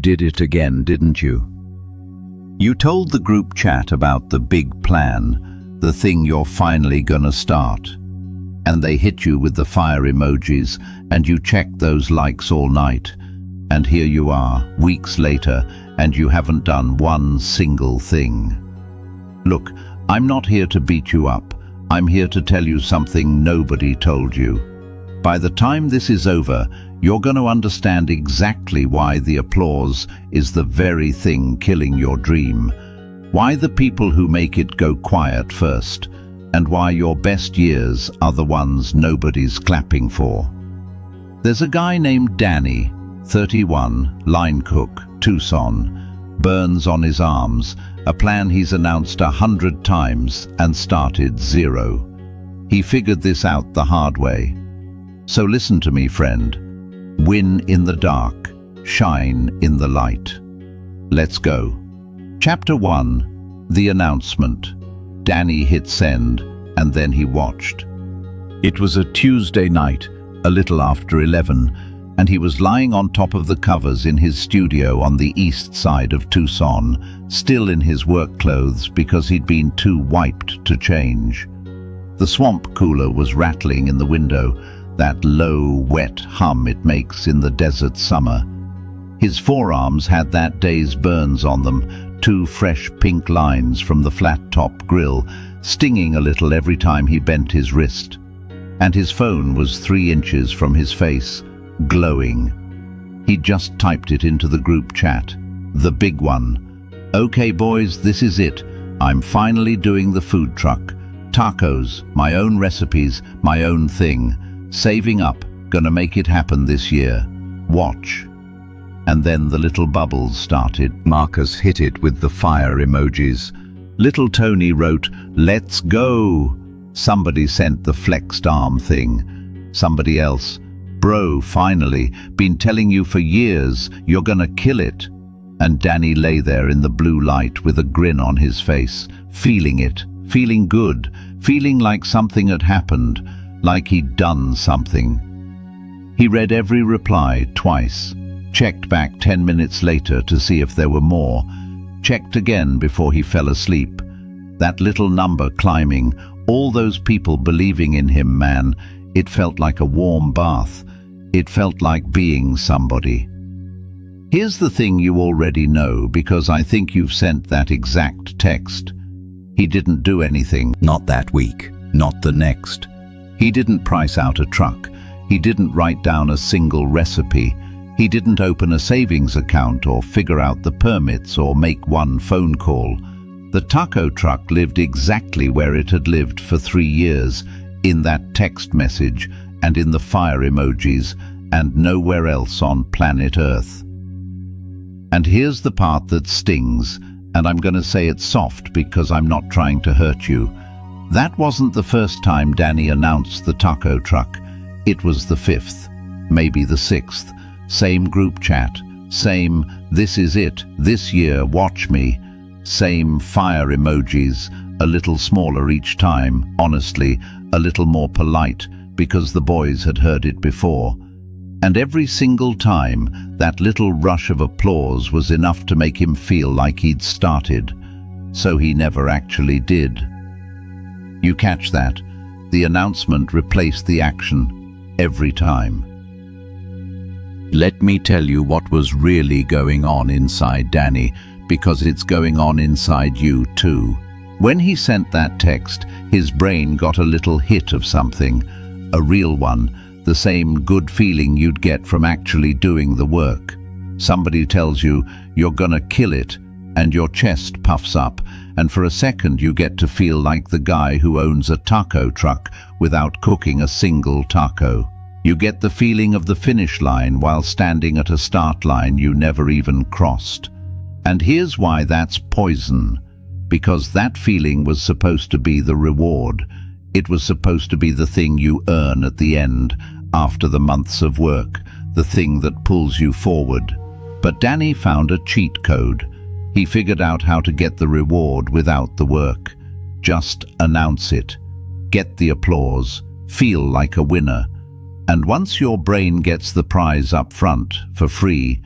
did it again, didn't you? You told the group chat about the big plan, the thing you're finally gonna start. And they hit you with the fire emojis, and you checked those likes all night. And here you are, weeks later, and you haven't done one single thing. Look, I'm not here to beat you up. I'm here to tell you something nobody told you. By the time this is over, you're going to understand exactly why the applause is the very thing killing your dream, why the people who make it go quiet first, and why your best years are the ones nobody's clapping for. There's a guy named Danny, 31, line cook, Tucson, burns on his arms, a plan he's announced 100 times and started 0. He figured this out the hard way. So listen to me, friend. Win in the dark, shine in the light. Let's go. Chapter 1, The Announcement. Danny hit send, and then he watched. It was a Tuesday night, a little after 11, and he was lying on top of the covers in his studio on the east side of Tucson, still in his work clothes because he'd been too wiped to change. The swamp cooler was rattling in the window, that low, wet hum it makes in the desert summer. His forearms had that day's burns on them, 2 fresh pink lines from the flat-top grill, stinging a little every time he bent his wrist. And his phone was 3 inches from his face, glowing. He'd just typed it into the group chat, the big one. Okay boys, this is it. I'm finally doing the food truck. Tacos, my own recipes, my own thing. Saving up, gonna make it happen this year. Watch. And then the little bubbles started. Marcus hit it with the fire emojis. Little Tony wrote, "Let's go." Somebody sent the flexed arm thing. Somebody else, "Bro, finally, been telling you for years, you're gonna kill it." And Danny lay there in the blue light with a grin on his face, feeling it, feeling good, feeling like something had happened, like he'd done something. He read every reply twice, checked back 10 minutes later to see if there were more, checked again before he fell asleep. That little number climbing, all those people believing in him, man, it felt like a warm bath. It felt like being somebody. Here's the thing you already know, because I think you've sent that exact text. He didn't do anything. Not that week, not the next. He didn't price out a truck. He didn't write down a single recipe. He didn't open a savings account or figure out the permits or make one phone call. The taco truck lived exactly where it had lived for 3 years, in that text message and in the fire emojis, and nowhere else on planet Earth. And here's the part that stings, and I'm going to say it soft because I'm not trying to hurt you. That wasn't the first time Danny announced the taco truck. It was the 5th, maybe the 6th. Same group chat, same "this is it, this year, watch me." Same fire emojis, a little smaller each time, honestly, a little more polite, because the boys had heard it before. And every single time, that little rush of applause was enough to make him feel like he'd started. So he never actually did. You catch that? The announcement replaced the action, every time. Let me tell you what was really going on inside Danny, because it's going on inside you too. When he sent that text, his brain got a little hit of something, a real one, the same good feeling you'd get from actually doing the work. Somebody tells you you're gonna kill it, and your chest puffs up, and for a second you get to feel like the guy who owns a taco truck without cooking a single taco. You get the feeling of the finish line while standing at a start line you never even crossed. And here's why that's poison. Because that feeling was supposed to be the reward. It was supposed to be the thing you earn at the end, after the months of work, the thing that pulls you forward. But Danny found a cheat code. He figured out how to get the reward without the work. Just announce it. Get the applause. Feel like a winner. And once your brain gets the prize up front, for free,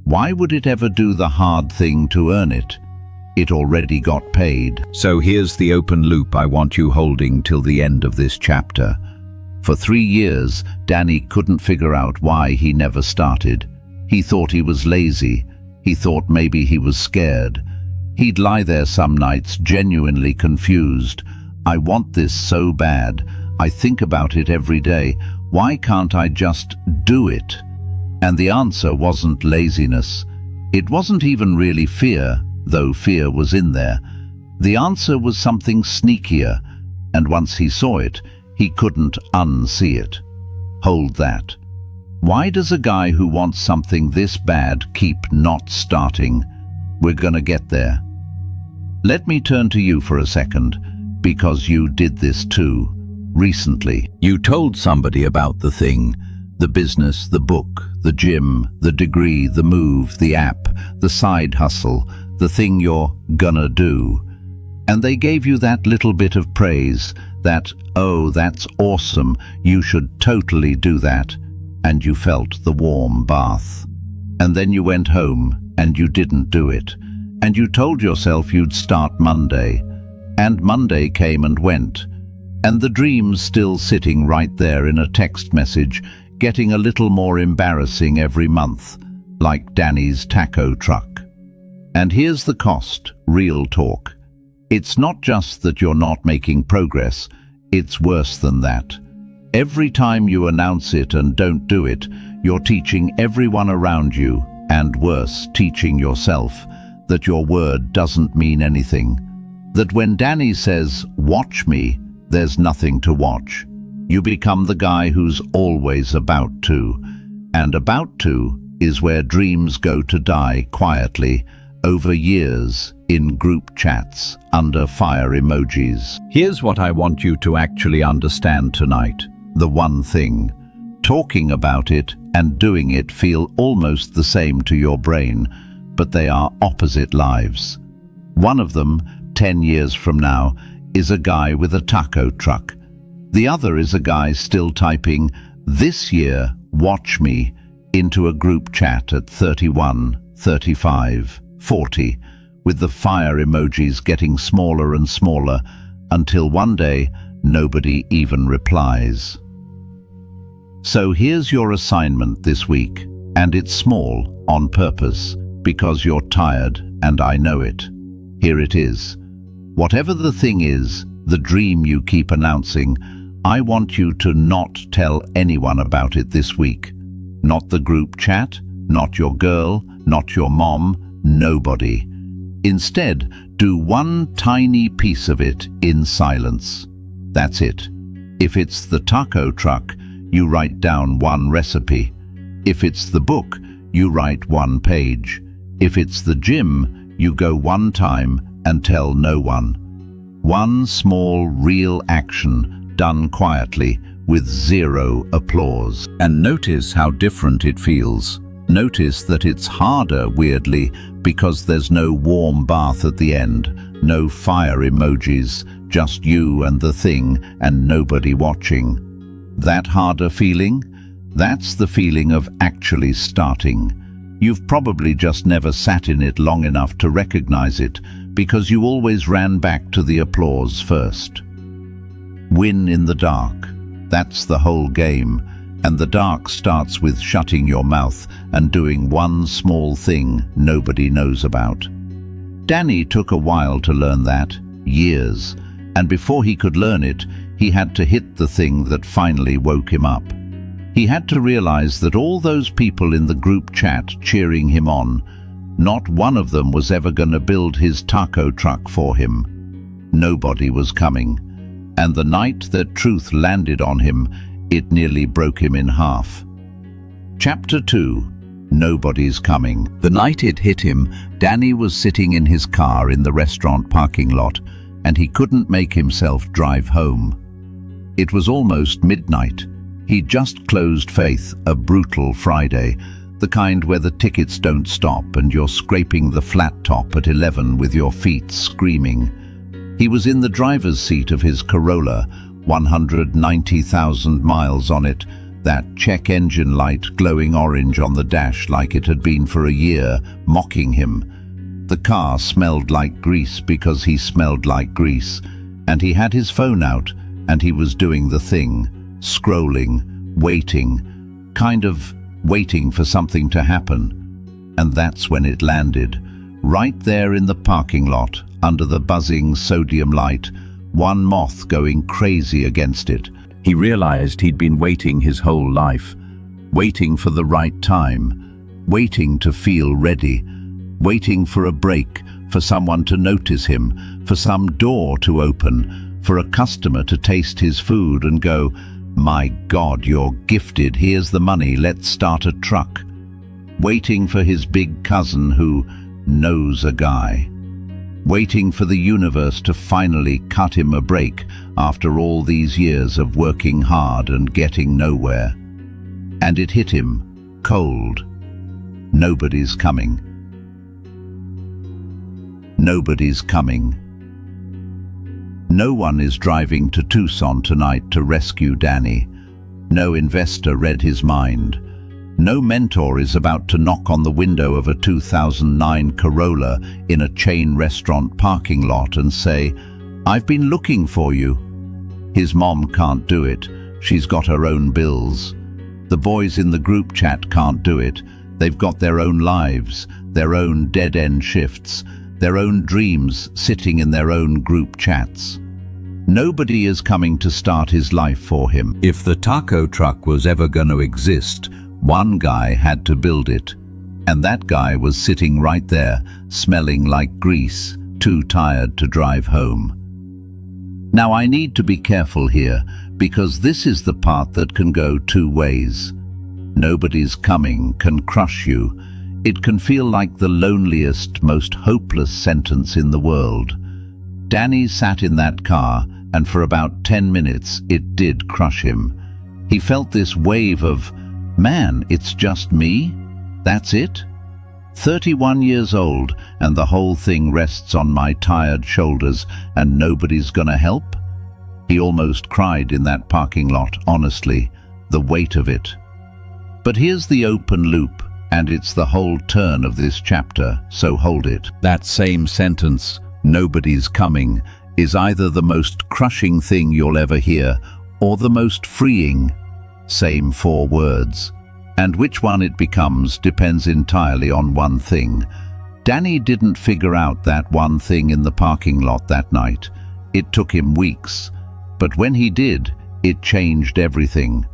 Why would it ever do the hard thing to earn it? It already got paid. So here's the open loop I want you holding till the end of this chapter. For 3 years, Danny couldn't figure out why he never started. He thought he was lazy. He thought maybe he was scared. He'd lie there some nights genuinely confused. I want this so bad. I think about it every day. Why can't I just do it? And the answer wasn't laziness. It wasn't even really fear, though fear was in there. The answer was something sneakier, and once he saw it, he couldn't unsee it. Hold that. Why does a guy who wants something this bad keep not starting? We're gonna get there. Let me turn to you for a second, because you did this too, recently. You told somebody about the thing, the business, the book, the gym, the degree, the move, the app, the side hustle, the thing you're gonna do. And they gave you that little bit of praise, that, oh, that's awesome, you should totally do that, and you felt the warm bath. And then you went home and you didn't do it, and you told yourself you'd start Monday, and Monday came and went, and the dream's still sitting right there in a text message, getting a little more embarrassing every month, like Danny's taco truck. And here's the cost, real talk. It's not just that you're not making progress, it's worse than that. Every time you announce it and don't do it, you're teaching everyone around you, and worse, teaching yourself, that your word doesn't mean anything. That when Danny says, "Watch me," there's nothing to watch. You become the guy who's always about to. And about to is where dreams go to die quietly, over years, in group chats, under fire emojis. Here's what I want you to actually understand tonight. The one thing. Talking about it and doing it feel almost the same to your brain, but they are opposite lives. One of them, 10 years from now, is a guy with a taco truck. The other is a guy still typing, "This year, watch me," into a group chat at 31, 35, 40, with the fire emojis getting smaller and smaller, until one day, nobody even replies. So here's your assignment this week, and it's small, on purpose, because you're tired, and I know it. Here it is. Whatever the thing is, the dream you keep announcing, I want you to not tell anyone about it this week. Not the group chat, not your girl, not your mom, nobody. Instead, do one tiny piece of it in silence. That's it. If it's the taco truck, you write down one recipe. If it's the book, you write one page. If it's the gym, you go one time and tell no one. One small, real action, done quietly, with zero applause. And notice how different it feels. Notice that it's harder, weirdly, because there's no warm bath at the end, no fire emojis, just you and the thing and nobody watching. That harder feeling? That's the feeling of actually starting. You've probably just never sat in it long enough to recognize it, because you always ran back to the applause first. Win in the dark. That's the whole game. And the dark starts with shutting your mouth and doing one small thing nobody knows about. Danny took a while to learn that, years, and before he could learn it, he had to hit the thing that finally woke him up. He had to realize that all those people in the group chat cheering him on, not one of them was ever going to build his taco truck for him. Nobody was coming. And the night that truth landed on him, it nearly broke him in half. Chapter 2. Nobody's coming. The night it hit him, Danny was sitting in his car in the restaurant parking lot, and he couldn't make himself drive home. It was almost midnight. He'd just closed Faith, a brutal Friday, the kind where the tickets don't stop and you're scraping the flat top at 11 with your feet screaming. He was in the driver's seat of his Corolla, 190,000 miles on it, that check engine light glowing orange on the dash like it had been for a year, mocking him. The car smelled like grease because he smelled like grease, and he had his phone out, and he was doing the thing, scrolling, waiting, kind of waiting for something to happen. And that's when it landed, right there in the parking lot, under the buzzing sodium light, one moth going crazy against it. He realized he'd been waiting his whole life, Waiting for the right time, waiting to feel ready, waiting for a break, for someone to notice him, for some door to open, for a customer to taste his food and go, "My God, you're gifted, here's the money, let's start a truck." Waiting for his big cousin who knows a guy. Waiting for the universe to finally cut him a break after all these years of working hard and getting nowhere. And it hit him, cold. Nobody's coming. Nobody's coming. No one is driving to Tucson tonight to rescue Danny. No investor read his mind. No mentor is about to knock on the window of a 2009 Corolla in a chain restaurant parking lot and say, "I've been looking for you." His mom can't do it. She's got her own bills. The boys in the group chat can't do it. They've got their own lives, their own dead-end shifts, their own dreams sitting in their own group chats. Nobody is coming to start his life for him. If the taco truck was ever going to exist, one guy had to build it. And that guy was sitting right there, smelling like grease, too tired to drive home. Now I need to be careful here, because this is the part that can go two ways. Nobody's coming can crush you. It can feel like the loneliest, most hopeless sentence in the world. Danny sat in that car, and for about 10 minutes it did crush him. He felt this wave of, "Man, it's just me? That's it? 31 years old, and the whole thing rests on my tired shoulders, and nobody's gonna help?" He almost cried in that parking lot, honestly, the weight of it. But here's the open loop, and it's the whole turn of this chapter, so hold it. That same sentence, "Nobody's coming," is either the most crushing thing you'll ever hear, or the most freeing. Same 4 words. And which one it becomes depends entirely on one thing. Danny didn't figure out that one thing in the parking lot that night. It took him weeks. But when he did, it changed everything.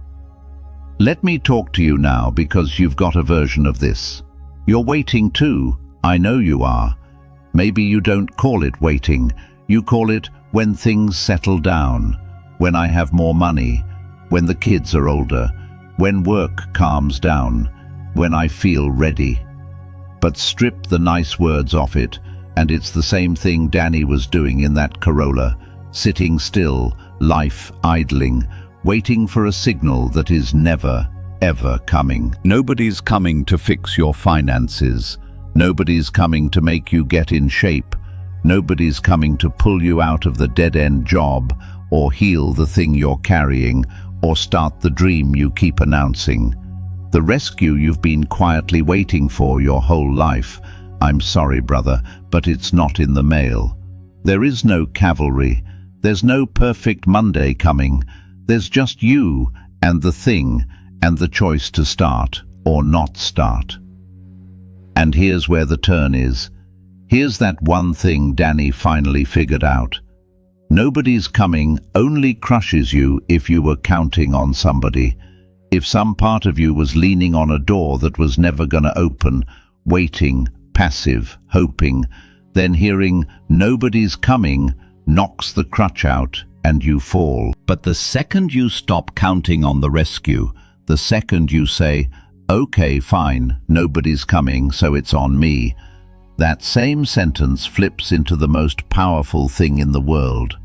Let me talk to you now because you've got a version of this. You're waiting too, I know you are. Maybe you don't call it waiting, you call it when things settle down, when I have more money, when the kids are older, when work calms down, when I feel ready. But strip the nice words off it, and it's the same thing Danny was doing in that Corolla, sitting still, life idling, waiting for a signal that is never, ever coming. Nobody's coming to fix your finances. Nobody's coming to make you get in shape. Nobody's coming to pull you out of the dead-end job, or heal the thing you're carrying, or start the dream you keep announcing. The rescue you've been quietly waiting for your whole life. I'm sorry, brother, but it's not in the mail. There is no cavalry. There's no perfect Monday coming. There's just you and the thing and the choice to start or not start. And here's where the turn is. Here's that one thing Danny finally figured out. Nobody's coming only crushes you if you were counting on somebody. If some part of you was leaning on a door that was never gonna open, waiting, passive, hoping, then hearing "nobody's coming" knocks the crutch out and you fall. But the second you stop counting on the rescue, the second you say, "Okay, fine, nobody's coming, so it's on me," that same sentence flips into the most powerful thing in the world.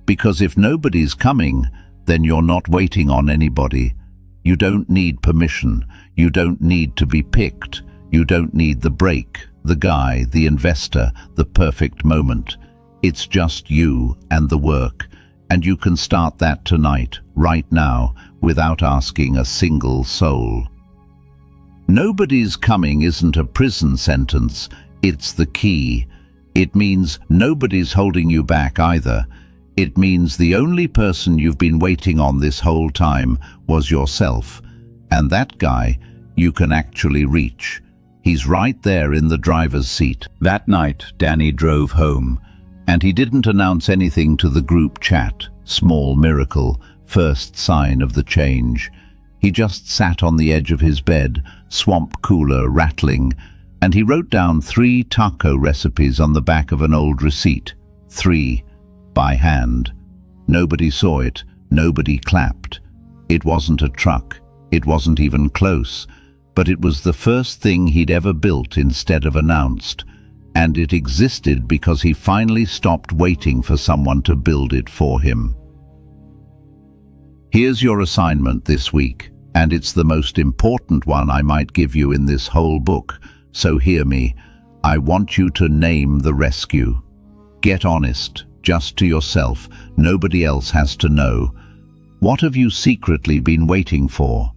Because if nobody's coming, then you're not waiting on anybody. You don't need permission. You don't need to be picked. You don't need the break, the guy, the investor, the perfect moment. It's just you and the work. And you can start that tonight, right now, without asking a single soul. Nobody's coming isn't a prison sentence, it's the key. It means nobody's holding you back either. It means the only person you've been waiting on this whole time was yourself. And that guy you can actually reach. He's right there in the driver's seat. That night, Danny drove home, and he didn't announce anything to the group chat. Small miracle, first sign of the change. He just sat on the edge of his bed, swamp cooler rattling, and he wrote down 3 taco recipes on the back of an old receipt. 3, by hand. Nobody saw it, nobody clapped. It wasn't a truck, it wasn't even close, but it was the first thing he'd ever built instead of announced, and it existed because he finally stopped waiting for someone to build it for him. Here's your assignment this week, and it's the most important one I might give you in this whole book, so hear me. I want you to name the rescue. Get honest, just to yourself, nobody else has to know. What have you secretly been waiting for?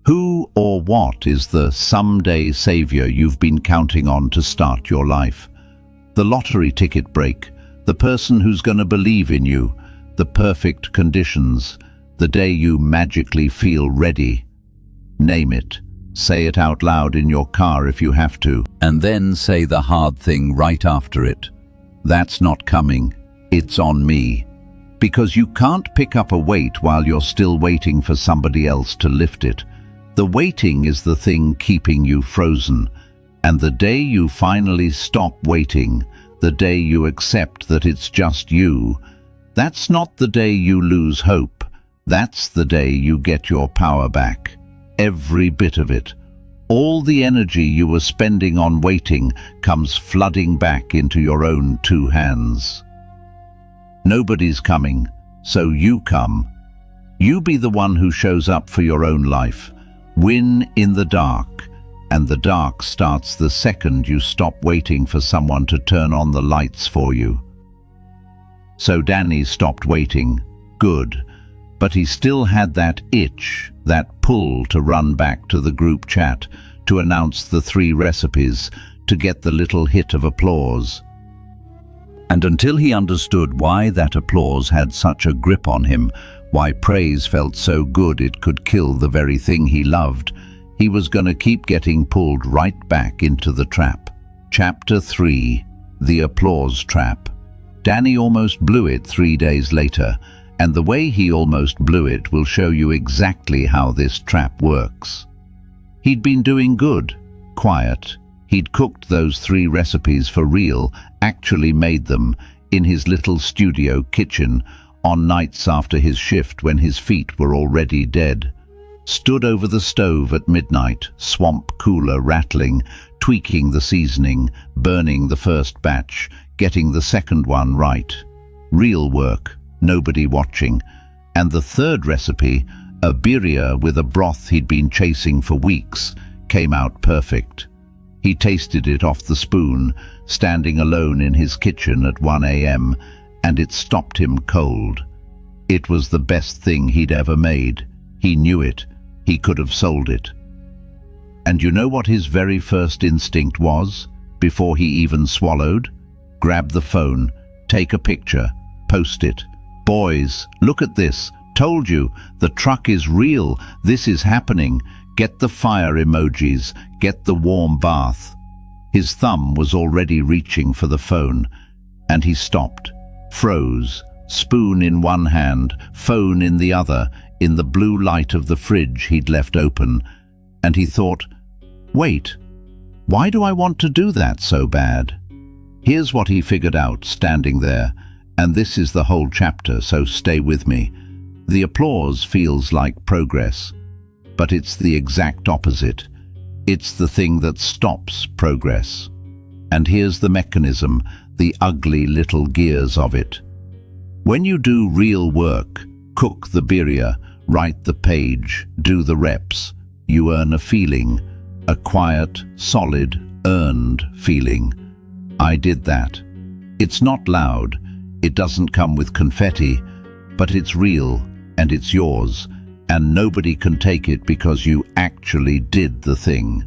Who or what is the someday savior you've been counting on to start your life? The lottery ticket break, the person who's going to believe in you, the perfect conditions, the day you magically feel ready. Name it. Say it out loud in your car if you have to. And then say the hard thing right after it. That's not coming. It's on me. Because you can't pick up a weight while you're still waiting for somebody else to lift it. The waiting is the thing keeping you frozen. And the day you finally stop waiting, the day you accept that it's just you, that's not the day you lose hope. That's the day you get your power back. Every bit of it. All the energy you were spending on waiting comes flooding back into your own 2 hands. Nobody's coming, so you come. You be the one who shows up for your own life. Win in the dark, and the dark starts the second you stop waiting for someone to turn on the lights for you. So Danny stopped waiting. Good. But he still had that itch, that pull to run back to the group chat, to announce the 3 recipes, to get the little hit of applause. And until he understood why that applause had such a grip on him, why praise felt so good it could kill the very thing he loved, he was going to keep getting pulled right back into the trap. Chapter 3. The Applause Trap. Danny almost blew it 3 days later, and the way he almost blew it will show you exactly how this trap works. He'd been doing good, quiet. He'd cooked those 3 recipes for real, actually made them, in his little studio kitchen, on nights after his shift when his feet were already dead. Stood over the stove at midnight, swamp cooler rattling, tweaking the seasoning, burning the first batch, getting the second one right. Real work. Nobody watching. And the 3rd recipe, a birria with a broth he'd been chasing for weeks, came out perfect. He tasted it off the spoon, standing alone in his kitchen at 1 a.m., and it stopped him cold. It was the best thing he'd ever made. He knew it. He could have sold it. And you know what his very first instinct was, before he even swallowed? Grab the phone, take a picture, post it. Boys, look at this. Told you, the truck is real. This is happening. Get the fire emojis. Get the warm bath. His thumb was already reaching for the phone, and he stopped, froze, spoon in one hand, phone in the other, in the blue light of the fridge he'd left open, and he thought, wait, why do I want to do that so bad? Here's what he figured out standing there. And this is the whole chapter, so stay with me. The applause feels like progress, but it's the exact opposite. It's the thing that stops progress. And here's the mechanism, the ugly little gears of it. When you do real work, cook the birria, write the page, do the reps, you earn a feeling, a quiet, solid, earned feeling. I did that. It's not loud. It doesn't come with confetti, but it's real, and it's yours, and nobody can take it because you actually did the thing.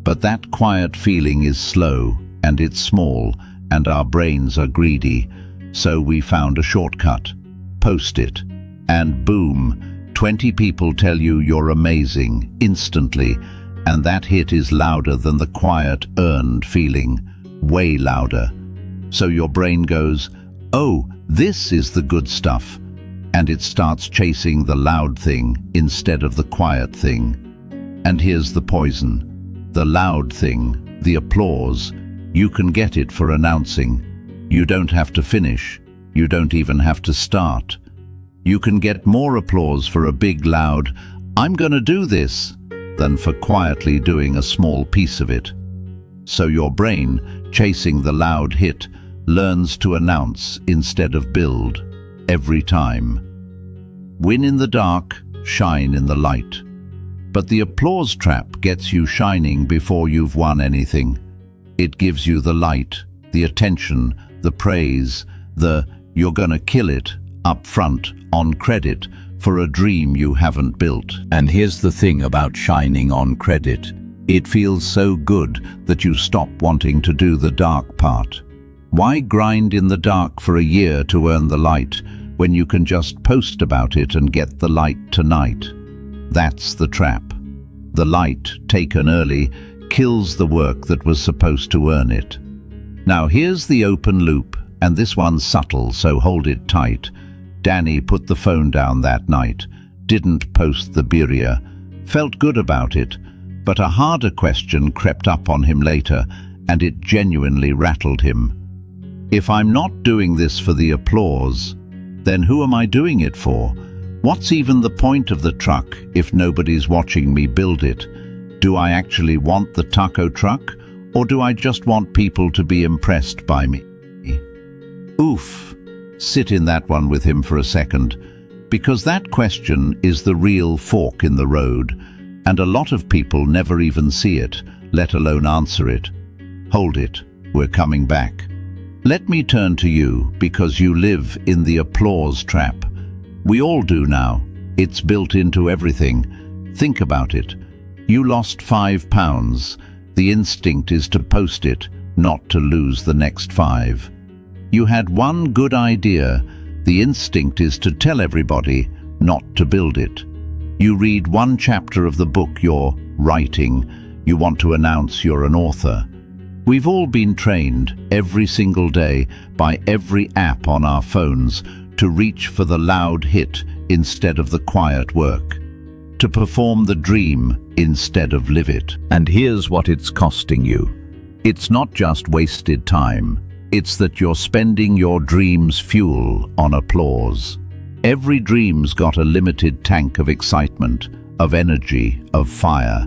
But that quiet feeling is slow, and it's small, and our brains are greedy. So we found a shortcut. Post it. And boom, 20 people tell you you're amazing instantly, and that hit is louder than the quiet, earned feeling, way louder. So your brain goes, oh, this is the good stuff, and it starts chasing the loud thing instead of the quiet thing. And here's the poison. The loud thing, the applause, you can get it for announcing. You don't have to finish. You don't even have to start. You can get more applause for a big, loud, I'm gonna do this, than for quietly doing a small piece of it. So your brain, chasing the loud hit, learns to announce instead of build, every time. Win in the dark, shine in the light. But the applause trap gets you shining before you've won anything. It gives you the light, the attention, the praise, the you're gonna kill it, up front, on credit, for a dream you haven't built. And here's the thing about shining on credit. It feels so good that you stop wanting to do the dark part. Why grind in the dark for a year to earn the light when you can just post about it and get the light tonight? That's the trap. The light, taken early, kills the work that was supposed to earn it. Now here's the open loop, and this one's subtle, so hold it tight. Danny put the phone down that night, didn't post the birria, felt good about it, but a harder question crept up on him later, and it genuinely rattled him. If I'm not doing this for the applause, then who am I doing it for? What's even the point of the truck if nobody's watching me build it? Do I actually want the taco truck, or do I just want people to be impressed by me? Oof. Sit in that one with him for a second, because that question is the real fork in the road, and a lot of people never even see it, let alone answer it. Hold it, we're coming back. Let me turn to you, because you live in the applause trap. We all do now. It's built into everything. Think about it. You lost 5 pounds. The instinct is to post it, not to lose the next 5. You had one good idea. The instinct is to tell everybody, not to build it. You read one chapter of the book you're writing. You want to announce you're an author. We've all been trained every single day by every app on our phones to reach for the loud hit instead of the quiet work, to perform the dream instead of live it. And here's what it's costing you. It's not just wasted time. It's that you're spending your dream's fuel on applause. Every dream's got a limited tank of excitement, of energy, of fire.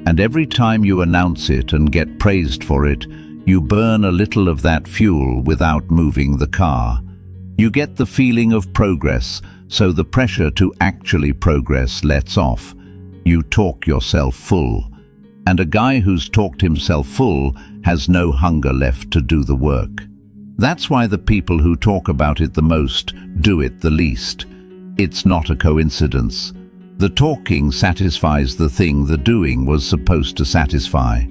And every time you announce it and get praised for it, you burn a little of that fuel without moving the car. You get the feeling of progress, so the pressure to actually progress lets off. You talk yourself full. And a guy who's talked himself full has no hunger left to do the work. That's why the people who talk about it the most do it the least. It's not a coincidence. The talking satisfies the thing the doing was supposed to satisfy.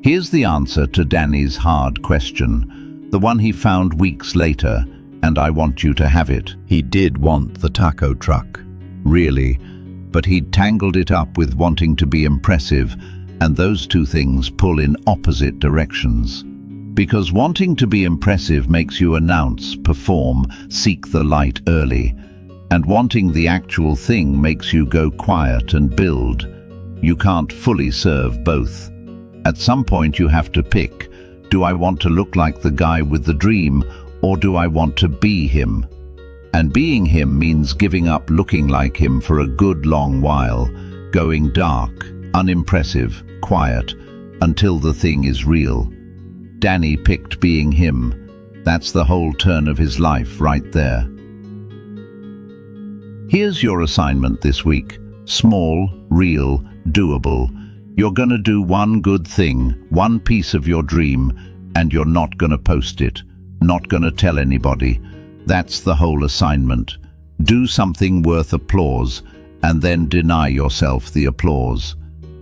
Here's the answer to Danny's hard question, the one he found weeks later, and I want you to have it. He did want the taco truck, really, but he'd tangled it up with wanting to be impressive, and those two things pull in opposite directions. Because wanting to be impressive makes you announce, perform, seek the light early. And wanting the actual thing makes you go quiet and build. You can't fully serve both. At some point you have to pick, do I want to look like the guy with the dream, or do I want to be him? And being him means giving up looking like him for a good long while, going dark, unimpressive, quiet, until the thing is real. Danny picked being him. That's the whole turn of his life right there. Here's your assignment this week. Small, real, doable. You're gonna do one good thing, one piece of your dream, and you're not gonna post it, not gonna tell anybody. That's the whole assignment. Do something worth applause, and then deny yourself the applause.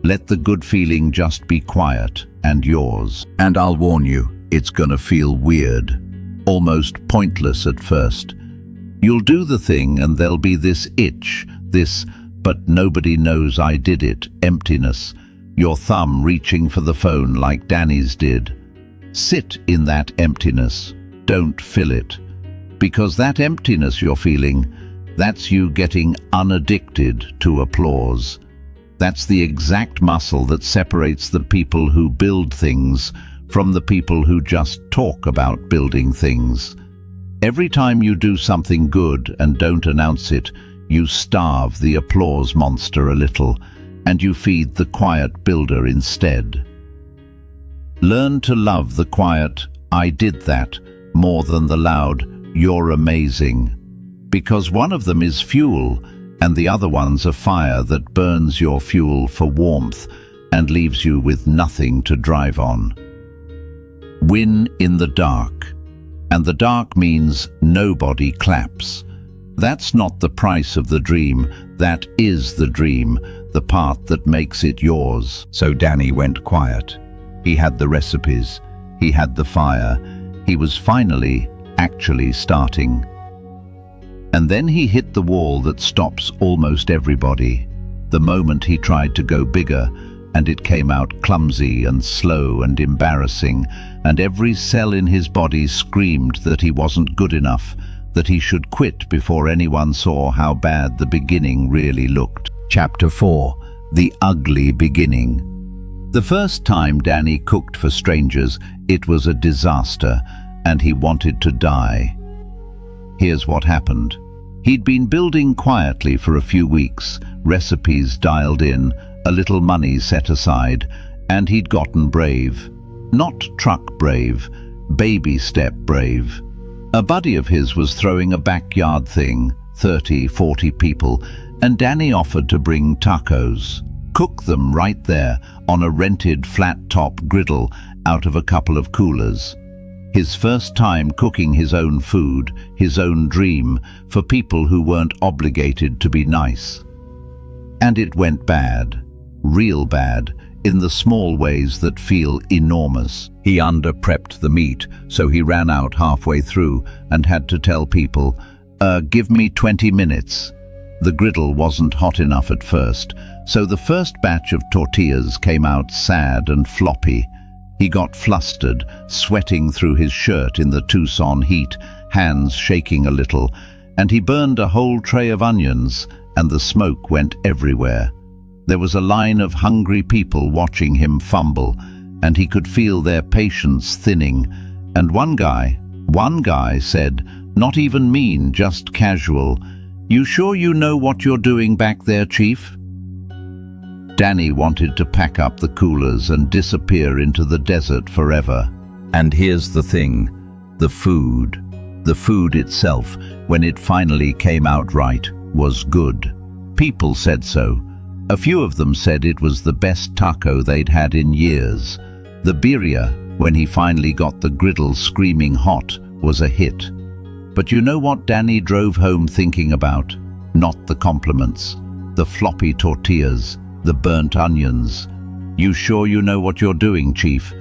Let the good feeling just be quiet and yours. And I'll warn you, it's gonna feel weird, almost pointless at first. You'll do the thing and there'll be this itch, this "but nobody knows I did it" emptiness, your thumb reaching for the phone like Danny's did. Sit in that emptiness, don't fill it. Because that emptiness you're feeling, that's you getting unaddicted to applause. That's the exact muscle that separates the people who build things from the people who just talk about building things. Every time you do something good and don't announce it, you starve the applause monster a little, and you feed the quiet builder instead. Learn to love the quiet "I did that" more than the loud "you're amazing." Because one of them is fuel, and the other one's a fire that burns your fuel for warmth and leaves you with nothing to drive on. Win in the dark. And the dark means nobody claps. That's not the price of the dream, that is the dream, the part that makes it yours. So Danny went quiet. He had the recipes, he had the fire, he was finally actually starting. And then he hit the wall that stops almost everybody. The moment he tried to go bigger, and it came out clumsy and slow and embarrassing, and every cell in his body screamed that he wasn't good enough, that he should quit before anyone saw how bad the beginning really looked. Chapter 4. The Ugly Beginning. The first time Danny cooked for strangers, it was a disaster, and he wanted to die. Here's what happened. He'd been building quietly for a few weeks, recipes dialed in, a little money set aside, and he'd gotten brave. Not truck brave, baby step brave. A buddy of his was throwing a backyard thing, 30, 40 people, and Danny offered to bring tacos. Cook them right there on a rented flat-top griddle out of a couple of coolers. His first time cooking his own food, his own dream, for people who weren't obligated to be nice. And it went bad, real bad, in the small ways that feel enormous. He under-prepped the meat, so he ran out halfway through and had to tell people, give me 20 minutes. The griddle wasn't hot enough at first, so the first batch of tortillas came out sad and floppy. He got flustered, sweating through his shirt in the Tucson heat, hands shaking a little, and he burned a whole tray of onions, and the smoke went everywhere. There was a line of hungry people watching him fumble, and he could feel their patience thinning. And one guy said, not even mean, just casual, "You sure you know what you're doing back there, Chief?" Danny wanted to pack up the coolers and disappear into the desert forever. And here's the thing, the food. The food itself, when it finally came out right, was good. People said so. A few of them said it was the best taco they'd had in years. The birria, when he finally got the griddle screaming hot, was a hit. But you know what Danny drove home thinking about? Not the compliments, the floppy tortillas, the burnt onions. "You sure you know what you're doing, Chief?"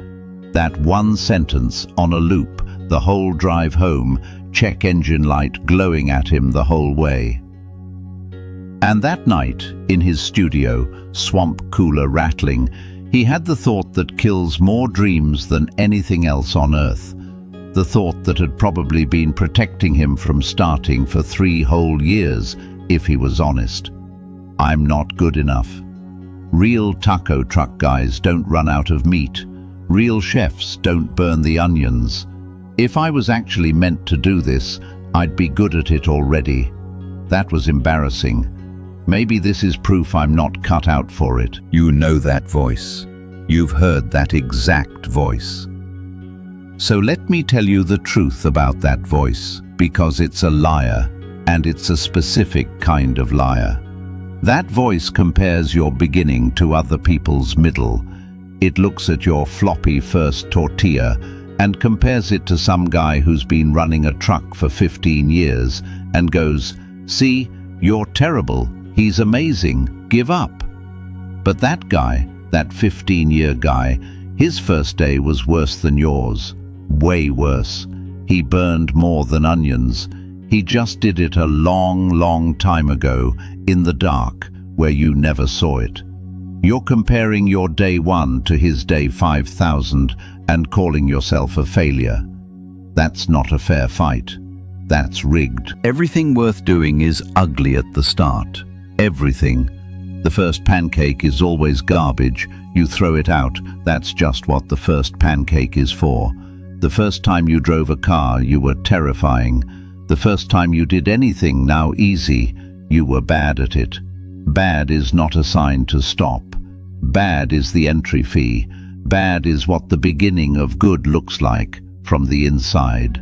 That one sentence on a loop, the whole drive home, check engine light glowing at him the whole way. And that night, in his studio, swamp cooler rattling, he had the thought that kills more dreams than anything else on earth. The thought that had probably been protecting him from starting for 3 whole years, if he was honest. I'm not good enough. Real taco truck guys don't run out of meat. Real chefs don't burn the onions. If I was actually meant to do this, I'd be good at it already. That was embarrassing. Maybe this is proof I'm not cut out for it. You know that voice. You've heard that exact voice. So let me tell you the truth about that voice, because it's a liar, and it's a specific kind of liar. That voice compares your beginning to other people's middle. It looks at your floppy first tortilla and compares it to some guy who's been running a truck for 15 years and goes, See, you're terrible, he's amazing, give up. But that guy, that 15-year guy, his first day was worse than yours. Way worse. He burned more than onions. He just did it a long, long time ago, in the dark, where you never saw it. You're comparing your day 1 to his day 5,000 and calling yourself a failure. That's not a fair fight. That's rigged. Everything worth doing is ugly at the start. Everything. The first pancake is always garbage. You throw it out. That's just what the first pancake is for. The first time you drove a car, you were terrifying. The first time you did anything now easy, you were bad at it. Bad is not a sign to stop. Bad is the entry fee. Bad is what the beginning of good looks like from the inside.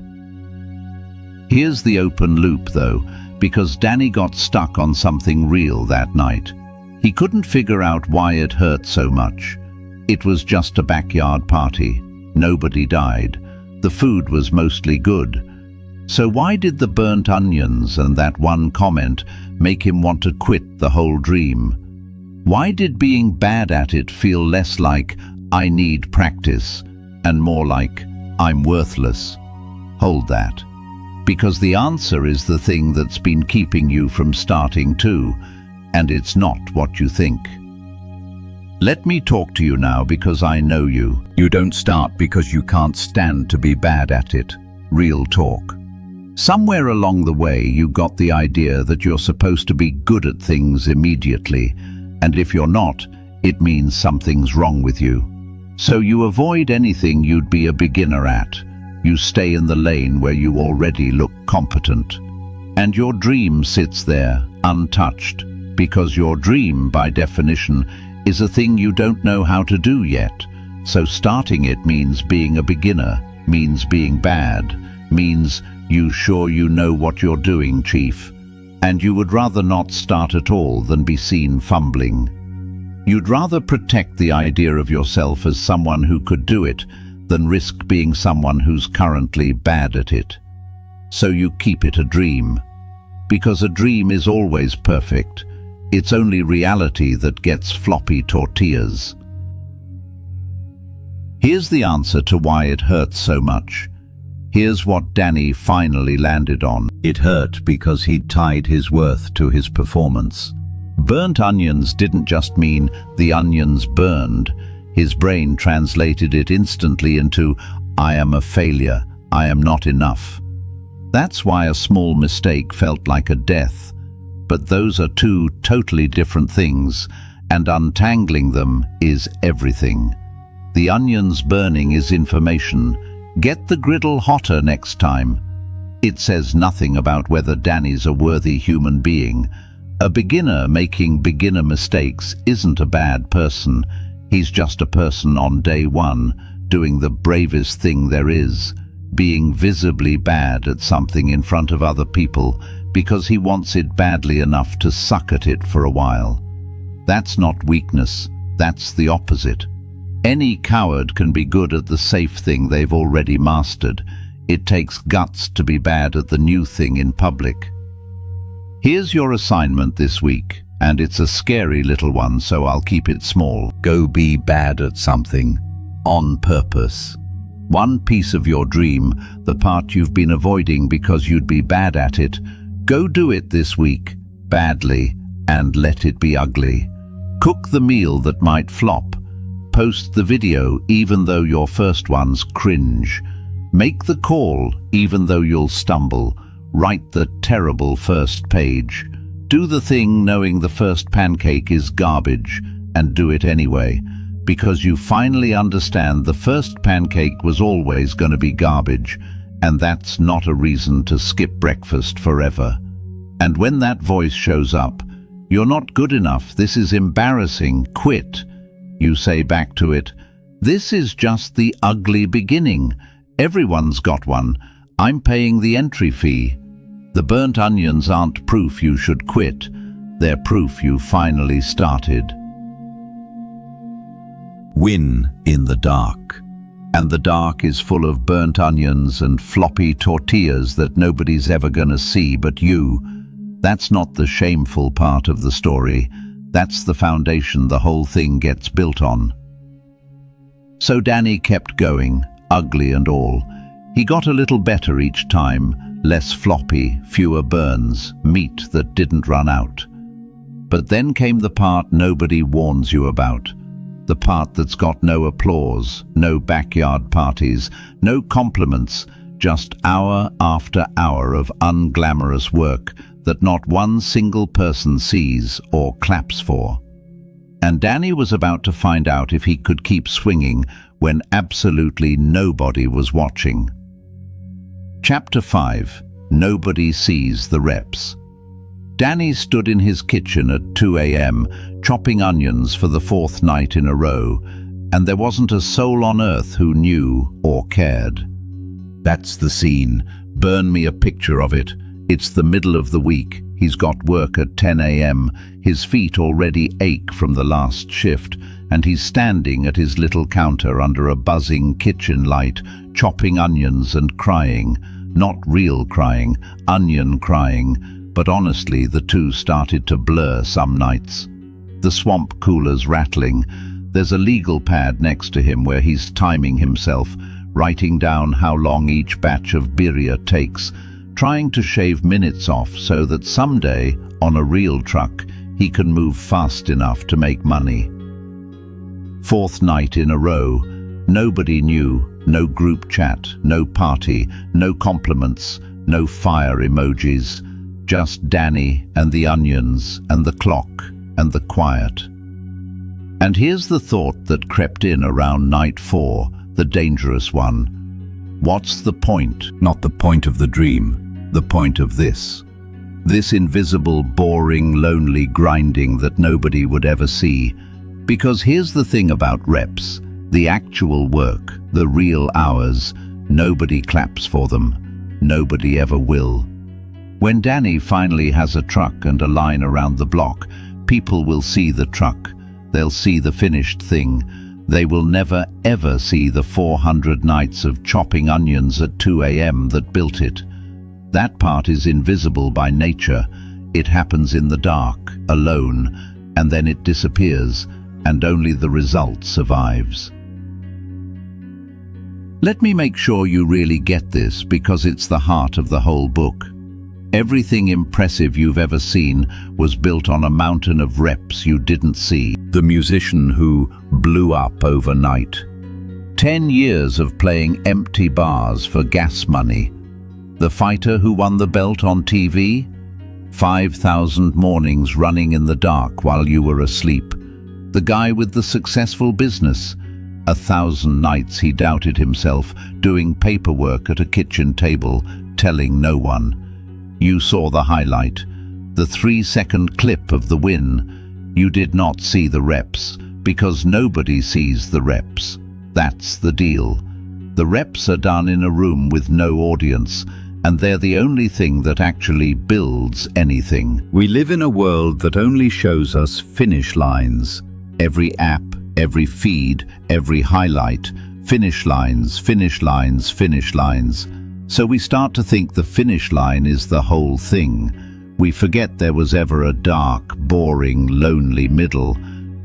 Here's the open loop though, because Danny got stuck on something real that night. He couldn't figure out why it hurt so much. It was just a backyard party. Nobody died. The food was mostly good. So why did the burnt onions and that one comment make him want to quit the whole dream? Why did being bad at it feel less like, I need practice, and more like, I'm worthless? Hold that. Because the answer is the thing that's been keeping you from starting too, and it's not what you think. Let me talk to you now because I know you. You don't start because you can't stand to be bad at it. Real talk. Somewhere along the way you got the idea that you're supposed to be good at things immediately, and if you're not, it means something's wrong with you. So you avoid anything you'd be a beginner at. You stay in the lane where you already look competent. And your dream sits there, untouched, because your dream, by definition, is a thing you don't know how to do yet. So starting it means being a beginner, means being bad, means you sure you know what you're doing, Chief. And you would rather not start at all than be seen fumbling. You'd rather protect the idea of yourself as someone who could do it than risk being someone who's currently bad at it. So you keep it a dream. Because a dream is always perfect. It's only reality that gets floppy tortillas. Here's the answer to why it hurts so much. Here's what Danny finally landed on. It hurt because he'd tied his worth to his performance. Burnt onions didn't just mean the onions burned. His brain translated it instantly into, I am a failure, I am not enough. That's why a small mistake felt like a death. But those are two totally different things, and untangling them is everything. The onions burning is information. Get the griddle hotter next time. It says nothing about whether Danny's a worthy human being. A beginner making beginner mistakes isn't a bad person. He's just a person on day 1, doing the bravest thing there is, being visibly bad at something in front of other people because he wants it badly enough to suck at it for a while. That's not weakness, that's the opposite. Any coward can be good at the safe thing they've already mastered. It takes guts to be bad at the new thing in public. Here's your assignment this week, and it's a scary little one, so I'll keep it small. Go be bad at something, on purpose. One piece of your dream, the part you've been avoiding because you'd be bad at it, go do it this week, badly, and let it be ugly. Cook the meal that might flop. Post the video even though your first ones cringe. Make the call even though you'll stumble. Write the terrible first page. Do the thing knowing the first pancake is garbage, and do it anyway, because you finally understand the first pancake was always going to be garbage, and that's not a reason to skip breakfast forever. And when that voice shows up, you're not good enough, this is embarrassing, quit. You say back to it, this is just the ugly beginning. Everyone's got one. I'm paying the entry fee. The burnt onions aren't proof you should quit. They're proof you finally started. Win in the dark. And the dark is full of burnt onions and floppy tortillas that nobody's ever gonna see but you. That's not the shameful part of the story. That's the foundation the whole thing gets built on. So Danny kept going, ugly and all. He got a little better each time, less floppy, fewer burns, meat that didn't run out. But then came the part nobody warns you about. The part that's got no applause, no backyard parties, no compliments, just hour after hour of unglamorous work that not one single person sees or claps for. And Danny was about to find out if he could keep swinging when absolutely nobody was watching. Chapter 5. Nobody Sees the Reps. Danny stood in his kitchen at 2 a.m. chopping onions for the 4th night in a row, and there wasn't a soul on earth who knew or cared. That's the scene. Burn me a picture of it. It's the middle of the week. He's got work at 10 a.m. His feet already ache from the last shift, and he's standing at his little counter under a buzzing kitchen light, chopping onions and crying. Not real crying, onion crying, but honestly the two started to blur some nights. The swamp cooler's rattling. There's a legal pad next to him where he's timing himself, writing down how long each batch of birria takes, trying to shave minutes off so that someday, on a real truck, he can move fast enough to make money. 4th night in a row, nobody knew, no group chat, no party, no compliments, no fire emojis, just Danny and the onions and the clock and the quiet. And here's the thought that crept in around night 4, the dangerous one. What's the point? Not the point of the dream, the point of this. This invisible, boring, lonely grinding that nobody would ever see. Because here's the thing about reps, the actual work, the real hours, nobody claps for them. Nobody ever will. When Danny finally has a truck and a line around the block, people will see the truck. They'll see the finished thing. They will never ever see the 400 nights of chopping onions at 2 a.m. that built it. That part is invisible by nature. It happens in the dark, alone, and then it disappears, and only the result survives. Let me make sure you really get this, because it's the heart of the whole book. Everything impressive you've ever seen was built on a mountain of reps you didn't see. The musician who blew up overnight. 10 years of playing empty bars for gas money. The fighter who won the belt on TV? 5,000 mornings running in the dark while you were asleep. The guy with the successful business. 1,000 nights he doubted himself, doing paperwork at a kitchen table, telling no one. You saw the highlight, the 3-second clip of the win. You did not see the reps, because nobody sees the reps. That's the deal. The reps are done in a room with no audience, and they're the only thing that actually builds anything. We live in a world that only shows us finish lines. Every app, every feed, every highlight, finish lines, finish lines, finish lines. So we start to think the finish line is the whole thing. We forget there was ever a dark, boring, lonely middle.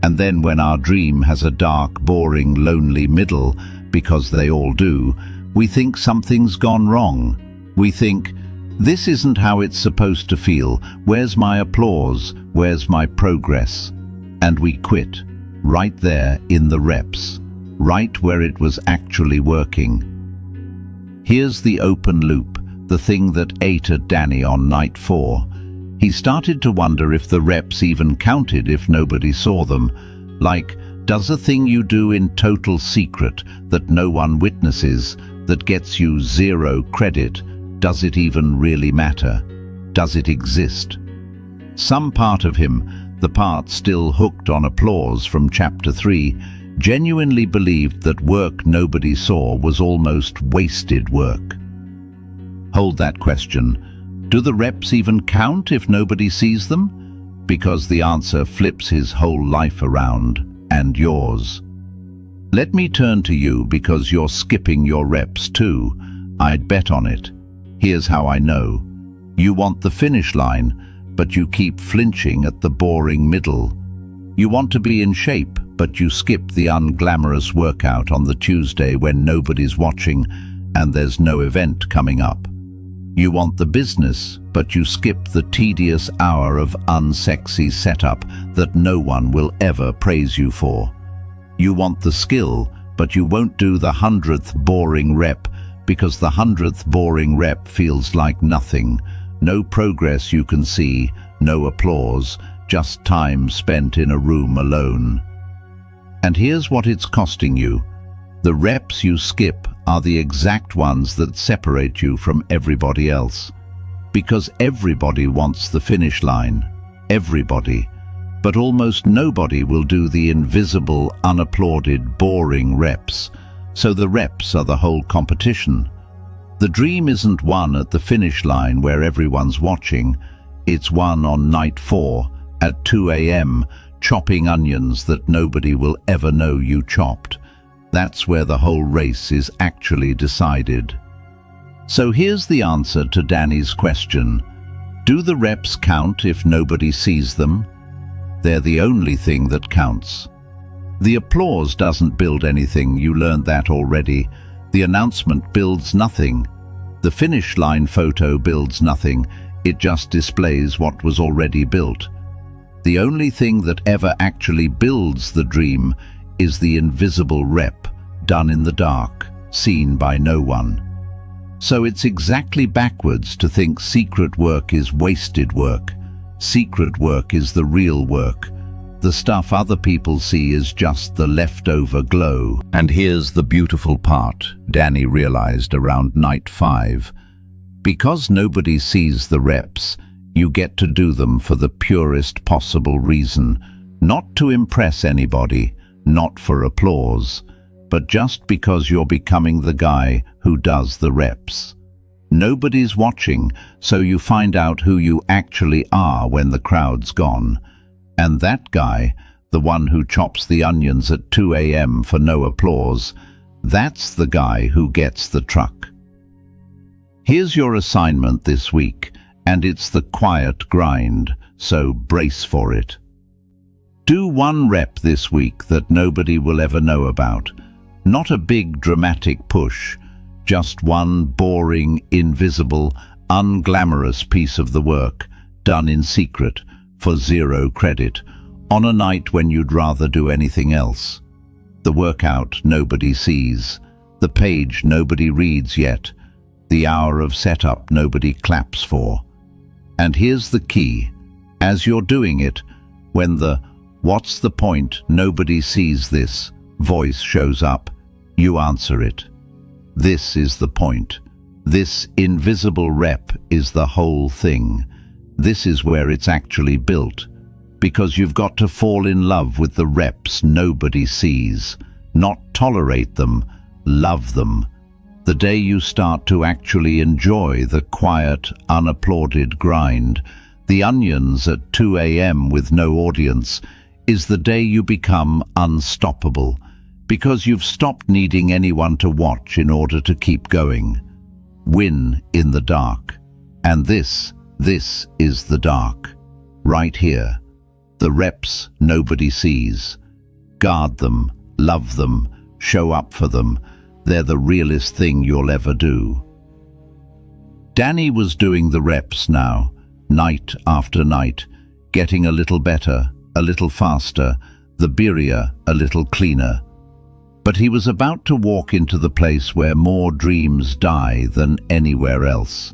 And then when our dream has a dark, boring, lonely middle, because they all do, we think something's gone wrong. We think, this isn't how it's supposed to feel. Where's my applause? Where's my progress? And we quit, right there in the reps, right where it was actually working. Here's the open loop, the thing that ate at Danny on night 4. He started to wonder if the reps even counted if nobody saw them. Like, does a thing you do in total secret that no one witnesses, that gets you 0 credit, does it even really matter? Does it exist? Some part of him, the part still hooked on applause from chapter 3, genuinely believed that work nobody saw was almost wasted work. Hold that question. Do the reps even count if nobody sees them? Because the answer flips his whole life around, and yours. Let me turn to you because you're skipping your reps too. I'd bet on it. Here's how I know. You want the finish line, but you keep flinching at the boring middle. You want to be in shape, but you skip the unglamorous workout on the Tuesday when nobody's watching and there's no event coming up. You want the business, but you skip the tedious hour of unsexy setup that no one will ever praise you for. You want the skill, but you won't do the 100th boring rep because the 100th boring rep feels like nothing. No progress you can see, no applause, just time spent in a room alone. And here's what it's costing you. The reps you skip are the exact ones that separate you from everybody else. Because everybody wants the finish line. Everybody. But almost nobody will do the invisible, unapplauded, boring reps. So the reps are the whole competition. The dream isn't won at the finish line where everyone's watching. It's won on night 4 at 2 a.m., chopping onions that nobody will ever know you chopped. That's where the whole race is actually decided. So here's the answer to Danny's question. Do the reps count if nobody sees them? They're the only thing that counts. The applause doesn't build anything, you learned that already. The announcement builds nothing. The finish line photo builds nothing. It just displays what was already built. The only thing that ever actually builds the dream is the invisible rep, done in the dark, seen by no one. So it's exactly backwards to think secret work is wasted work. Secret work is the real work. The stuff other people see is just the leftover glow. And here's the beautiful part, Danny realized around night 5. Because nobody sees the reps, you get to do them for the purest possible reason, not to impress anybody, not for applause, but just because you're becoming the guy who does the reps. Nobody's watching, so you find out who you actually are when the crowd's gone. And that guy, the one who chops the onions at 2 a.m. for no applause, that's the guy who gets the truck. Here's your assignment this week, and it's the quiet grind, so brace for it. Do one rep this week that nobody will ever know about. Not a big dramatic push, just one boring, invisible, unglamorous piece of the work, done in secret, for 0 credit, on a night when you'd rather do anything else. The workout nobody sees, the page nobody reads yet, the hour of setup nobody claps for. And here's the key. As you're doing it, when the "what's the point, nobody sees this" voice shows up, you answer it. This is the point. This invisible rep is the whole thing. This is where it's actually built. Because you've got to fall in love with the reps nobody sees. Not tolerate them, love them. The day you start to actually enjoy the quiet, unapplauded grind, the onions at 2 a.m. with no audience, is the day you become unstoppable, because you've stopped needing anyone to watch in order to keep going. Win in the dark. And this is the dark. Right here. The reps nobody sees. Guard them, love them, show up for them. They're the realest thing you'll ever do. Danny was doing the reps now, night after night, getting a little better, a little faster, the birria a little cleaner. But he was about to walk into the place where more dreams die than anywhere else.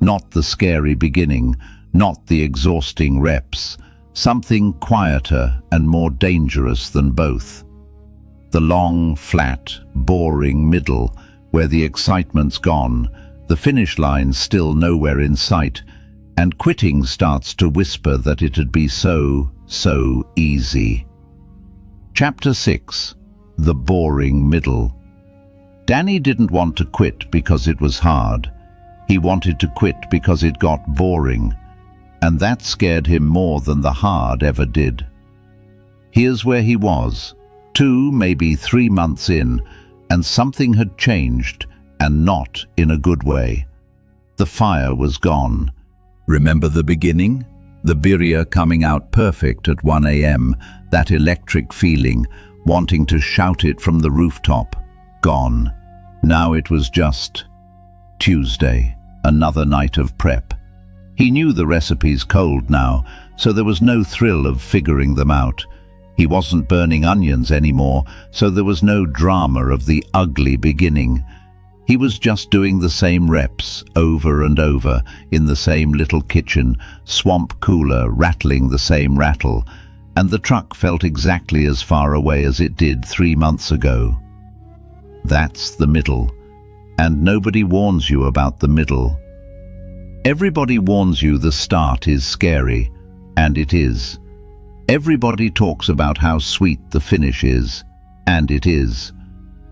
Not the scary beginning, not the exhausting reps, something quieter and more dangerous than both. The long, flat, boring middle, where the excitement's gone, the finish line's still nowhere in sight, and quitting starts to whisper that it'd be so easy. Chapter 6. The boring middle. Danny didn't want to quit because it was hard. He wanted to quit because it got boring, and that scared him more than the hard ever did. Here's where he was, 2, maybe 3 months in, and something had changed, and not in a good way. The fire was gone. Remember the beginning? The birria coming out perfect at 1 a.m., that electric feeling, wanting to shout it from the rooftop, gone. Now it was just Tuesday, another night of prep. He knew the recipes cold now, so there was no thrill of figuring them out. He wasn't burning onions anymore, so there was no drama of the ugly beginning. He was just doing the same reps over and over in the same little kitchen, swamp cooler rattling the same rattle, and the truck felt exactly as far away as it did 3 months ago. That's the middle, and nobody warns you about the middle. Everybody warns you the start is scary, and it is. Everybody talks about how sweet the finish is, and it is.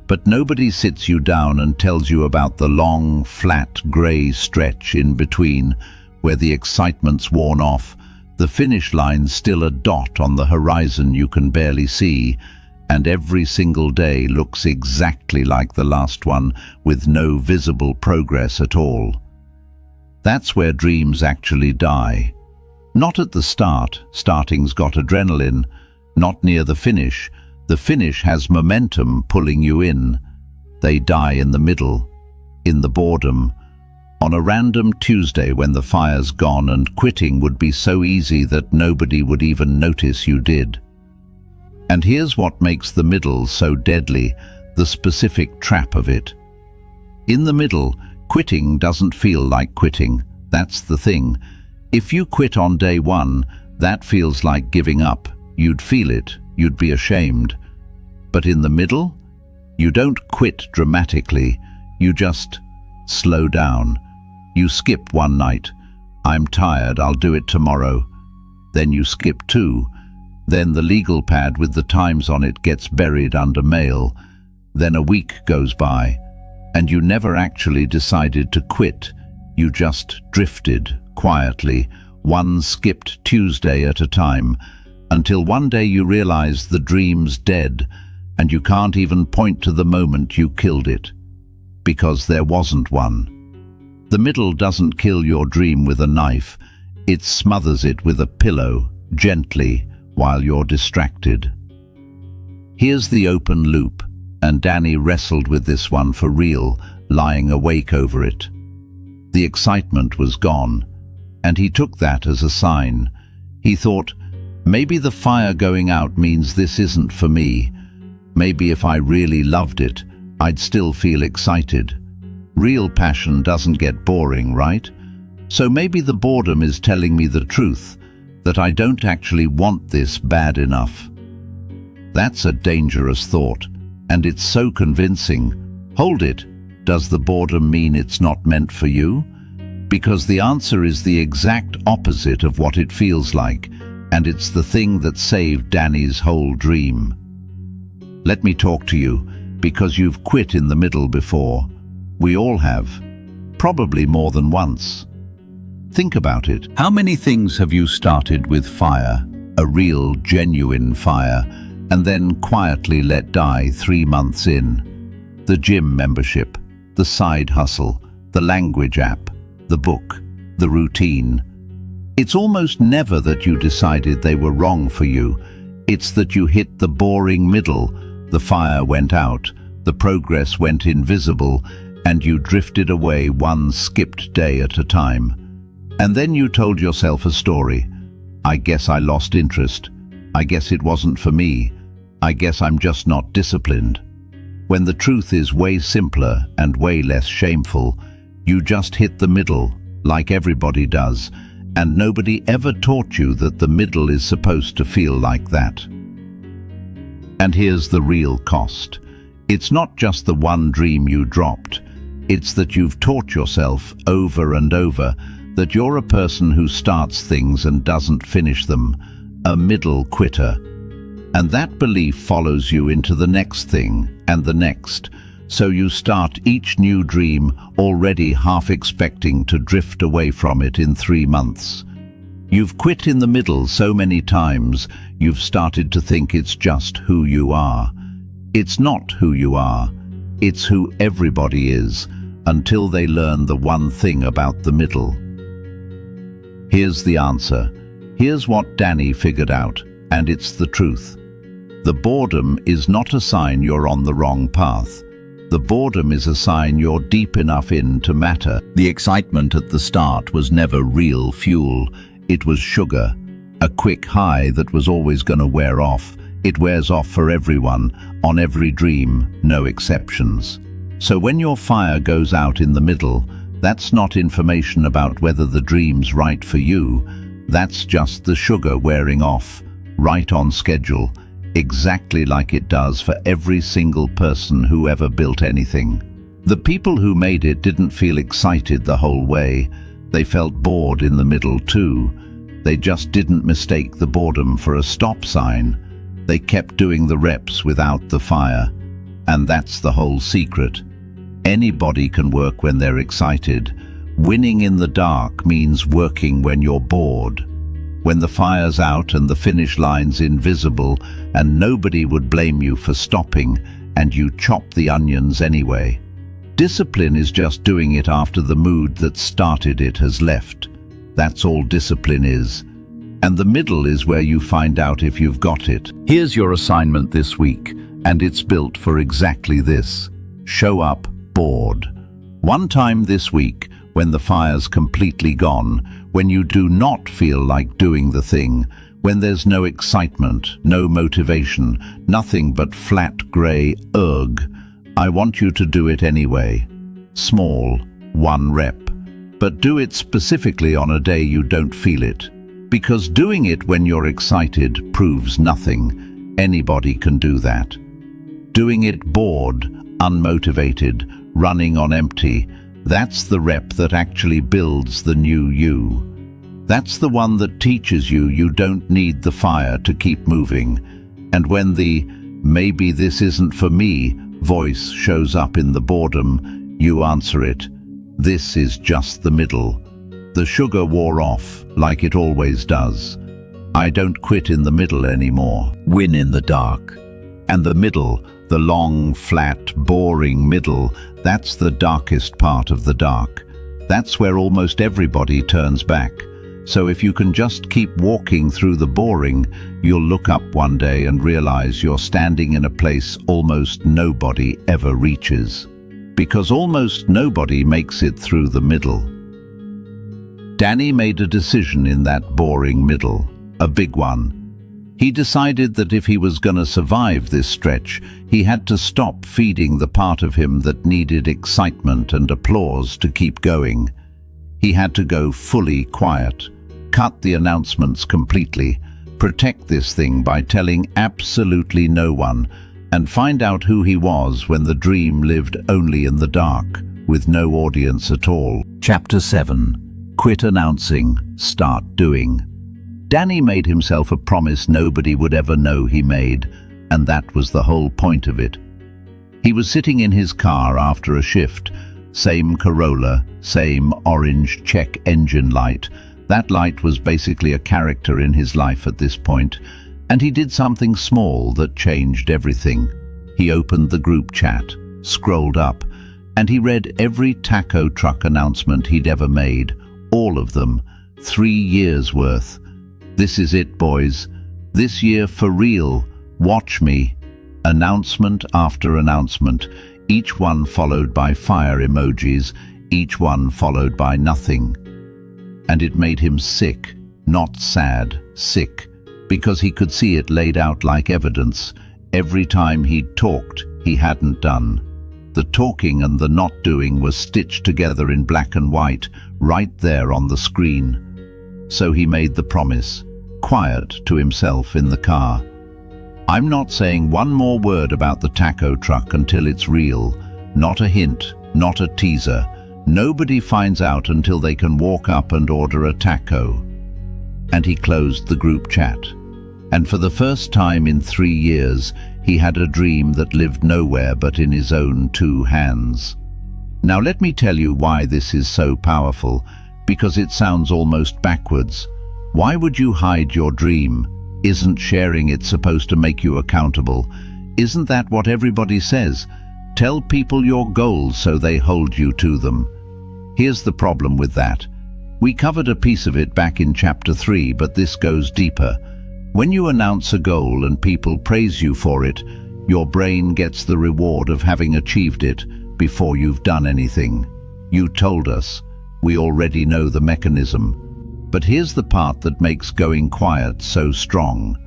But nobody sits you down and tells you about the long, flat, grey stretch in between, where the excitement's worn off, the finish line's still a dot on the horizon you can barely see, and every single day looks exactly like the last one, with no visible progress at all. That's where dreams actually die. Not at the start, starting's got adrenaline. Not near the finish has momentum pulling you in. They die in the middle, in the boredom. On a random Tuesday when the fire's gone and quitting would be so easy that nobody would even notice you did. And here's what makes the middle so deadly, the specific trap of it. In the middle, quitting doesn't feel like quitting. That's the thing. If you quit on day one, that feels like giving up. You'd feel it, you'd be ashamed. But in the middle, you don't quit dramatically, you just slow down. You skip one night. I'm tired, I'll do it tomorrow. Then you skip 2. Then the legal pad with the times on it gets buried under mail. Then a week goes by, and you never actually decided to quit. You just drifted quietly, one skipped Tuesday at a time, until one day you realize the dream's dead, and you can't even point to the moment you killed it, because there wasn't one. The middle doesn't kill your dream with a knife, it smothers it with a pillow, gently, while you're distracted. Here's the open loop, and Danny wrestled with this one for real, lying awake over it. The excitement was gone, and he took that as a sign. He thought, maybe the fire going out means this isn't for me. Maybe if I really loved it, I'd still feel excited. Real passion doesn't get boring, right? So maybe the boredom is telling me the truth, that I don't actually want this bad enough. That's a dangerous thought, and it's so convincing. Hold it, does the boredom mean it's not meant for you? Because the answer is the exact opposite of what it feels like, and it's the thing that saved Danny's whole dream. Let me talk to you, because you've quit in the middle before. We all have, probably more than once. Think about it. How many things have you started with fire, a real, genuine fire, and then quietly let die 3 months in? The gym membership, the side hustle, the language app, the book, the routine. It's almost never that you decided they were wrong for you. It's that you hit the boring middle, the fire went out, the progress went invisible, and you drifted away one skipped day at a time. And then you told yourself a story. I guess I lost interest. I guess it wasn't for me. I guess I'm just not disciplined. When the truth is way simpler and way less shameful, you just hit the middle, like everybody does, and nobody ever taught you that the middle is supposed to feel like that. And here's the real cost. It's not just the one dream you dropped. It's that you've taught yourself over and over that you're a person who starts things and doesn't finish them, a middle quitter. And that belief follows you into the next thing and the next, so you start each new dream already half expecting to drift away from it in 3 months. You've quit in the middle so many times, you've started to think it's just who you are. It's not who you are, it's who everybody is, until they learn the one thing about the middle. Here's the answer. Here's what Danny figured out, and it's the truth. The boredom is not a sign you're on the wrong path. The boredom is a sign you're deep enough in to matter. The excitement at the start was never real fuel. It was sugar, a quick high that was always going to wear off. It wears off for everyone, on every dream, no exceptions. So when your fire goes out in the middle, that's not information about whether the dream's right for you. That's just the sugar wearing off, right on schedule, exactly like it does for every single person who ever built anything. The people who made it didn't feel excited the whole way. They felt bored in the middle too. They just didn't mistake the boredom for a stop sign. They kept doing the reps without the fire. And that's the whole secret. Anybody can work when they're excited. Winning in the dark means working when you're bored. When the fire's out and the finish line's invisible and nobody would blame you for stopping and you chop the onions anyway. Discipline is just doing it after the mood that started it has left. That's all discipline is. And the middle is where you find out if you've got it. Here's your assignment this week, and it's built for exactly this. Show up bored. One time this week, when the fire's completely gone, when you do not feel like doing the thing, when there's no excitement, no motivation, nothing but flat grey ugh, I want you to do it anyway. Small, 1 rep. But do it specifically on a day you don't feel it. Because doing it when you're excited proves nothing. Anybody can do that. Doing it bored, unmotivated, running on empty, that's the rep that actually builds the new you. That's the one that teaches you you don't need the fire to keep moving. And when the "maybe this isn't for me" voice shows up in the boredom, you answer it. This is just the middle. The sugar wore off, like it always does. I don't quit in the middle anymore. Win in the dark. And the middle, the long, flat, boring middle, that's the darkest part of the dark. That's where almost everybody turns back. So if you can just keep walking through the boring, you'll look up one day and realize you're standing in a place almost nobody ever reaches. Because almost nobody makes it through the middle. Danny made a decision in that boring middle, a big one. He decided that if he was going to survive this stretch, he had to stop feeding the part of him that needed excitement and applause to keep going. He had to go fully quiet, cut the announcements completely, protect this thing by telling absolutely no one, and find out who he was when the dream lived only in the dark, with no audience at all. Chapter 7. Quit announcing, start doing. Danny made himself a promise nobody would ever know he made, and that was the whole point of it. He was sitting in his car after a shift, same Corolla, same orange check engine light. That light was basically a character in his life at this point, and he did something small that changed everything. He opened the group chat, scrolled up, and he read every taco truck announcement he'd ever made, all of them, 3 years worth. This is it, boys. This year for real. Watch me. Announcement after announcement, each one followed by fire emojis, each one followed by nothing. And it made him sick, not sad, sick, because he could see it laid out like evidence. Every time he'd talked, he hadn't done. The talking and the not doing was stitched together in black and white, right there on the screen. So he made the promise, quiet to himself in the car. I'm not saying one more word about the taco truck until it's real. Not a hint, not a teaser. Nobody finds out until they can walk up and order a taco. And he closed the group chat. And for the first time in 3 years, he had a dream that lived nowhere but in his own 2 hands. Now let me tell you why this is so powerful, because it sounds almost backwards. Why would you hide your dream? Isn't sharing it supposed to make you accountable? Isn't that what everybody says? Tell people your goals so they hold you to them. Here's the problem with that. We covered a piece of it back in chapter 3, but this goes deeper. When you announce a goal and people praise you for it, your brain gets the reward of having achieved it before you've done anything. You told us. We already know the mechanism. But here's the part that makes going quiet so strong.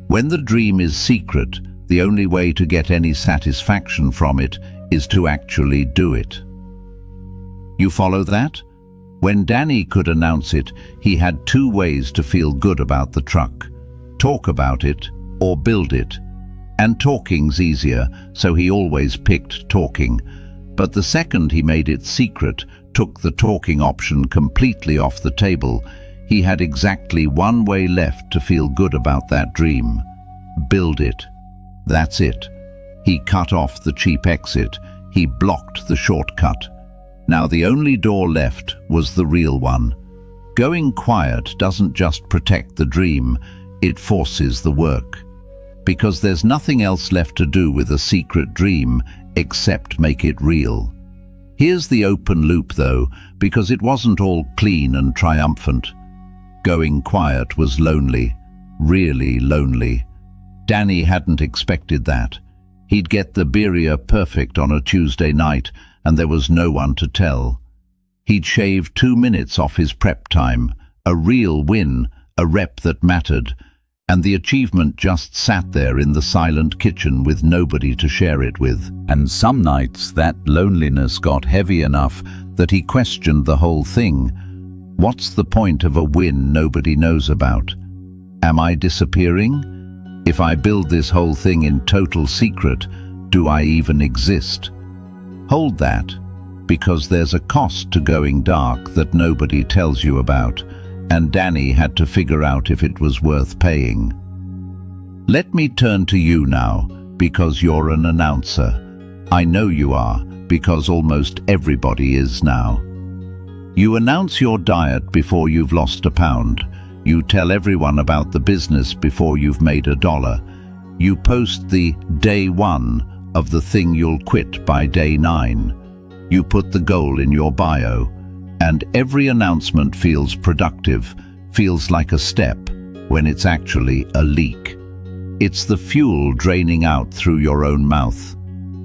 When the dream is secret, the only way to get any satisfaction from it is to actually do it. You follow that? When Danny could announce it, he had two ways to feel good about the truck: talk about it or build it. And talking's easier, so he always picked talking. But the second he made it secret, took the talking option completely off the table. He had exactly one way left to feel good about that dream: build it. That's it. He cut off the cheap exit. He blocked the shortcut. Now the only door left was the real one. Going quiet doesn't just protect the dream, it forces the work. Because there's nothing else left to do with a secret dream except make it real. Here's the open loop though, because it wasn't all clean and triumphant. Going quiet was lonely, really lonely. Danny hadn't expected that. He'd get the birria perfect on a Tuesday night, and there was no one to tell. He'd shave 2 minutes off his prep time, a real win, a rep that mattered, and the achievement just sat there in the silent kitchen with nobody to share it with. And some nights that loneliness got heavy enough that he questioned the whole thing. What's the point of a win nobody knows about? Am I disappearing? If I build this whole thing in total secret, do I even exist? Hold that, because there's a cost to going dark that nobody tells you about, and Danny had to figure out if it was worth paying. Let me turn to you now, because you're an announcer. I know you are, because almost everybody is now. You announce your diet before you've lost a pound. You tell everyone about the business before you've made $1. You post the day 1 of the thing you'll quit by day 9. You put the goal in your bio, and every announcement feels productive, feels like a step, when it's actually a leak. It's the fuel draining out through your own mouth.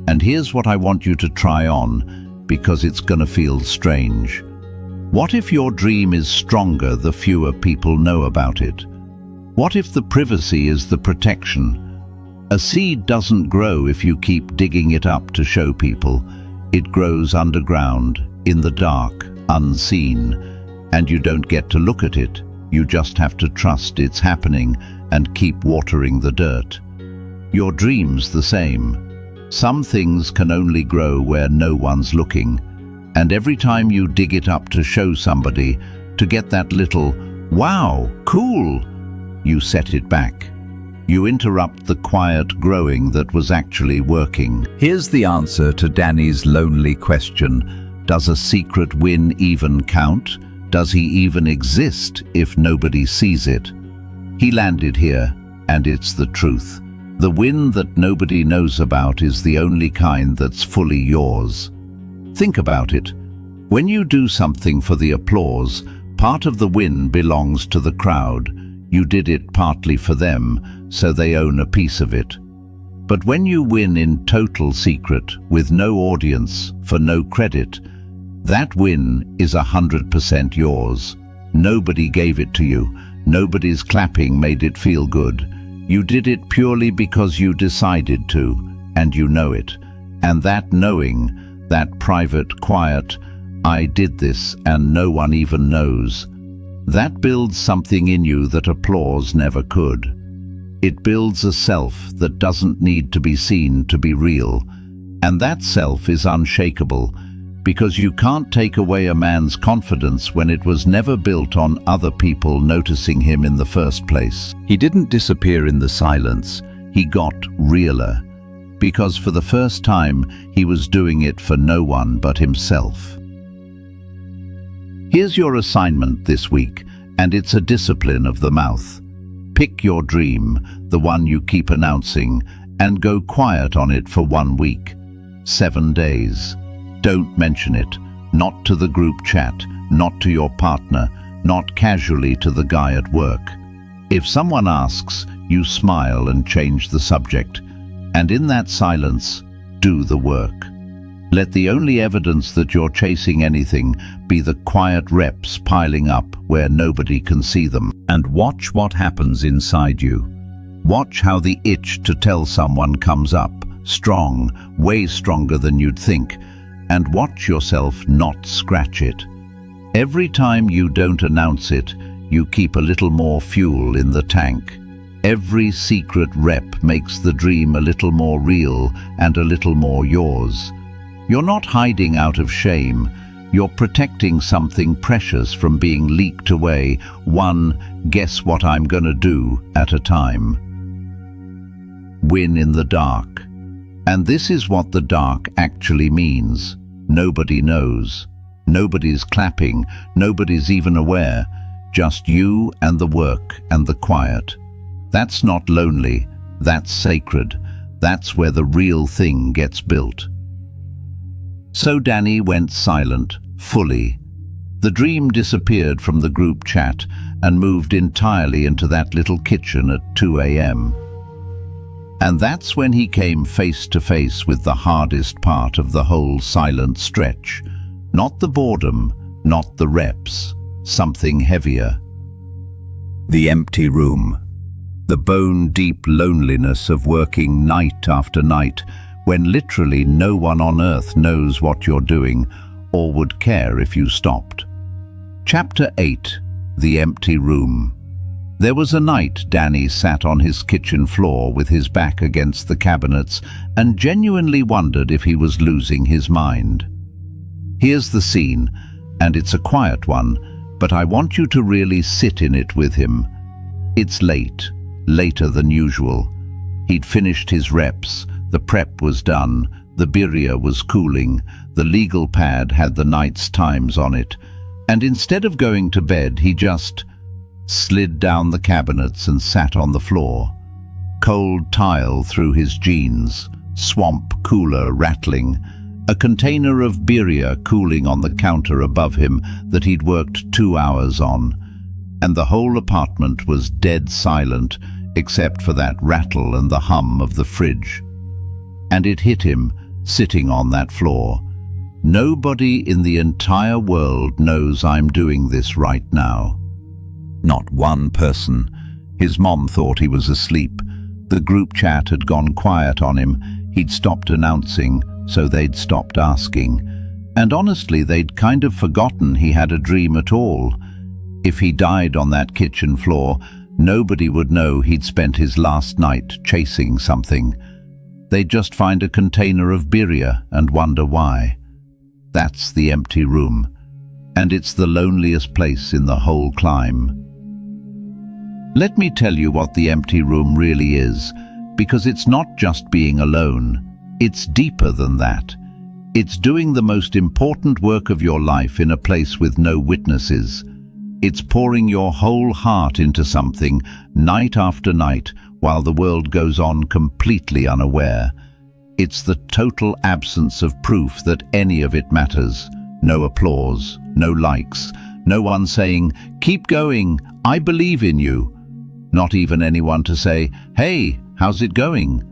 And here's what I want you to try on, because it's gonna feel strange. What if your dream is stronger the fewer people know about it? What if the privacy is the protection? A seed doesn't grow if you keep digging it up to show people. It grows underground, in the dark, unseen, and you don't get to look at it. You just have to trust it's happening and keep watering the dirt. Your dream's the same. Some things can only grow where no one's looking. And every time you dig it up to show somebody, to get that little, wow, cool, you set it back. You interrupt the quiet growing that was actually working. Here's the answer to Danny's lonely question. Does a secret win even count? Does he even exist if nobody sees it? He landed here, and it's the truth. The win that nobody knows about is the only kind that's fully yours. Think about it. When you do something for the applause, part of the win belongs to the crowd. You did it partly for them, so they own a piece of it. But when you win in total secret, with no audience, for no credit, that win is 100% yours. Nobody gave it to you. Nobody's clapping made it feel good. You did it purely because you decided to, and you know it. And that knowing, that private, quiet, I did this and no one even knows, that builds something in you that applause never could. It builds a self that doesn't need to be seen to be real, and that self is unshakable, because you can't take away a man's confidence when it was never built on other people noticing him in the first place. He didn't disappear in the silence, he got realer. Because for the first time, he was doing it for no one but himself. Here's your assignment this week, and it's a discipline of the mouth. Pick your dream, the one you keep announcing, and go quiet on it for 1 week. 7 days. Don't mention it, not to the group chat, not to your partner, not casually to the guy at work. If someone asks, you smile and change the subject, and in that silence, do the work. Let the only evidence that you're chasing anything be the quiet reps piling up where nobody can see them. And watch what happens inside you. Watch how the itch to tell someone comes up, strong, way stronger than you'd think, and watch yourself not scratch it. Every time you don't announce it, you keep a little more fuel in the tank. Every secret rep makes the dream a little more real and a little more yours. You're not hiding out of shame. You're protecting something precious from being leaked away, one "guess what I'm gonna do" at a time. Win in the dark. And this is what the dark actually means. Nobody knows. Nobody's clapping. Nobody's even aware. Just you and the work and the quiet. That's not lonely. That's sacred. That's where the real thing gets built. So Danny went silent, fully. The dream disappeared from the group chat and moved entirely into that little kitchen at 2 a.m. And that's when he came face to face with the hardest part of the whole silent stretch. Not the boredom, not the reps, something heavier. The empty room. The bone-deep loneliness of working night after night, when literally no one on earth knows what you're doing or would care if you stopped. Chapter 8. The Empty Room. There was a night Danny sat on his kitchen floor with his back against the cabinets and genuinely wondered if he was losing his mind. Here's the scene, and it's a quiet one, but I want you to really sit in it with him. It's late, later than usual. He'd finished his reps. The prep was done, the birria was cooling, the legal pad had the night's times on it, and instead of going to bed, he just slid down the cabinets and sat on the floor. Cold tile through his jeans, swamp cooler rattling, a container of birria cooling on the counter above him that he'd worked 2 hours on, and the whole apartment was dead silent except for that rattle and the hum of the fridge. And it hit him, sitting on that floor. Nobody in the entire world knows I'm doing this right now. Not one person. His mom thought he was asleep. The group chat had gone quiet on him. He'd stopped announcing, so they'd stopped asking. And honestly, they'd kind of forgotten he had a dream at all. If he died on that kitchen floor, nobody would know he'd spent his last night chasing something. They'd just find a container of birria and wonder why. That's the empty room, and it's the loneliest place in the whole climb. Let me tell you what the empty room really is, because it's not just being alone. It's deeper than that. It's doing the most important work of your life in a place with no witnesses. It's pouring your whole heart into something, night after night, while the world goes on completely unaware. It's the total absence of proof that any of it matters. No applause, no likes, no one saying, "Keep going, I believe in you." Not even anyone to say, "Hey, how's it going?"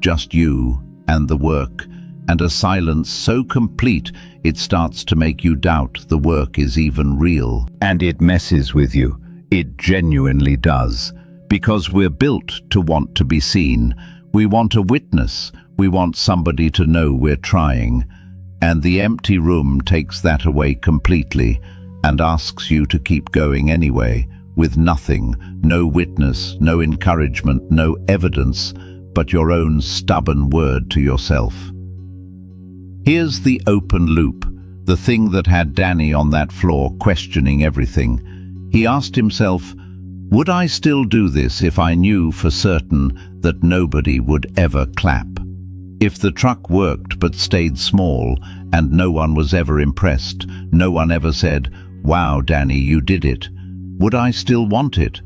Just you and the work, and a silence so complete it starts to make you doubt the work is even real. And it messes with you. It genuinely does. Because we're built to want to be seen. We want a witness. We want somebody to know we're trying. And the empty room takes that away completely and asks you to keep going anyway, with nothing, no witness, no encouragement, no evidence, but your own stubborn word to yourself. Here's the open loop, the thing that had Danny on that floor questioning everything. He asked himself, would I still do this if I knew for certain that nobody would ever clap? If the truck worked but stayed small and no one was ever impressed, no one ever said, "Wow, Danny, you did it," would I still want it?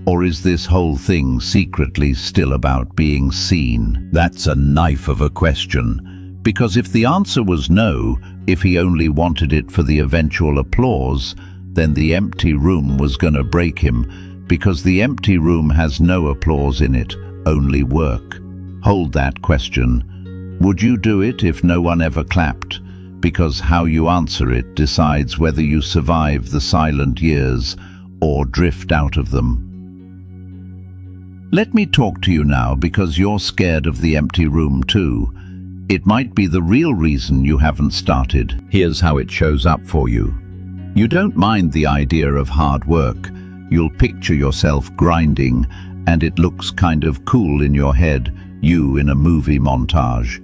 Or is this whole thing secretly still about being seen? That's a knife of a question, Because if the answer was no, if he only wanted it for the eventual applause, then the empty room was gonna break him, because the empty room has no applause in it, only work. Hold that question. Would you do it if no one ever clapped? Because how you answer it decides whether you survive the silent years or drift out of them. Let me talk to you now because you're scared of the empty room too. It might be the real reason you haven't started. Here's how it shows up for you. You don't mind the idea of hard work. You'll picture yourself grinding, and it looks kind of cool in your head, you in a movie montage.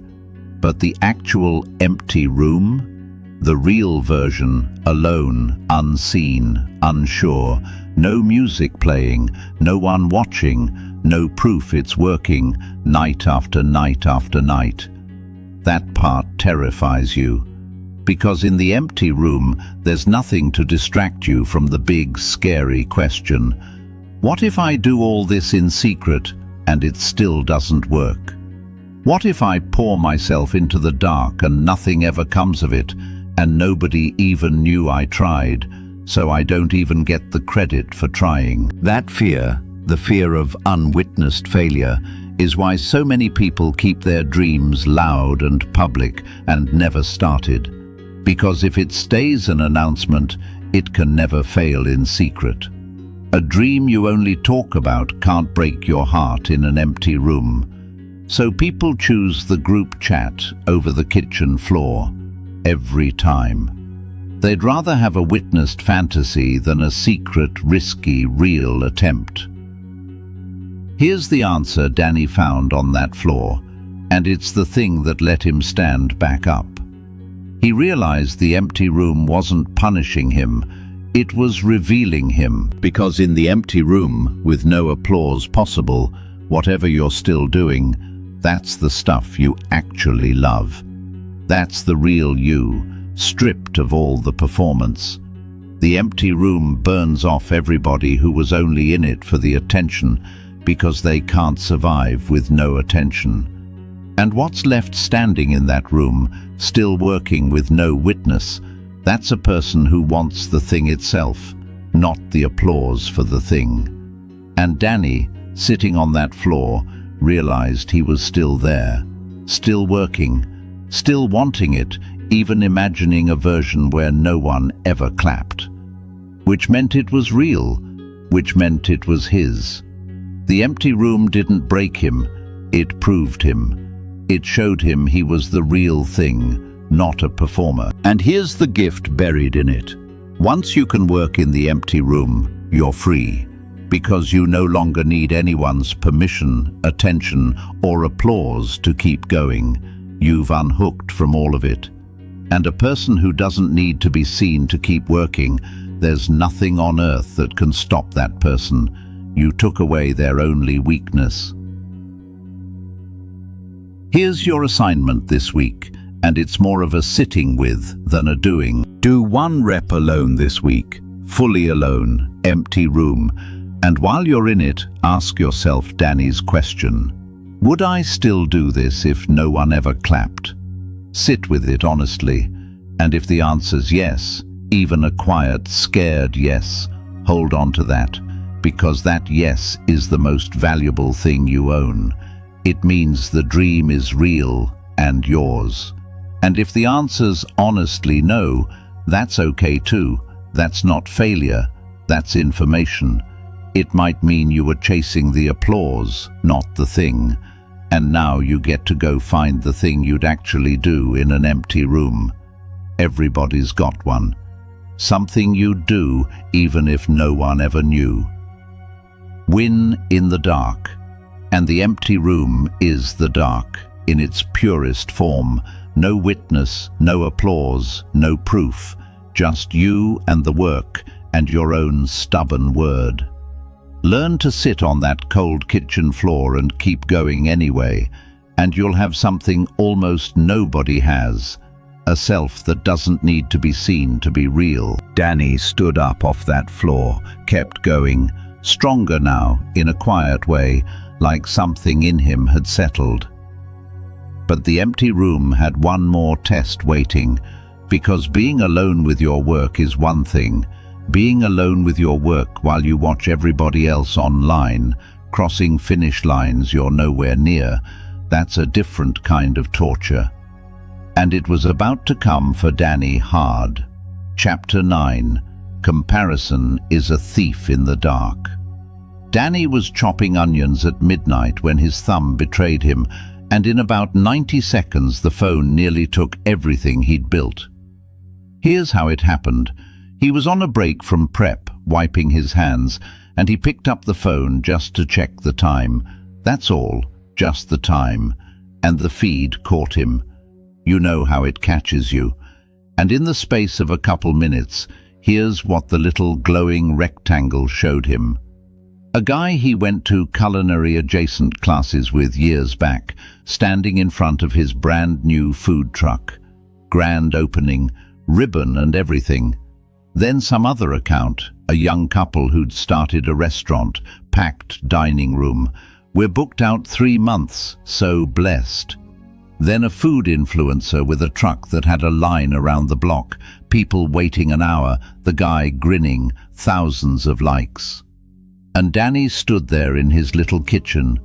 But the actual empty room? The real version, alone, unseen, unsure, no music playing, no one watching, no proof it's working, night after night after night. That part terrifies you. Because in the empty room, there's nothing to distract you from the big, scary question. What if I do all this in secret and it still doesn't work? What if I pour myself into the dark and nothing ever comes of it, and nobody even knew I tried, so I don't even get the credit for trying? That fear, the fear of unwitnessed failure, is why so many people keep their dreams loud and public and never started. Because if it stays an announcement, it can never fail in secret. A dream you only talk about can't break your heart in an empty room. So people choose the group chat over the kitchen floor every time. They'd rather have a witnessed fantasy than a secret, risky, real attempt. Here's the answer Danny found on that floor, and it's the thing that let him stand back up. He realized the empty room wasn't punishing him, it was revealing him. Because in the empty room, with no applause possible, whatever you're still doing, that's the stuff you actually love. That's the real you, stripped of all the performance. The empty room burns off everybody who was only in it for the attention, because they can't survive with no attention. And what's left standing in that room, still working with no witness, that's a person who wants the thing itself, not the applause for the thing. And Danny, sitting on that floor, realized he was still there, still working, still wanting it, even imagining a version where no one ever clapped. Which meant it was real, which meant it was his. The empty room didn't break him, it proved him. It showed him he was the real thing, not a performer. And here's the gift buried in it. Once you can work in the empty room, you're free. Because you no longer need anyone's permission, attention, or applause to keep going. You've unhooked from all of it. And a person who doesn't need to be seen to keep working, there's nothing on earth that can stop that person. You took away their only weakness. Here's your assignment this week, and it's more of a sitting with than a doing. Do one rep alone this week, fully alone, empty room, and while you're in it, ask yourself Danny's question. Would I still do this if no one ever clapped? Sit with it honestly, and if the answer's yes, even a quiet, scared yes, hold on to that. Because that yes is the most valuable thing you own. It means the dream is real and yours. And if the answer's honestly no, that's okay too. That's not failure, that's information. It might mean you were chasing the applause, not the thing. And now you get to go find the thing you'd actually do in an empty room. Everybody's got one. Something you'd do even if no one ever knew. Win in the dark, and the empty room is the dark in its purest form. No witness, no applause, no proof, just you and the work and your own stubborn word. Learn to sit on that cold kitchen floor and keep going anyway, and you'll have something almost nobody has, a self that doesn't need to be seen to be real. Danny stood up off that floor, kept going, stronger now, in a quiet way, like something in him had settled. But the empty room had one more test waiting, because being alone with your work is one thing. Being alone with your work while you watch everybody else online, crossing finish lines you're nowhere near, that's a different kind of torture. And it was about to come for Danny hard. Chapter 9. Comparison is a thief in the dark. Danny was chopping onions at midnight when his thumb betrayed him, and in about 90 seconds the phone nearly took everything he'd built. Here's how it happened. He was on a break from prep, wiping his hands, and he picked up the phone just to check the time. That's all, just the time. And the feed caught him. You know how it catches you. And in the space of a couple minutes, here's what the little glowing rectangle showed him. A guy he went to culinary adjacent classes with years back, standing in front of his brand new food truck. Grand opening, ribbon and everything. Then some other account, a young couple who'd started a restaurant, packed dining room. We're booked out 3 months, so blessed. Then a food influencer with a truck that had a line around the block, people waiting an hour, the guy grinning, thousands of likes. And Danny stood there in his little kitchen,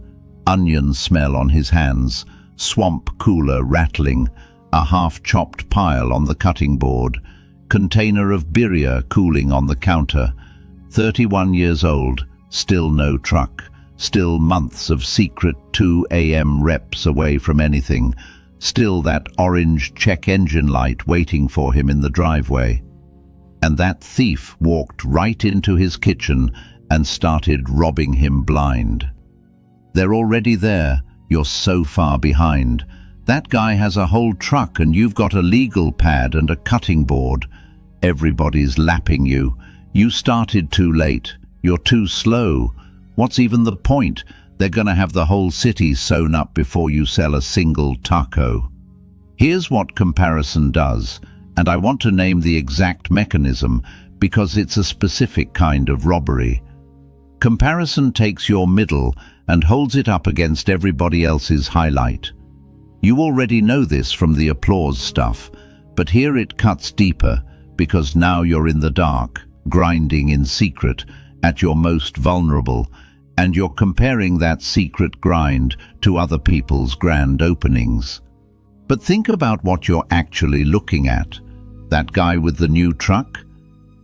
onion smell on his hands, swamp cooler rattling, a half-chopped pile on the cutting board, container of birria cooling on the counter. 31 years old, still no truck, still months of secret 2 a.m. reps away from anything, still that orange check engine light waiting for him in the driveway. And that thief walked right into his kitchen and started robbing him blind. They're already there, you're so far behind. That guy has a whole truck and you've got a legal pad and a cutting board. Everybody's lapping you. You started too late. You're too slow. What's even the point? They're gonna have the whole city sewn up before you sell a single taco. Here's what comparison does, and I want to name the exact mechanism because it's a specific kind of robbery. Comparison takes your middle and holds it up against everybody else's highlight. You already know this from the applause stuff, but here it cuts deeper because now you're in the dark, grinding in secret, at your most vulnerable, and you're comparing that secret grind to other people's grand openings. But think about what you're actually looking at. That guy with the new truck?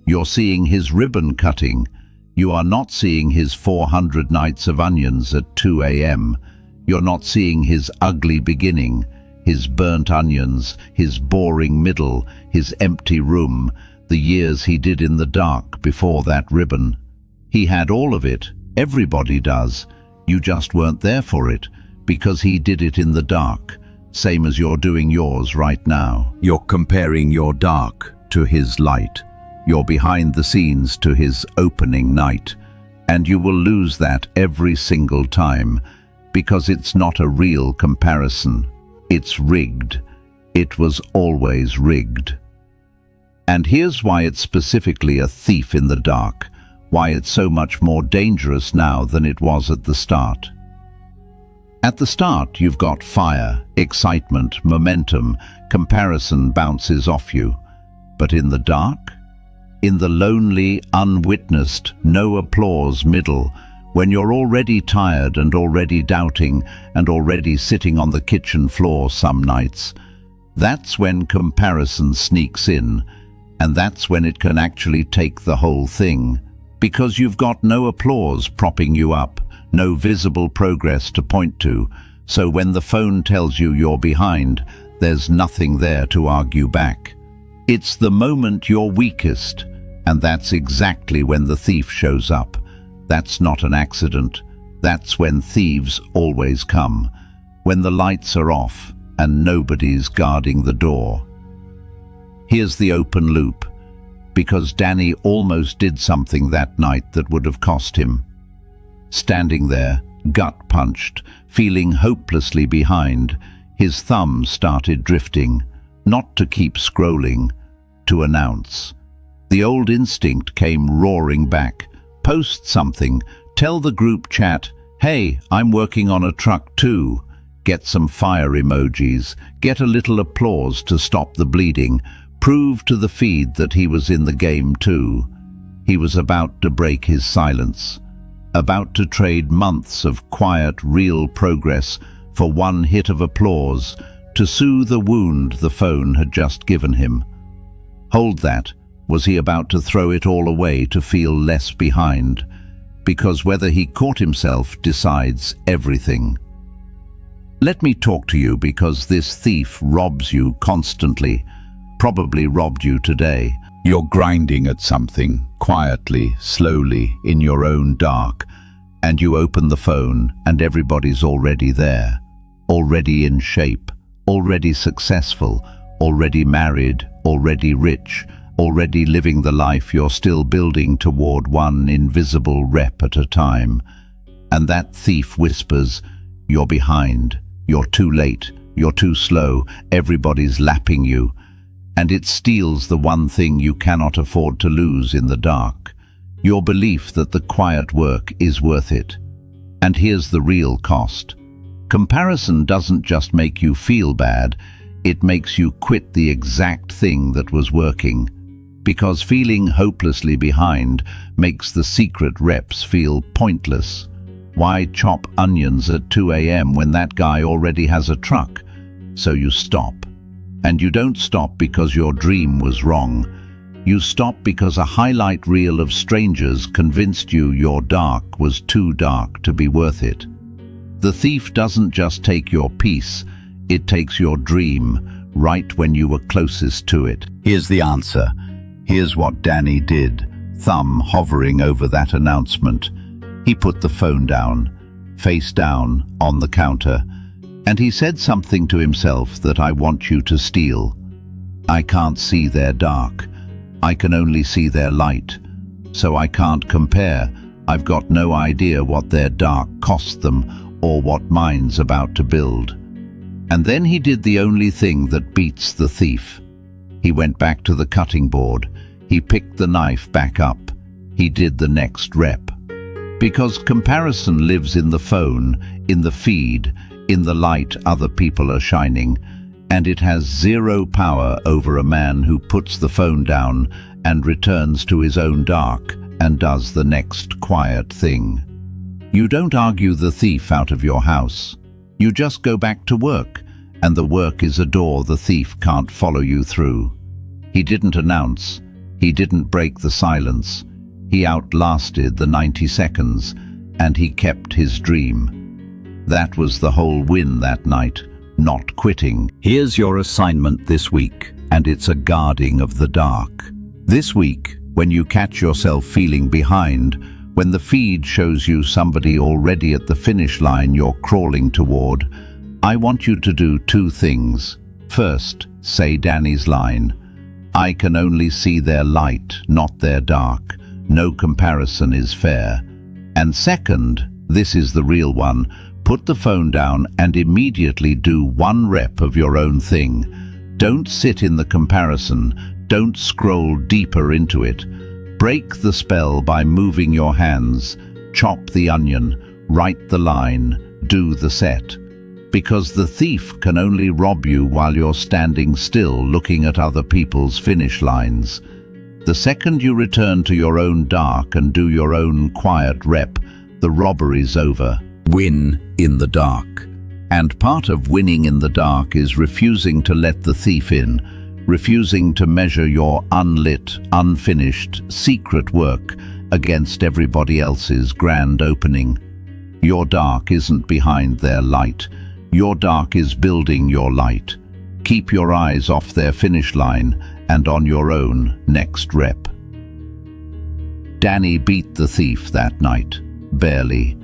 You're seeing his ribbon cutting. You are not seeing his 400 nights of onions at 2 a.m. You're not seeing his ugly beginning, his burnt onions, his boring middle, his empty room, the years he did in the dark before that ribbon. He had all of it. Everybody does. You just weren't there for it, because he did it in the dark, same as you're doing yours right now. You're comparing your dark to his light. You're behind the scenes to his opening night, and you will lose that every single time, because it's not a real comparison. It's rigged. It was always rigged. And here's why it's specifically a thief in the dark, why it's so much more dangerous now than it was at the start. At the start, you've got fire, excitement, momentum, comparison bounces off you. But in the dark? In the lonely, unwitnessed, no applause middle, when you're already tired and already doubting and already sitting on the kitchen floor some nights, that's when comparison sneaks in, and that's when it can actually take the whole thing. Because you've got no applause propping you up, no visible progress to point to, so when the phone tells you you're behind, there's nothing there to argue back. It's the moment you're weakest, and that's exactly when the thief shows up. That's not an accident. That's when thieves always come, when the lights are off and nobody's guarding the door. Here's the open loop, because Danny almost did something that night that would have cost him. Standing there, gut-punched, feeling hopelessly behind, his thumb started drifting, not to keep scrolling, to announce. The old instinct came roaring back. Post something, tell the group chat, hey, I'm working on a truck too. get some fire emojis, get a little applause to stop the bleeding, prove to the feed that he was in the game too. He was about to break his silence, about to trade months of quiet, real progress for one hit of applause to soothe a wound the phone had just given him. Hold that. Was he about to throw it all away to feel less behind? Because whether he caught himself decides everything. Let me talk to you because this thief robs you constantly, probably robbed you today. You're grinding at something, quietly, slowly, in your own dark, and you open the phone and everybody's already there, already in shape, already successful, already married, already rich, already living the life you're still building toward one invisible rep at a time. And that thief whispers, "You're behind, you're too late, you're too slow, everybody's lapping you." And it steals the one thing you cannot afford to lose in the dark, your belief that the quiet work is worth it. And here's the real cost. Comparison doesn't just make you feel bad, it makes you quit the exact thing that was working. Because feeling hopelessly behind makes the secret reps feel pointless. Why chop onions at 2 a.m. when that guy already has a truck? So you stop. And you don't stop because your dream was wrong. You stop because a highlight reel of strangers convinced you your dark was too dark to be worth it. The thief doesn't just take your peace, it takes your dream right when you were closest to it. Here's the answer. Here's what Danny did, thumb hovering over that announcement. He put the phone down, face down, on the counter, and he said something to himself that I want you to steal. I can't see their dark. I can only see their light. So I can't compare. I've got no idea what their dark cost them or what mine's about to build. And then he did the only thing that beats the thief. He went back to the cutting board. He picked the knife back up. He did the next rep. Because comparison lives in the phone, in the feed, in the light other people are shining, and it has zero power over a man who puts the phone down and returns to his own dark and does the next quiet thing. You don't argue the thief out of your house. You just go back to work, and the work is a door the thief can't follow you through. He didn't announce. He didn't break the silence. He outlasted the 90 seconds, and he kept his dream. That was the whole win that night, not quitting. Here's your assignment this week, and it's a guarding of the dark. This week, when you catch yourself feeling behind, when the feed shows you somebody already at the finish line you're crawling toward, I want you to do two things. First, say Danny's line. I can only see their light, not their dark. No comparison is fair. And second, this is the real one, put the phone down and immediately do one rep of your own thing. Don't sit in the comparison, don't scroll deeper into it. Break the spell by moving your hands, chop the onion, write the line, do the set. Because the thief can only rob you while you're standing still looking at other people's finish lines. The second you return to your own dark and do your own quiet rep, the robbery's over. Win in the dark. And part of winning in the dark is refusing to let the thief in, refusing to measure your unlit, unfinished, secret work against everybody else's grand opening. Your dark isn't behind their light. Your dark is building your light. Keep your eyes off their finish line and on your own next rep. Danny beat the thief that night, barely.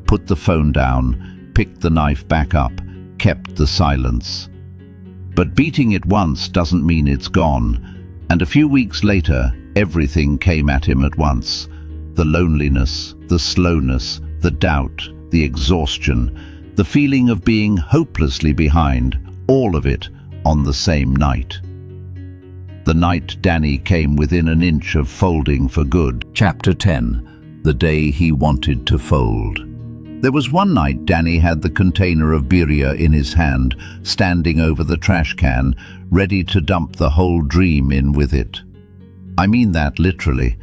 Put the phone down, picked the knife back up, kept the silence. But beating it once doesn't mean it's gone, and a few weeks later, everything came at him at once. The loneliness, the slowness, the doubt, the exhaustion, the feeling of being hopelessly behind, all of it on the same night. The night Danny came within an inch of folding for good. Chapter 10. The day he wanted to fold. There was one night Danny had the container of birria in his hand, standing over the trash can, ready to dump the whole dream in with it. I mean that literally.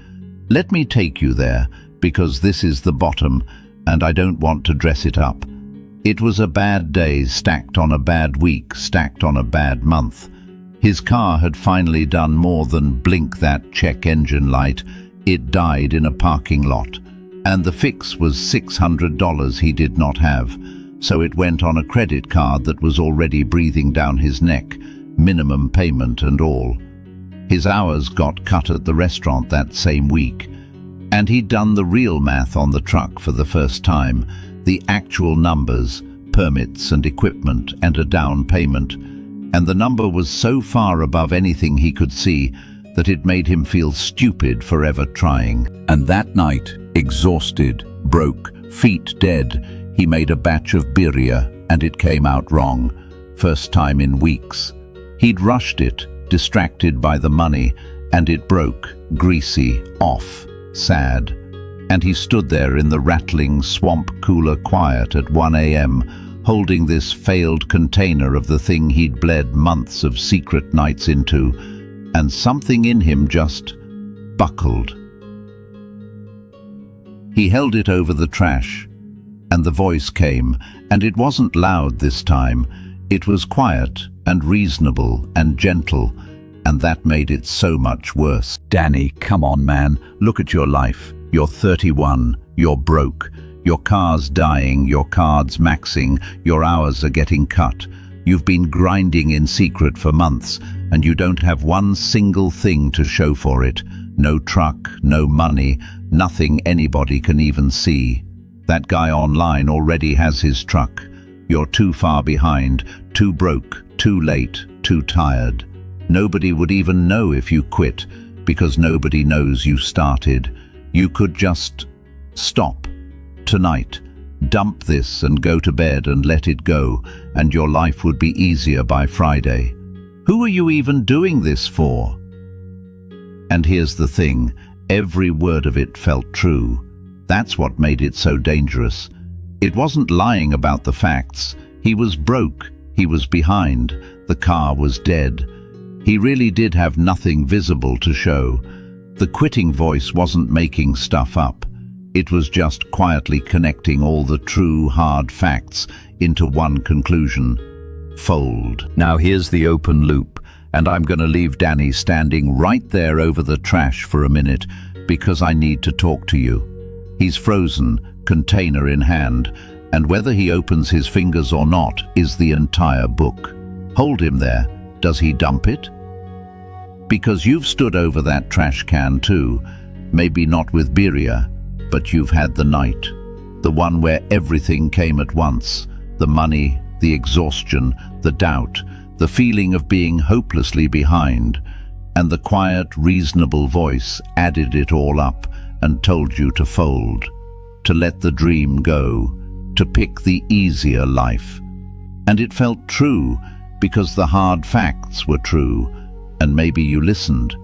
Let me take you there, because this is the bottom, and I don't want to dress it up. It was a bad day stacked on a bad week, stacked on a bad month. His car had finally done more than blink that check engine light. It died in a parking lot. And the fix was $600 he did not have, so it went on a credit card that was already breathing down his neck, minimum payment and all. His hours got cut at the restaurant that same week, and he'd done the real math on the truck for the first time, the actual numbers, permits and equipment and a down payment, and the number was so far above anything he could see that it made him feel stupid for ever trying. And that night, exhausted, broke, feet dead, he made a batch of birria and it came out wrong. First time in weeks. He'd rushed it, distracted by the money, and it broke, greasy, off, sad. And he stood there in the rattling swamp cooler quiet at 1 a.m., holding this failed container of the thing he'd bled months of secret nights into, and something in him just buckled. He held it over the trash, and the voice came, and it wasn't loud this time. It was quiet and reasonable and gentle, and that made it so much worse. Danny, come on, man. Look at your life. You're 31. You're broke. Your car's dying. Your card's maxing. Your hours are getting cut. You've been grinding in secret for months, and you don't have one single thing to show for it. No truck, no money, nothing anybody can even see. That guy online already has his truck. You're too far behind, too broke, too late, too tired. Nobody would even know if you quit, because nobody knows you started. You could just stop tonight. Dump this and go to bed and let it go, and your life would be easier by Friday. Who are you even doing this for? And here's the thing, every word of it felt true. That's what made it so dangerous. It wasn't lying about the facts. He was broke, he was behind, the car was dead. He really did have nothing visible to show. The quitting voice wasn't making stuff up. It was just quietly connecting all the true, hard facts into one conclusion. Fold. Now here's the open loop, and I'm going to leave Danny standing right there over the trash for a minute, because I need to talk to you. He's frozen, container in hand, and whether he opens his fingers or not is the entire book. Hold him there. Does he dump it? Because you've stood over that trash can too, maybe not with birria, but you've had the night, the one where everything came at once, the money, the exhaustion, the doubt, the feeling of being hopelessly behind, and the quiet, reasonable voice added it all up and told you to fold, to let the dream go, to pick the easier life. And it felt true because the hard facts were true, and maybe you listened.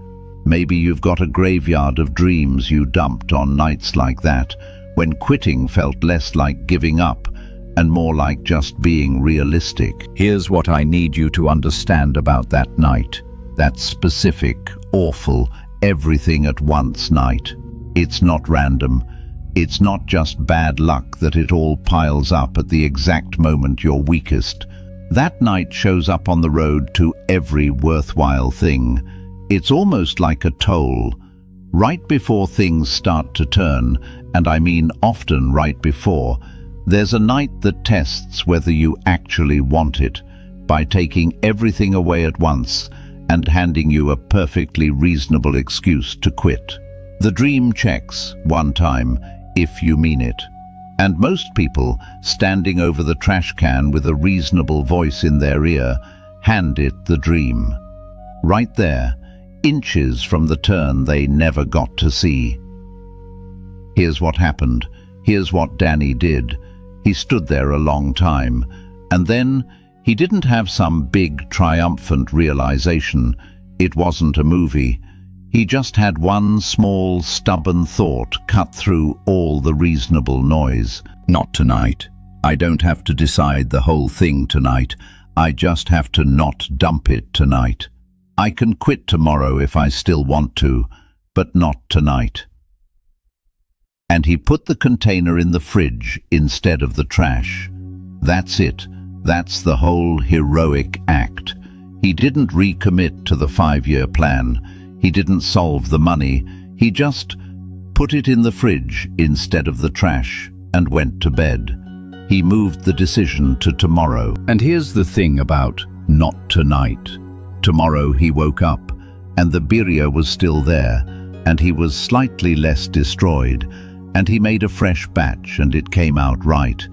Maybe you've got a graveyard of dreams you dumped on nights like that, when quitting felt less like giving up and more like just being realistic. Here's what I need you to understand about that night, that specific, awful, everything at once night. It's not random. It's not just bad luck that it all piles up at the exact moment you're weakest. That night shows up on the road to every worthwhile thing. It's almost like a toll. Right before things start to turn, and I mean often right before, there's a night that tests whether you actually want it, by taking everything away at once and handing you a perfectly reasonable excuse to quit. The dream checks, one time, if you mean it. And most people, standing over the trash can with a reasonable voice in their ear, hand it the dream. Right there, inches from the turn they never got to see. Here's what happened. Here's what Danny did. He stood there a long time, and then he didn't have some big triumphant realization. It wasn't a movie. He just had one small, stubborn thought cut through all the reasonable noise. Not tonight. I don't have to decide the whole thing tonight. I just have to not dump it tonight. I can quit tomorrow if I still want to, but not tonight. And he put the container in the fridge instead of the trash. That's it. That's the whole heroic act. He didn't recommit to the 5-year plan. He didn't solve the money. He just put it in the fridge instead of the trash and went to bed. He moved the decision to tomorrow. And here's the thing about not tonight. Tomorrow he woke up, and the birria was still there, and he was slightly less destroyed, and he made a fresh batch, and it came out right.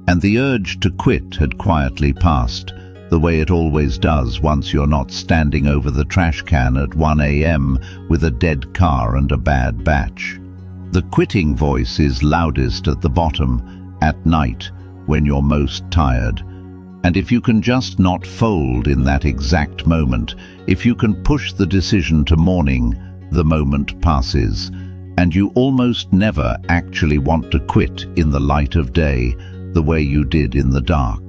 And the urge to quit had quietly passed, the way it always does once you're not standing over the trash can at 1 a.m. with a dead car and a bad batch. The quitting voice is loudest at the bottom, at night, when you're most tired. And if you can just not fold in that exact moment, if you can push the decision to morning, the moment passes, and you almost never actually want to quit in the light of day, the way you did in the dark.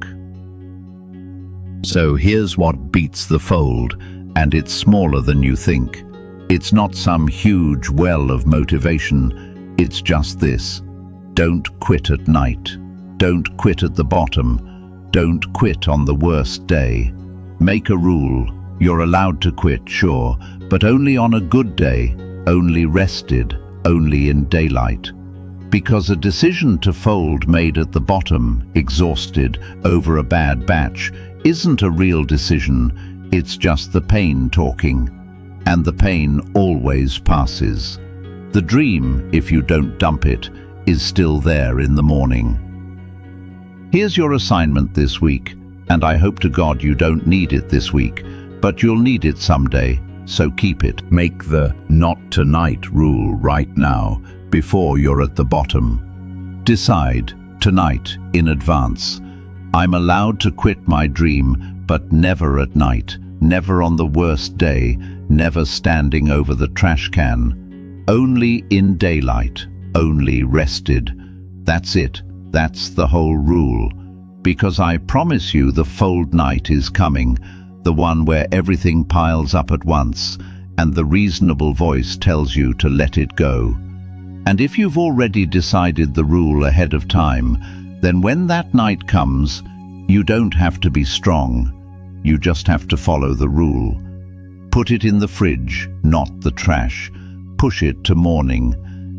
So here's what beats the fold, and it's smaller than you think. It's not some huge well of motivation, it's just this. Don't quit at night. Don't quit at the bottom. Don't quit on the worst day. Make a rule. You're allowed to quit, sure, but only on a good day, only rested, only in daylight. Because a decision to fold made at the bottom, exhausted, over a bad batch, isn't a real decision, it's just the pain talking. And the pain always passes. The dream, if you don't dump it, is still there in the morning. Here's your assignment this week, and I hope to God you don't need it this week, but you'll need it someday, so keep it. Make the not tonight rule right now, before you're at the bottom. Decide, tonight, in advance. I'm allowed to quit my dream, but never at night, never on the worst day, never standing over the trash can. Only in daylight, only rested. That's it. That's the whole rule. Because I promise you the fold night is coming, the one where everything piles up at once, and the reasonable voice tells you to let it go. And if you've already decided the rule ahead of time, then when that night comes, you don't have to be strong. You just have to follow the rule. Put it in the fridge, not the trash. Push it to morning,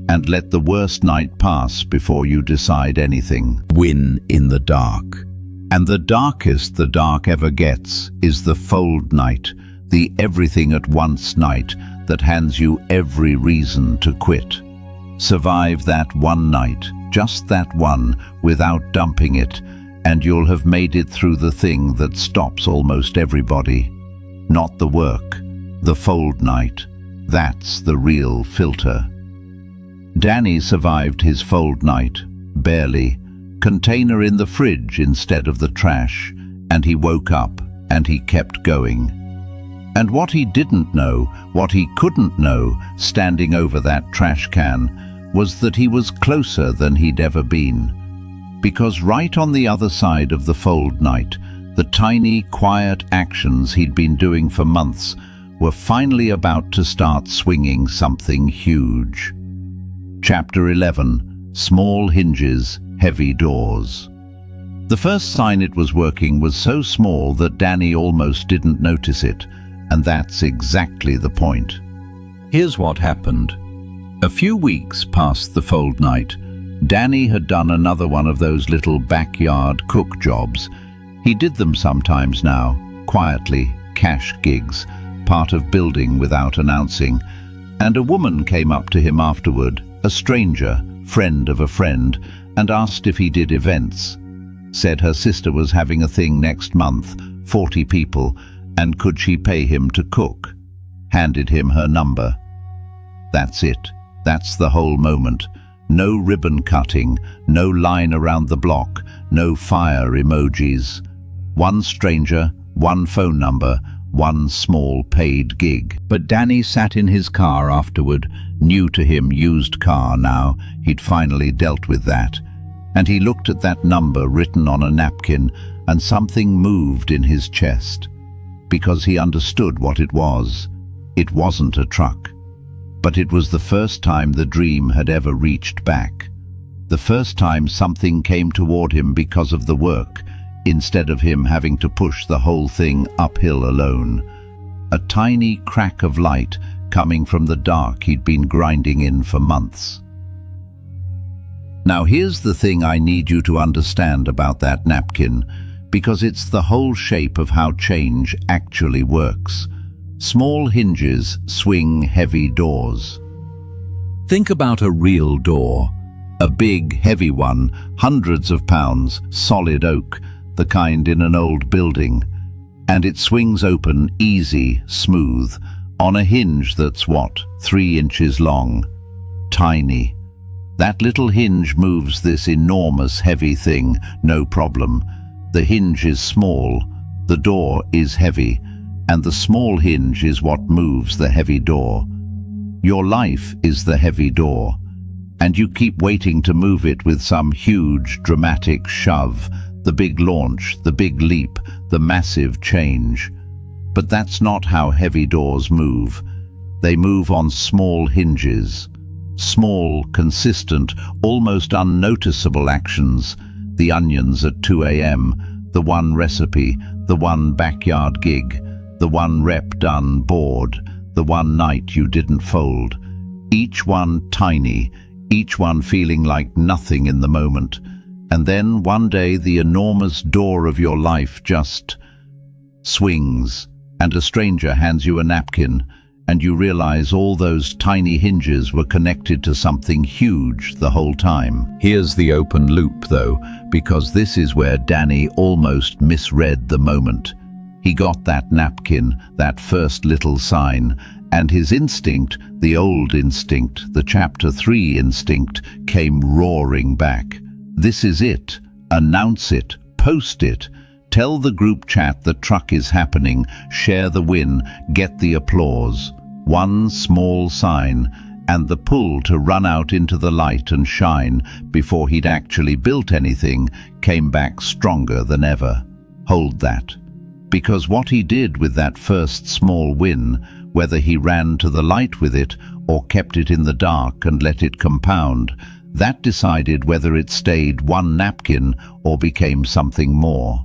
and let the worst night pass before you decide anything. Win in the dark. And the darkest the dark ever gets is the fold night, the everything at once night that hands you every reason to quit. Survive that one night, just that one, without dumping it, and you'll have made it through the thing that stops almost everybody. Not the work, the fold night. That's the real filter. Danny survived his fold night, barely. Container in the fridge instead of the trash, and he woke up, and he kept going. And what he didn't know, what he couldn't know, standing over that trash can, was that he was closer than he'd ever been. Because right on the other side of the fold night, the tiny, quiet actions he'd been doing for months were finally about to start swinging something huge. Chapter 11. Small hinges, heavy doors. The first sign it was working was so small that Danny almost didn't notice it, and that's exactly the point. Here's what happened. A few weeks past the fold night, Danny had done another one of those little backyard cook jobs. He did them sometimes now, quietly, cash gigs, part of building without announcing, and a woman came up to him afterward, a stranger, friend of a friend, and asked if he did events. Said her sister was having a thing next month, 40 people, and could she pay him to cook. Handed him her number. That's it. That's the whole moment. No ribbon cutting, no line around the block, no fire emojis. One stranger, one phone number, one small paid gig. But Danny sat in his car afterward, new to him used car now, he'd finally dealt with that. And he looked at that number written on a napkin, and something moved in his chest. Because he understood what it was. It wasn't a truck. But it was the first time the dream had ever reached back. The first time something came toward him because of the work, instead of him having to push the whole thing uphill alone. A tiny crack of light coming from the dark he'd been grinding in for months. Now here's the thing I need you to understand about that napkin, because it's the whole shape of how change actually works. Small hinges swing heavy doors. Think about a real door. A big, heavy one, hundreds of pounds, solid oak, the kind in an old building. And it swings open, easy, smooth, on a hinge that's 3 inches long. Tiny. That little hinge moves this enormous, heavy thing, no problem. The hinge is small, the door is heavy, and the small hinge is what moves the heavy door. Your life is the heavy door, and you keep waiting to move it with some huge, dramatic shove, the big launch, the big leap, the massive change. But that's not how heavy doors move. They move on small hinges. Small, consistent, almost unnoticeable actions. The onions at 2 a.m., the one recipe, the one backyard gig, the one rep done bored, the one night you didn't fold. Each one tiny, each one feeling like nothing in the moment. And then one day the enormous door of your life just swings, and a stranger hands you a napkin, and you realize all those tiny hinges were connected to something huge the whole time. Here's the open loop, though, because this is where Danny almost misread the moment. He got that napkin, that first little sign, and his instinct, the old instinct, the Chapter 3 instinct, came roaring back. This is it. Announce it. Post it. Tell the group chat the truck is happening. Share the win. Get the applause. One small sign, and the pull to run out into the light and shine before he'd actually built anything came back stronger than ever. Hold that. Because what he did with that first small win, whether he ran to the light with it or kept it in the dark and let it compound, that decided whether it stayed one napkin or became something more.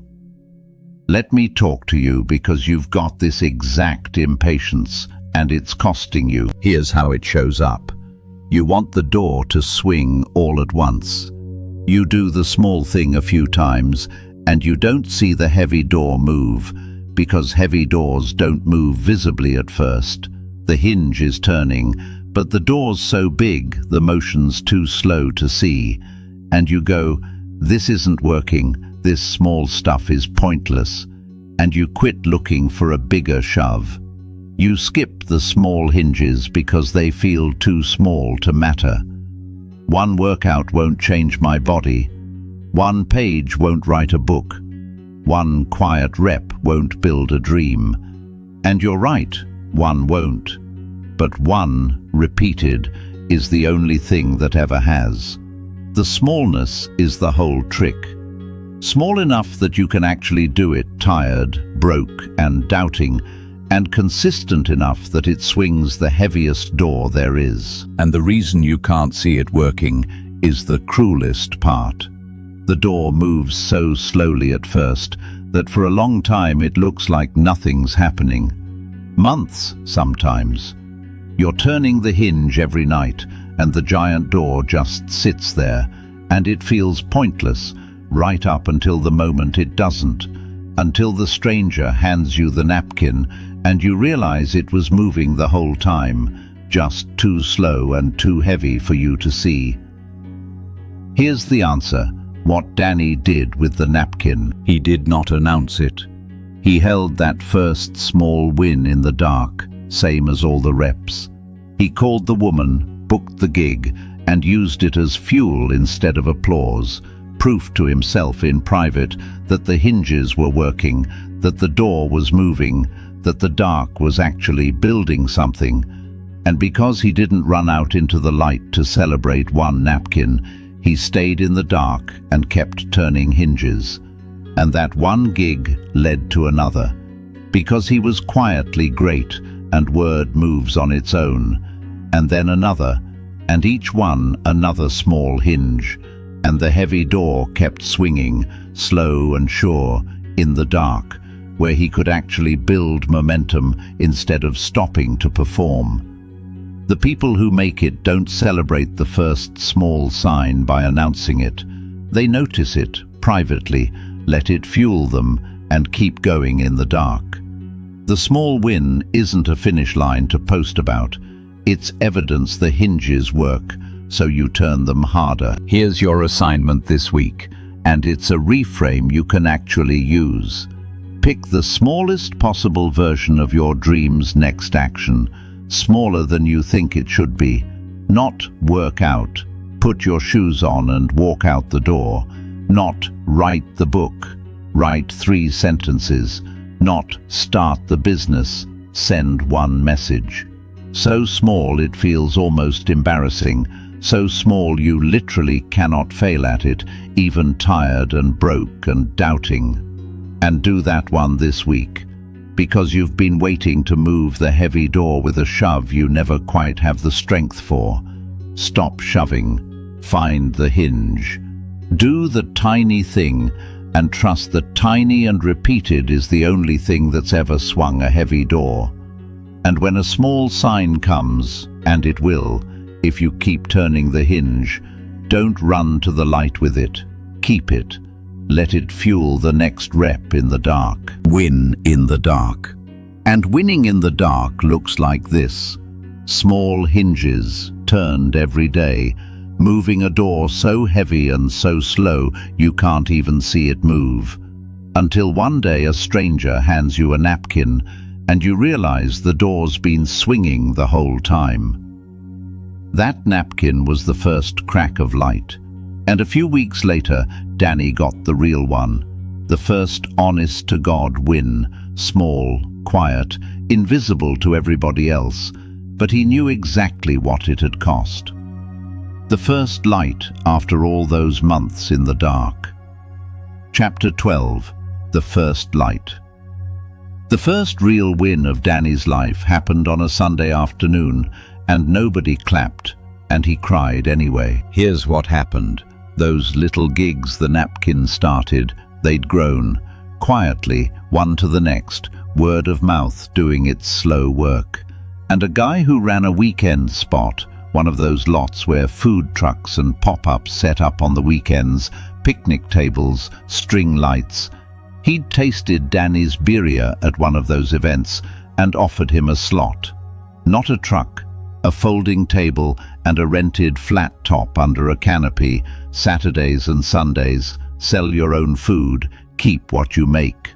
Let me talk to you, because you've got this exact impatience, and it's costing you. Here's how it shows up. You want the door to swing all at once. You do the small thing a few times, and you don't see the heavy door move, because heavy doors don't move visibly at first. The hinge is turning, but the door's so big, the motion's too slow to see. And you go, this isn't working, this small stuff is pointless. And you quit looking for a bigger shove. You skip the small hinges because they feel too small to matter. One workout won't change my body. One page won't write a book. One quiet rep won't build a dream. And you're right, one won't. But one, repeated, is the only thing that ever has. The smallness is the whole trick. Small enough that you can actually do it tired, broke, and doubting, and consistent enough that it swings the heaviest door there is. And the reason you can't see it working is the cruelest part. The door moves so slowly at first that for a long time it looks like nothing's happening. Months, sometimes. You're turning the hinge every night, and the giant door just sits there, and it feels pointless, right up until the moment it doesn't, until the stranger hands you the napkin, and you realize it was moving the whole time, just too slow and too heavy for you to see. Here's the answer, what Danny did with the napkin. He did not announce it. He held that first small win in the dark, same as all the reps. He called the woman, booked the gig, and used it as fuel instead of applause, proof to himself in private that the hinges were working, that the door was moving, that the dark was actually building something, and because he didn't run out into the light to celebrate one napkin, he stayed in the dark and kept turning hinges. And that one gig led to another, because he was quietly great and word moves on its own, and then another, and each one another small hinge, and the heavy door kept swinging, slow and sure, in the dark, where he could actually build momentum instead of stopping to perform. The people who make it don't celebrate the first small sign by announcing it. They notice it privately, let it fuel them, and keep going in the dark. The small win isn't a finish line to post about. It's evidence the hinges work, so you turn them harder. Here's your assignment this week, and it's a reframe you can actually use. Pick the smallest possible version of your dream's next action, smaller than you think it should be. Not work out, put your shoes on and walk out the door. Not write the book, write 3 sentences. Not start the business, send one message. So small it feels almost embarrassing, so small you literally cannot fail at it, even tired and broke and doubting. And do that one this week, because you've been waiting to move the heavy door with a shove you never quite have the strength for. Stop shoving, find the hinge. Do the tiny thing, and trust that tiny and repeated is the only thing that's ever swung a heavy door. And when a small sign comes, and it will, if you keep turning the hinge, don't run to the light with it. Keep it. Let it fuel the next rep in the dark. Win in the dark. And winning in the dark looks like this. Small hinges, turned every day, moving a door so heavy and so slow you can't even see it move. Until one day a stranger hands you a napkin and you realize the door's been swinging the whole time. That napkin was the first crack of light. And a few weeks later, Danny got the real one. The first honest-to-God win, small, quiet, invisible to everybody else, but he knew exactly what it had cost. The first light after all those months in the dark. Chapter 12. The First Light. The first real win of Danny's life happened on a Sunday afternoon, and nobody clapped, and he cried anyway. Here's what happened. Those little gigs the napkin started, they'd grown, quietly, one to the next, word of mouth doing its slow work. And a guy who ran a weekend spot, one of those lots where food trucks and pop-ups set up on the weekends, picnic tables, string lights. He'd tasted Danny's birria at one of those events and offered him a slot. Not a truck, a folding table and a rented flat top under a canopy, Saturdays and Sundays, sell your own food, keep what you make.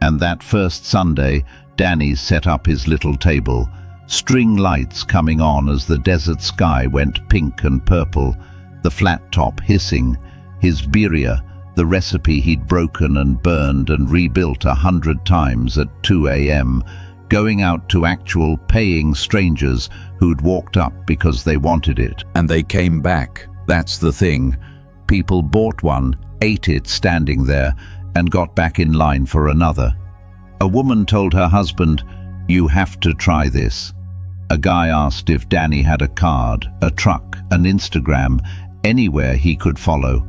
And that first Sunday, Danny set up his little table, string lights coming on as the desert sky went pink and purple, the flat top hissing, his birria, the recipe he'd broken and burned and rebuilt 100 times at 2 a.m., going out to actual paying strangers who'd walked up because they wanted it. And they came back. That's the thing. People bought one, ate it standing there, and got back in line for another. A woman told her husband, "You have to try this." A guy asked if Danny had a card, a truck, an Instagram, anywhere he could follow.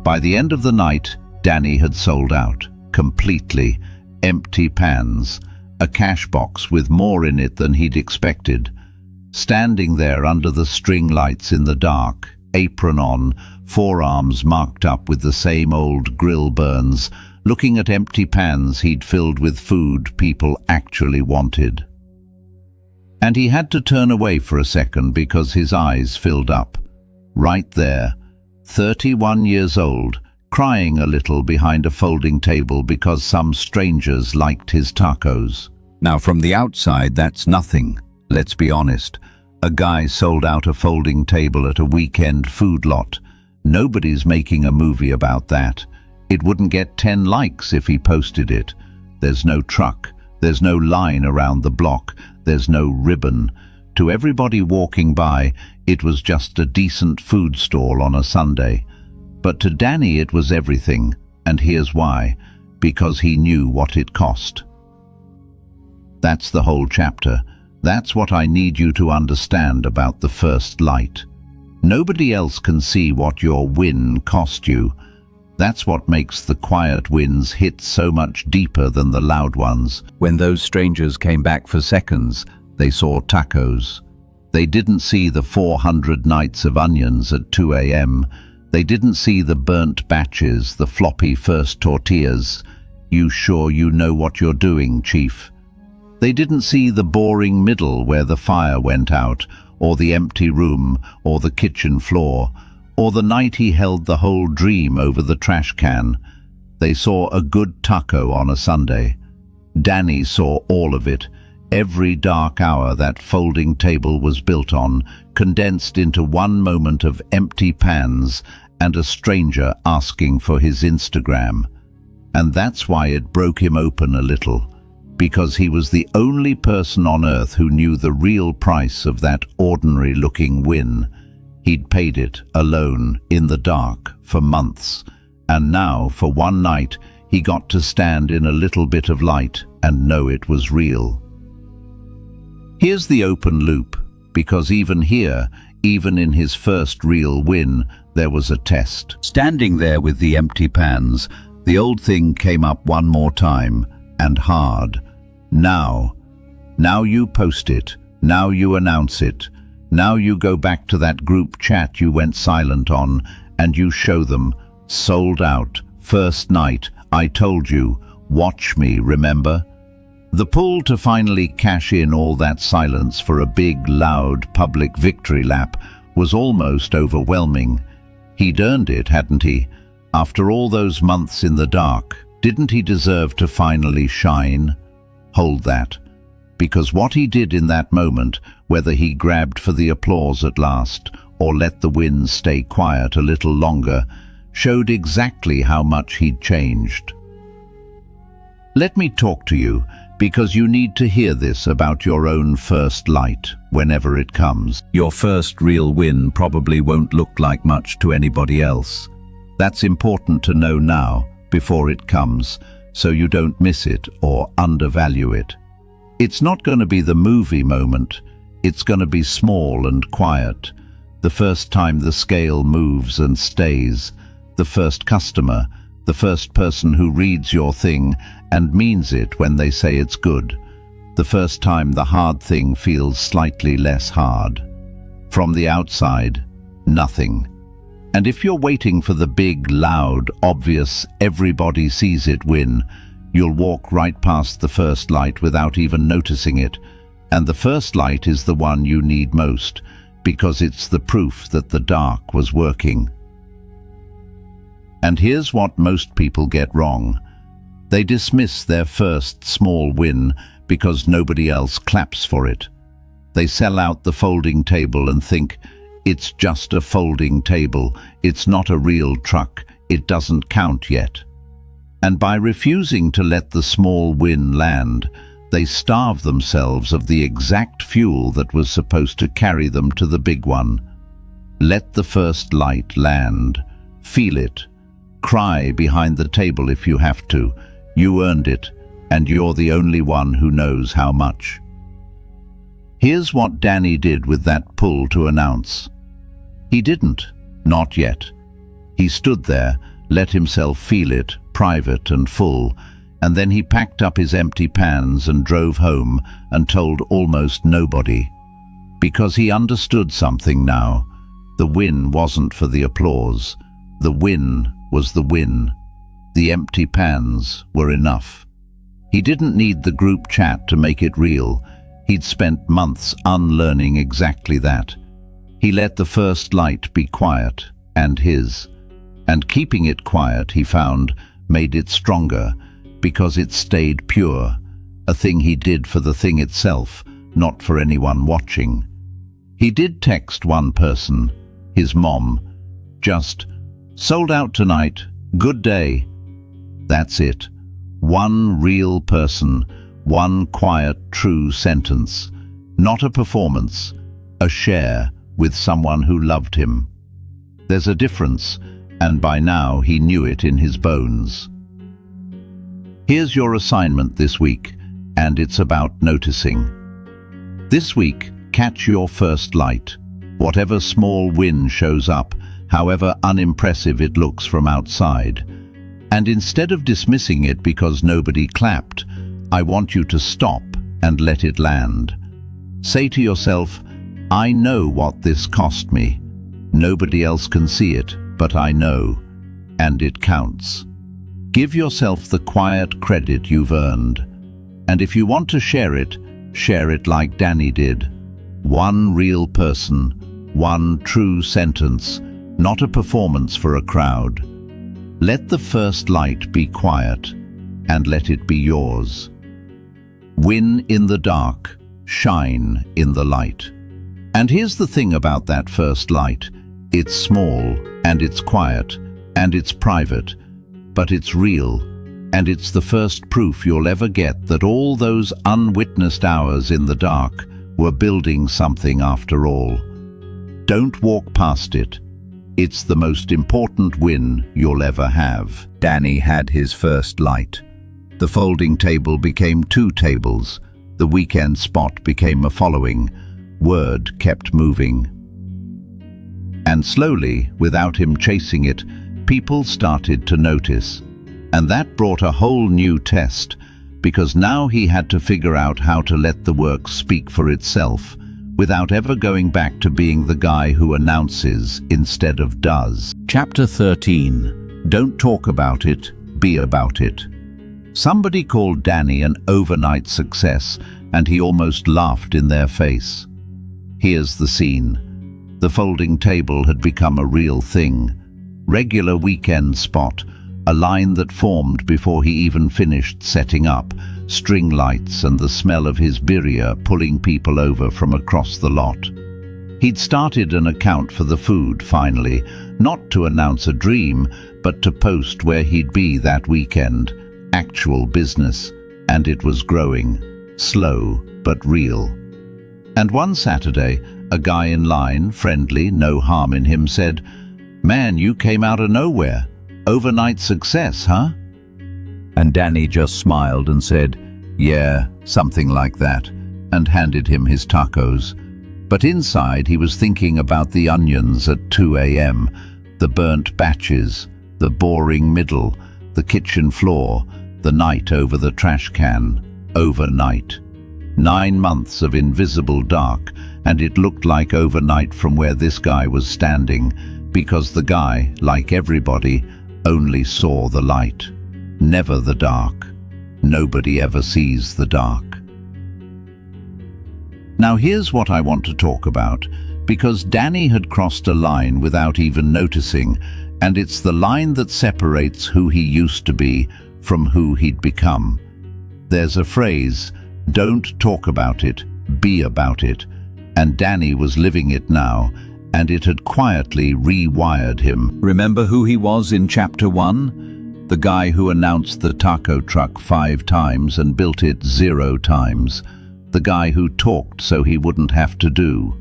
By the end of the night, Danny had sold out, completely, empty pans, a cash box with more in it than he'd expected. Standing there under the string lights in the dark, apron on, forearms marked up with the same old grill burns, looking at empty pans he'd filled with food people actually wanted. And he had to turn away for a second because his eyes filled up. Right there, 31 years old, crying a little behind a folding table because some strangers liked his tacos. Now from the outside, that's nothing. Let's be honest. A guy sold out a folding table at a weekend food lot. Nobody's making a movie about that. It wouldn't get 10 likes if he posted it. There's no truck, There's no line around the block, there's no ribbon. To everybody walking by, it was just a decent food stall on a Sunday. But to Danny it was everything, and here's why. Because he knew what it cost. That's the whole chapter. That's what I need you to understand about the first light. Nobody else can see what your win cost you. That's what makes the quiet wins hit so much deeper than the loud ones. When those strangers came back for seconds, they saw tacos. They didn't see the 400 nights of onions at 2 a.m. They didn't see the burnt batches, the floppy first tortillas. You sure you know what you're doing, Chief? They didn't see the boring middle where the fire went out, or the empty room, or the kitchen floor, or the night he held the whole dream over the trash can. They saw a good taco on a Sunday. Danny saw all of it. Every dark hour that folding table was built on, condensed into one moment of empty pans and a stranger asking for his Instagram. And that's why it broke him open a little, because he was the only person on earth who knew the real price of that ordinary-looking win. He'd paid it alone, in the dark, for months, and now, for one night, he got to stand in a little bit of light and know it was real. Here's the open loop, because even here, even in his first real win, there was a test. Standing there with the empty pans, the old thing came up one more time, and hard. Now you post it, now you announce it, now you go back to that group chat you went silent on, and you show them, sold out, first night, I told you, watch me, remember? The pull to finally cash in all that silence for a big, loud, public victory lap was almost overwhelming. He'd earned it, hadn't he? After all those months in the dark, didn't he deserve to finally shine? Hold that. Because what he did in that moment, whether he grabbed for the applause at last or let the winds stay quiet a little longer, showed exactly how much he'd changed. Let me talk to you, because you need to hear this about your own first light, whenever it comes. Your first real win probably won't look like much to anybody else. That's important to know now, before it comes, so you don't miss it or undervalue it. It's not going to be the movie moment. It's going to be small and quiet. The first time the scale moves and stays. The first customer. The first person who reads your thing and means it when they say it's good. The first time the hard thing feels slightly less hard. From the outside, nothing. And if you're waiting for the big, loud, obvious, everybody sees it win, you'll walk right past the first light without even noticing it. And the first light is the one you need most, because it's the proof that the dark was working. And here's what most people get wrong. They dismiss their first small win because nobody else claps for it. They sell out the folding table and think, it's just a folding table, it's not a real truck, it doesn't count yet. And by refusing to let the small win land, they starve themselves of the exact fuel that was supposed to carry them to the big one. Let the first light land. Feel it. Cry behind the table if you have to. You earned it, and you're the only one who knows how much. Here's what Danny did with that pull to announce. He didn't, not yet. He stood there, let himself feel it, private and full, and then he packed up his empty pans and drove home and told almost nobody. Because he understood something now. The win wasn't for the applause. The win was the win. The empty pans were enough. He didn't need the group chat to make it real. He'd spent months unlearning exactly that. He let the first light be quiet, and his. And keeping it quiet, he found, made it stronger, because it stayed pure, a thing he did for the thing itself, not for anyone watching. He did text one person, his mom, just, sold out tonight, good day. That's it. One real person, One quiet, true sentence. Not a performance, a share with someone who loved him. There's a difference, and by now he knew it in his bones. Here's your assignment this week, and it's about noticing. This week, catch your first light. Whatever small win shows up, however unimpressive it looks from outside. And instead of dismissing it because nobody clapped, I want you to stop and let it land. Say to yourself, I know what this cost me. Nobody else can see it, but I know, and it counts. Give yourself the quiet credit you've earned. And if you want to share it like Danny did. One real person, one true sentence, not a performance for a crowd. Let the first light be quiet, and let it be yours. Win in the dark, shine in the light. And here's the thing about that first light. It's small, and it's quiet, and it's private, but it's real, and it's the first proof you'll ever get that all those unwitnessed hours in the dark were building something after all. Don't walk past it. It's the most important win you'll ever have. Danny had his first light. The folding table became 2 tables. The weekend spot became a following. Word kept moving. And slowly, without him chasing it, people started to notice. And that brought a whole new test, because now he had to figure out how to let the work speak for itself, without ever going back to being the guy who announces instead of does. Chapter 13. Don't talk about it, be about it. Somebody called Danny an overnight success, and he almost laughed in their face. Here's the scene. The folding table had become a real thing. Regular weekend spot, a line that formed before he even finished setting up, string lights and the smell of his birria pulling people over from across the lot. He'd started an account for the food, finally, not to announce a dream, but to post where he'd be that weekend. Actual business, and it was growing, slow but real. And one Saturday, a guy in line, friendly, no harm in him, said, "Man, you came out of nowhere. Overnight success, huh?" And Danny just smiled and said, "Yeah, something like that," and handed him his tacos. But inside he was thinking about the onions at 2 a.m., the burnt batches, the boring middle, the kitchen floor, the night over the trash can. Overnight. 9 months of invisible dark, and it looked like overnight from where this guy was standing, because the guy, like everybody, only saw the light, never the dark. Nobody ever sees the dark. Now here's what I want to talk about, because Danny had crossed a line without even noticing, and it's the line that separates who he used to be from who he'd become. There's a phrase, don't talk about it, be about it, and Danny was living it now, and it had quietly rewired him. Remember who he was in Chapter 1? The guy who announced the taco truck 5 times and built it 0 times. The guy who talked so he wouldn't have to do.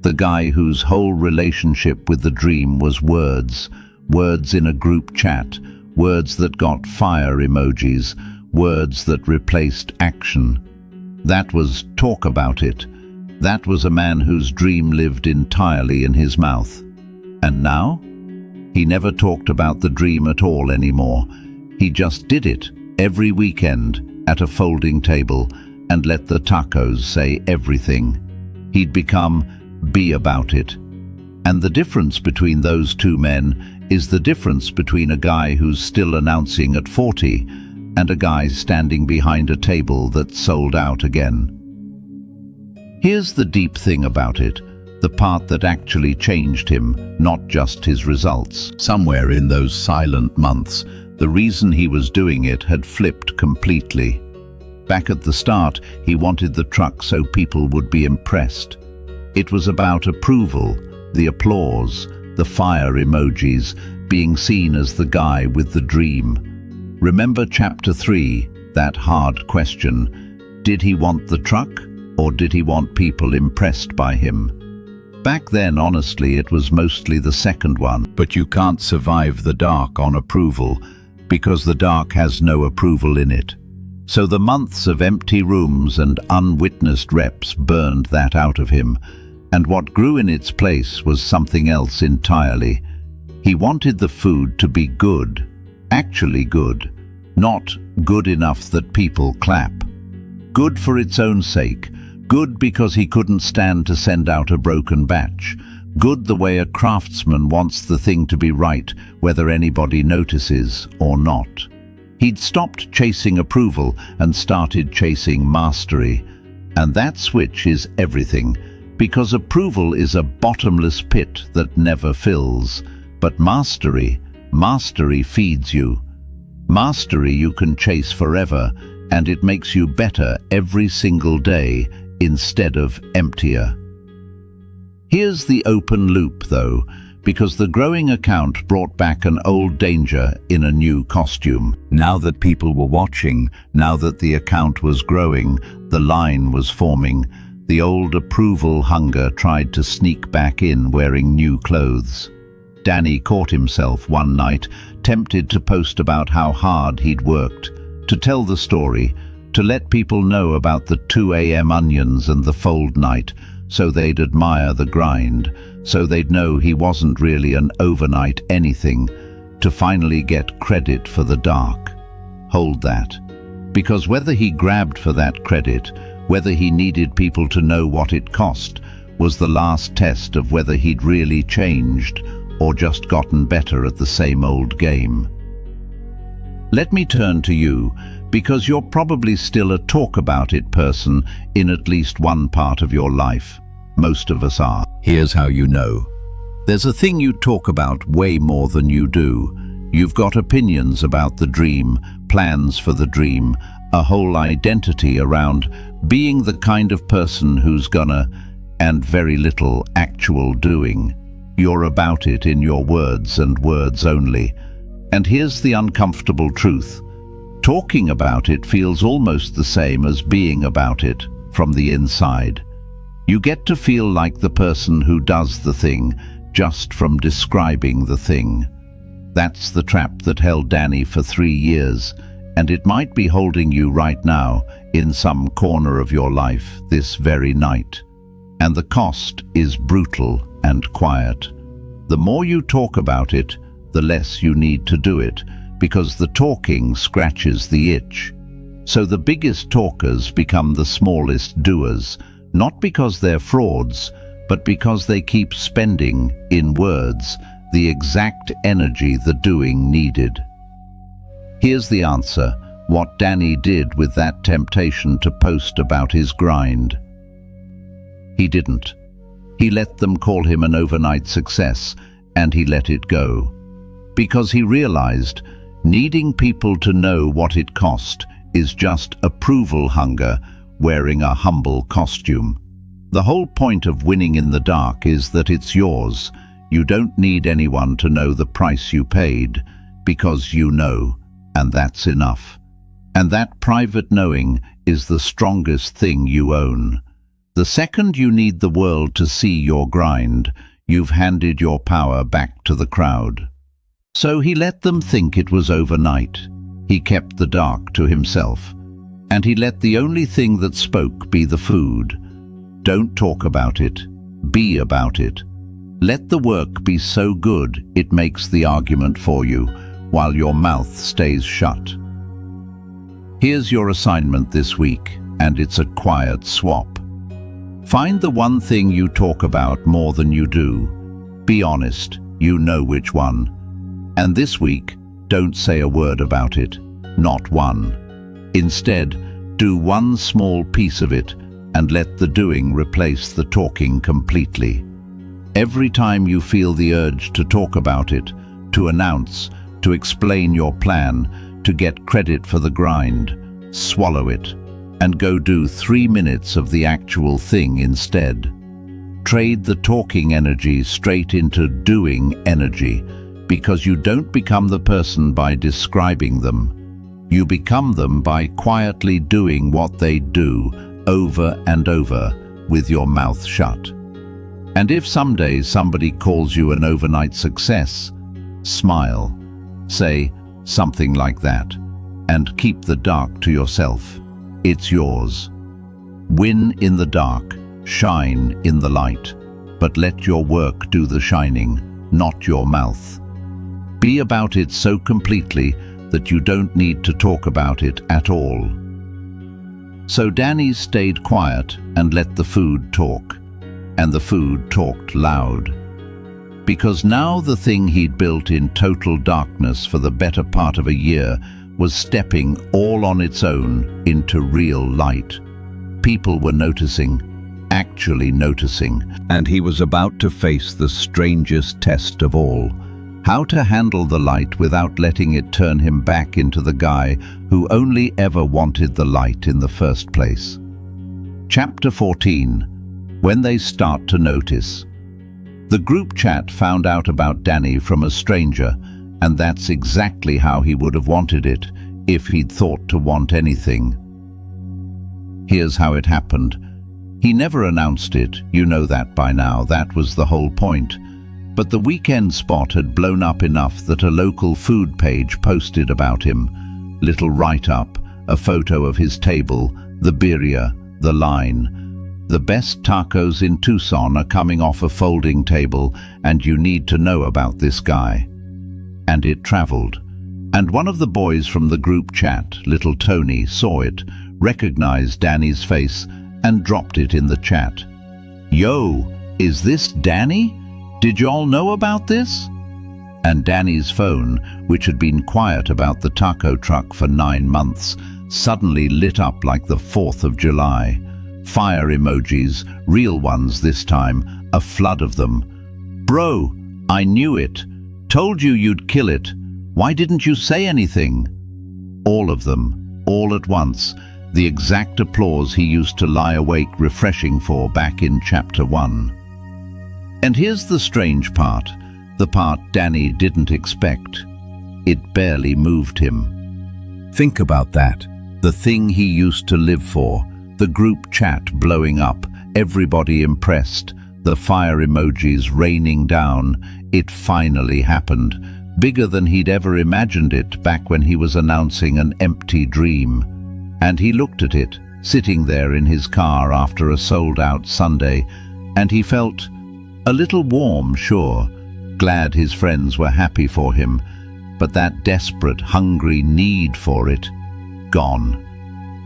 The guy whose whole relationship with the dream was words. Words in a group chat. Words that got fire emojis. Words that replaced action. That was talk about it. That was a man whose dream lived entirely in his mouth. And now? He never talked about the dream at all anymore. He just did it every weekend at a folding table and let the tacos say everything. He'd become be about it. And the difference between those two men is the difference between a guy who's still announcing at 40 and a guy standing behind a table that's sold out again. Here's the deep thing about it, the part that actually changed him, not just his results. Somewhere in those silent months, the reason he was doing it had flipped completely. Back at the start, he wanted the truck so people would be impressed. It was about approval, the applause, the fire emojis, being seen as the guy with the dream. Remember Chapter 3, that hard question, Did he want the truck, or did he want people impressed by him? Back then, honestly, it was mostly the second one. But you can't survive the dark on approval, because the dark has no approval in it. So the months of empty rooms and unwitnessed reps burned that out of him, and what grew in its place was something else entirely. He wanted the food to be good, actually good, not good enough that people clap. Good for its own sake, good because he couldn't stand to send out a broken batch, good the way a craftsman wants the thing to be right, whether anybody notices or not. He'd stopped chasing approval and started chasing mastery. And that switch is everything, because approval is a bottomless pit that never fills. But mastery feeds you. Mastery you can chase forever, and it makes you better every single day instead of emptier. Here's the open loop, though, because the growing account brought back an old danger in a new costume. Now that people were watching, now that the account was growing, the line was forming, the old approval hunger tried to sneak back in wearing new clothes. Danny caught himself one night, tempted to post about how hard he'd worked, to tell the story, to let people know about the 2 a.m. onions and the fold night, so they'd admire the grind, so they'd know he wasn't really an overnight anything, to finally get credit for the dark. Hold that. Because whether he grabbed for that credit, whether he needed people to know what it cost, was the last test of whether he'd really changed or just gotten better at the same old game. Let me turn to you, because you're probably still a talk about it person in at least one part of your life. Most of us are. Here's how you know. There's a thing you talk about way more than you do. You've got opinions about the dream, plans for the dream, a whole identity around being the kind of person who's gonna, and very little actual doing. You're about it in your words and words only. And here's the uncomfortable truth. Talking about it feels almost the same as being about it from the inside. You get to feel like the person who does the thing just from describing the thing. That's the trap that held Danny for 3 years, and it might be holding you right now in some corner of your life this very night. And the cost is brutal and quiet. The more you talk about it, the less you need to do it, because the talking scratches the itch. So the biggest talkers become the smallest doers, not because they're frauds, but because they keep spending, in words, the exact energy the doing needed. Here's the answer, what Danny did with that temptation to post about his grind. He didn't. He let them call him an overnight success, and he let it go. Because he realized needing people to know what it cost is just approval hunger wearing a humble costume. The whole point of winning in the dark is that it's yours. You don't need anyone to know the price you paid, because you know, and that's enough. And that private knowing is the strongest thing you own. The second you need the world to see your grind, you've handed your power back to the crowd. So he let them think it was overnight. He kept the dark to himself. And he let the only thing that spoke be the food. Don't talk about it. Be about it. Let the work be so good it makes the argument for you, while your mouth stays shut. Here's your assignment this week, and it's a quiet swap. Find the one thing you talk about more than you do. Be honest, you know which one. And this week, don't say a word about it, not one. Instead, do one small piece of it and let the doing replace the talking completely. Every time you feel the urge to talk about it, to announce, to explain your plan, to get credit for the grind, swallow it and go do 3 minutes of the actual thing instead. Trade the talking energy straight into doing energy, because you don't become the person by describing them. You become them by quietly doing what they do over and over with your mouth shut. And if someday somebody calls you an overnight success, smile, say something like that, and keep the dark to yourself. It's yours. Win in the dark, shine in the light, but let your work do the shining, not your mouth. Be about it so completely that you don't need to talk about it at all. So Danny stayed quiet and let the food talk, and the food talked loud. Because now the thing he'd built in total darkness for the better part of a year was stepping all on its own into real light. People were noticing, actually noticing, and he was about to face the strangest test of all: how to handle the light without letting it turn him back into the guy who only ever wanted the light in the first place. Chapter 14. When they start to notice. The group chat found out about Danny from a stranger, and that's exactly how he would have wanted it if he'd thought to want anything. Here's how it happened. He never announced it, you know that by now, that was the whole point. But the weekend spot had blown up enough that a local food page posted about him. Little write-up, a photo of his table, the birria, the line: "The best tacos in Tucson are coming off a folding table, and you need to know about this guy." And it traveled. And one of the boys from the group chat, little Tony, saw it, recognized Danny's face, and dropped it in the chat. "Yo, is this Danny? Did y'all know about this?" And Danny's phone, which had been quiet about the taco truck for 9 months, suddenly lit up like the 4th of July. Fire emojis, real ones this time, a flood of them. "Bro, I knew it. Told you you'd kill it. Why didn't you say anything?" All of them, all at once, the exact applause he used to lie awake refreshing for back in Chapter 1. And here's the strange part, the part Danny didn't expect. It barely moved him. Think about that, the thing he used to live for, the group chat blowing up, everybody impressed, the fire emojis raining down. It finally happened, bigger than he'd ever imagined it back when he was announcing an empty dream. And he looked at it, sitting there in his car after a sold-out Sunday, and he felt a little warm, sure, glad his friends were happy for him, but that desperate, hungry need for it, gone.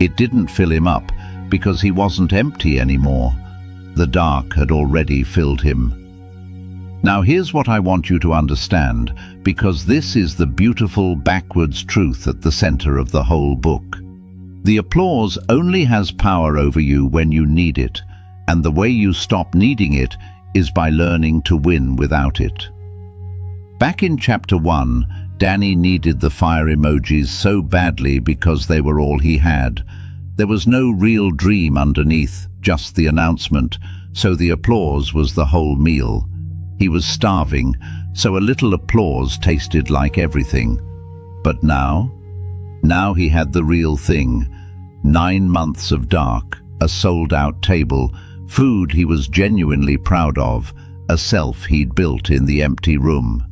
It didn't fill him up, because he wasn't empty anymore. The dark had already filled him. Now here's what I want you to understand, because this is the beautiful backwards truth at the center of the whole book. The applause only has power over you when you need it, and the way you stop needing it is by learning to win without it. Back in Chapter 1, Danny needed the fire emojis so badly because they were all he had. There was no real dream underneath, just the announcement, so the applause was the whole meal. He was starving, so a little applause tasted like everything. But now he had the real thing. 9 months of dark, a sold-out table, food he was genuinely proud of, a self he'd built in the empty room.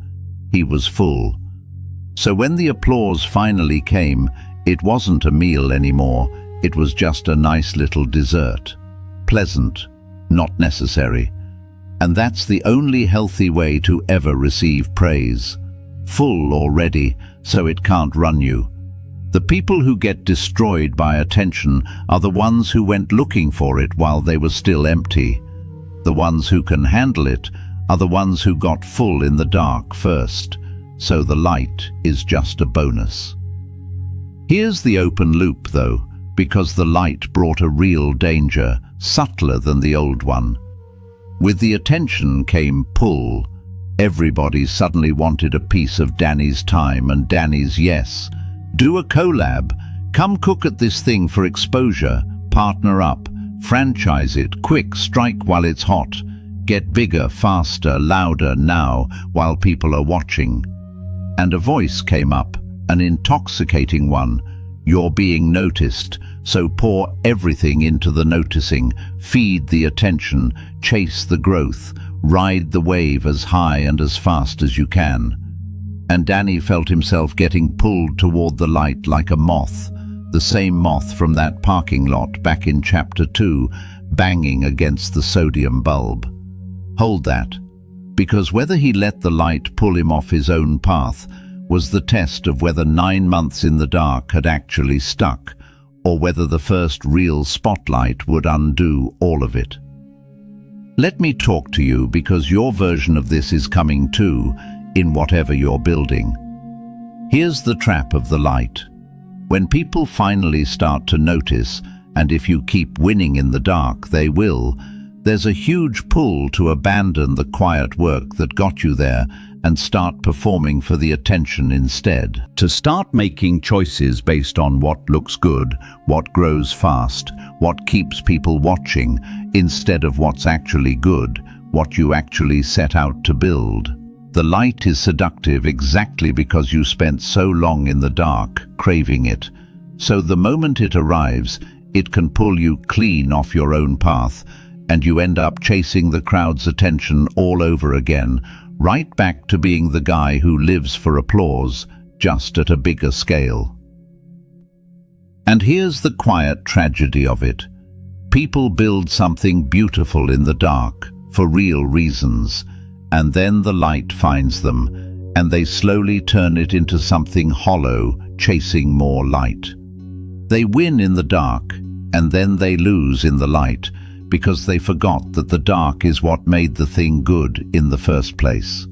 He was full. So when the applause finally came, it wasn't a meal anymore, it was just a nice little dessert. Pleasant, not necessary. And that's the only healthy way to ever receive praise. Full already, so it can't run you. The people who get destroyed by attention are the ones who went looking for it while they were still empty. The ones who can handle it are the ones who got full in the dark first, so the light is just a bonus. Here's the open loop, though, because the light brought a real danger, subtler than the old one. With the attention came pull. Everybody suddenly wanted a piece of Danny's time and Danny's yes. Do a collab, come cook at this thing for exposure, partner up, franchise it, quick, strike while it's hot, get bigger, faster, louder now while people are watching. And a voice came up, an intoxicating one. You're being noticed, so pour everything into the noticing, feed the attention, chase the growth, ride the wave as high and as fast as you can. And Danny felt himself getting pulled toward the light like a moth, the same moth from that parking lot back in Chapter 2, banging against the sodium bulb. Hold that, because whether he let the light pull him off his own path was the test of whether 9 months in the dark had actually stuck, or whether the first real spotlight would undo all of it. Let me talk to you, because your version of this is coming too, in whatever you're building. Here's the trap of the light. When people finally start to notice, and if you keep winning in the dark, they will, there's a huge pull to abandon the quiet work that got you there and start performing for the attention instead. To start making choices based on what looks good, what grows fast, what keeps people watching, instead of what's actually good, what you actually set out to build. The light is seductive exactly because you spent so long in the dark, craving it. So the moment it arrives, it can pull you clean off your own path, and you end up chasing the crowd's attention all over again, right back to being the guy who lives for applause, just at a bigger scale. And here's the quiet tragedy of it. People build something beautiful in the dark, for real reasons, and then the light finds them, and they slowly turn it into something hollow, chasing more light. They win in the dark, and then they lose in the light, because they forgot that the dark is what made the thing good in the first place.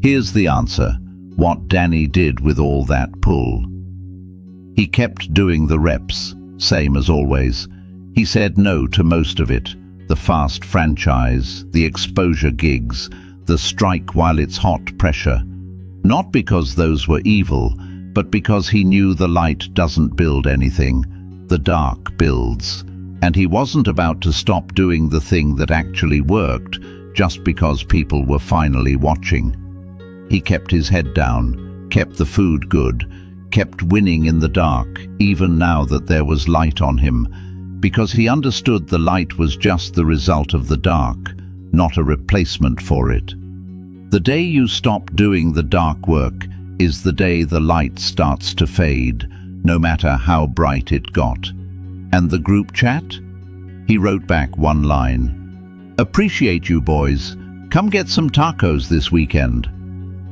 Here's the answer, what Danny did with all that pull. He kept doing the reps, same as always. He said no to most of it, the fast franchise, the exposure gigs, the strike while it's hot pressure. Not because those were evil, but because he knew the light doesn't build anything, the dark builds. And he wasn't about to stop doing the thing that actually worked just because people were finally watching. He kept his head down, kept the food good, kept winning in the dark, even now that there was light on him, because he understood the light was just the result of the dark, not a replacement for it. The day you stop doing the dark work is the day the light starts to fade, no matter how bright it got. And the group chat? He wrote back one line. Appreciate you boys. Come get some tacos this weekend.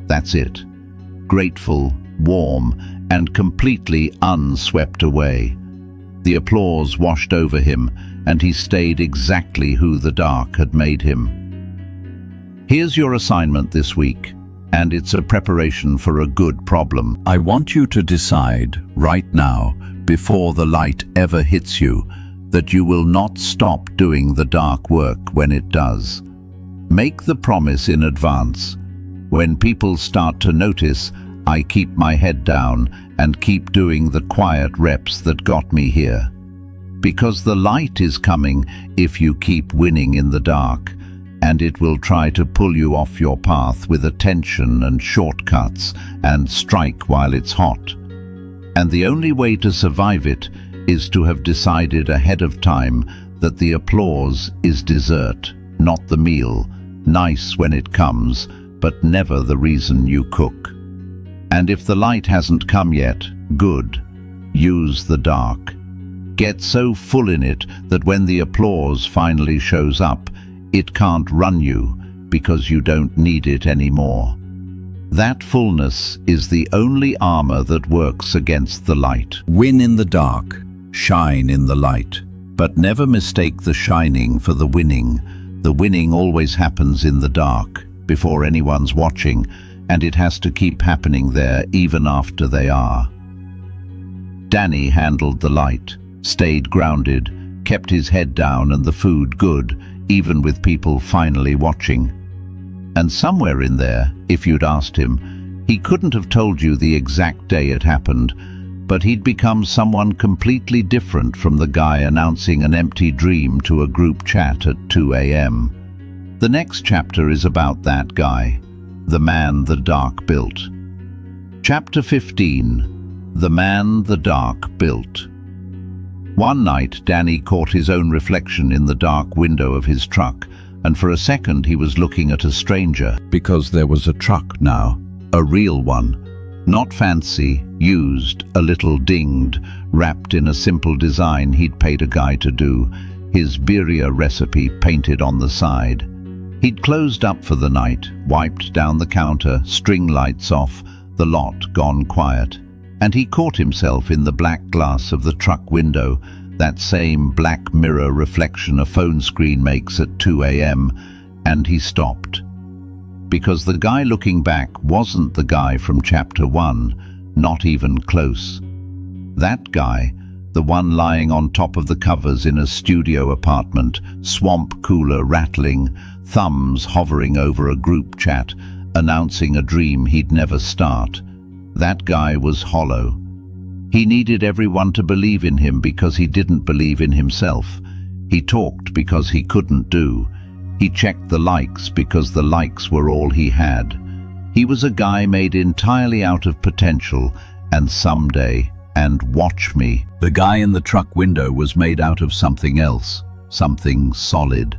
That's it. Grateful, warm, and completely unswept away. The applause washed over him, and he stayed exactly who the dark had made him. Here's your assignment this week, and it's a preparation for a good problem. I want you to decide right now, before the light ever hits you, that you will not stop doing the dark work when it does. Make the promise in advance. When people start to notice, I keep my head down and keep doing the quiet reps that got me here. Because the light is coming if you keep winning in the dark, and it will try to pull you off your path with attention and shortcuts and strike while it's hot. And the only way to survive it is to have decided ahead of time that the applause is dessert, not the meal, nice when it comes, but never the reason you cook. And if the light hasn't come yet, good. Use the dark. Get so full in it that when the applause finally shows up, it can't run you because you don't need it anymore. That fullness is the only armor that works against the light. Win in the dark, shine in the light, but never mistake the shining for the winning. The winning always happens in the dark, before anyone's watching, and it has to keep happening there even after they are. Danny handled the light, stayed grounded, kept his head down and the food good, even with people finally watching. And somewhere in there, if you'd asked him, he couldn't have told you the exact day it happened, but he'd become someone completely different from the guy announcing an empty dream to a group chat at 2 a.m. The next chapter is about that guy, the man the dark built. Chapter 15. The Man the Dark Built. One night, Danny caught his own reflection in the dark window of his truck, and for a second he was looking at a stranger. Because there was a truck now, a real one. Not fancy, used, a little dinged, wrapped in a simple design he'd paid a guy to do, his birria recipe painted on the side. He'd closed up for the night, wiped down the counter, string lights off, the lot gone quiet. And he caught himself in the black glass of the truck window, that same black mirror reflection a phone screen makes at 2 a.m., and he stopped. Because the guy looking back wasn't the guy from chapter 1, not even close. That guy, the one lying on top of the covers in a studio apartment, swamp cooler rattling, thumbs hovering over a group chat, announcing a dream he'd never start. That guy was hollow. He needed everyone to believe in him because he didn't believe in himself. He talked because he couldn't do. He checked the likes because the likes were all he had. He was a guy made entirely out of potential, and someday, and watch me. The guy in the truck window was made out of something else, something solid.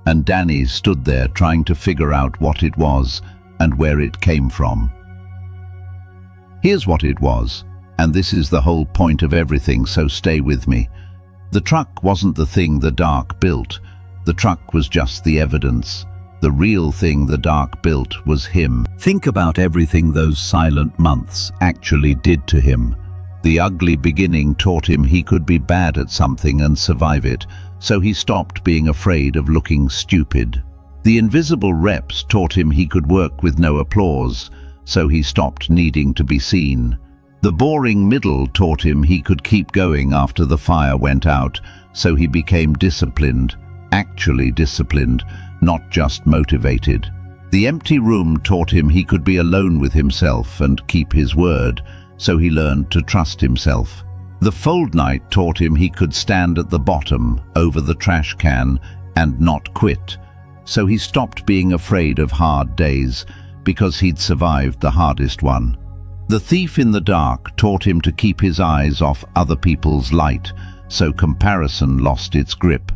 And Danny stood there trying to figure out what it was and where it came from. Here's what it was, and this is the whole point of everything, so stay with me. The truck wasn't the thing the dark built. The truck was just the evidence. The real thing the dark built was him. Think about everything those silent months actually did to him. The ugly beginning taught him he could be bad at something and survive it, so he stopped being afraid of looking stupid. The invisible reps taught him he could work with no applause, so he stopped needing to be seen. The boring middle taught him he could keep going after the fire went out, so he became disciplined. Actually disciplined, not just motivated. The empty room taught him he could be alone with himself and keep his word, so he learned to trust himself. The fold night taught him he could stand at the bottom, over the trash can, and not quit, so he stopped being afraid of hard days, because he'd survived the hardest one. The thief in the dark taught him to keep his eyes off other people's light, so comparison lost its grip.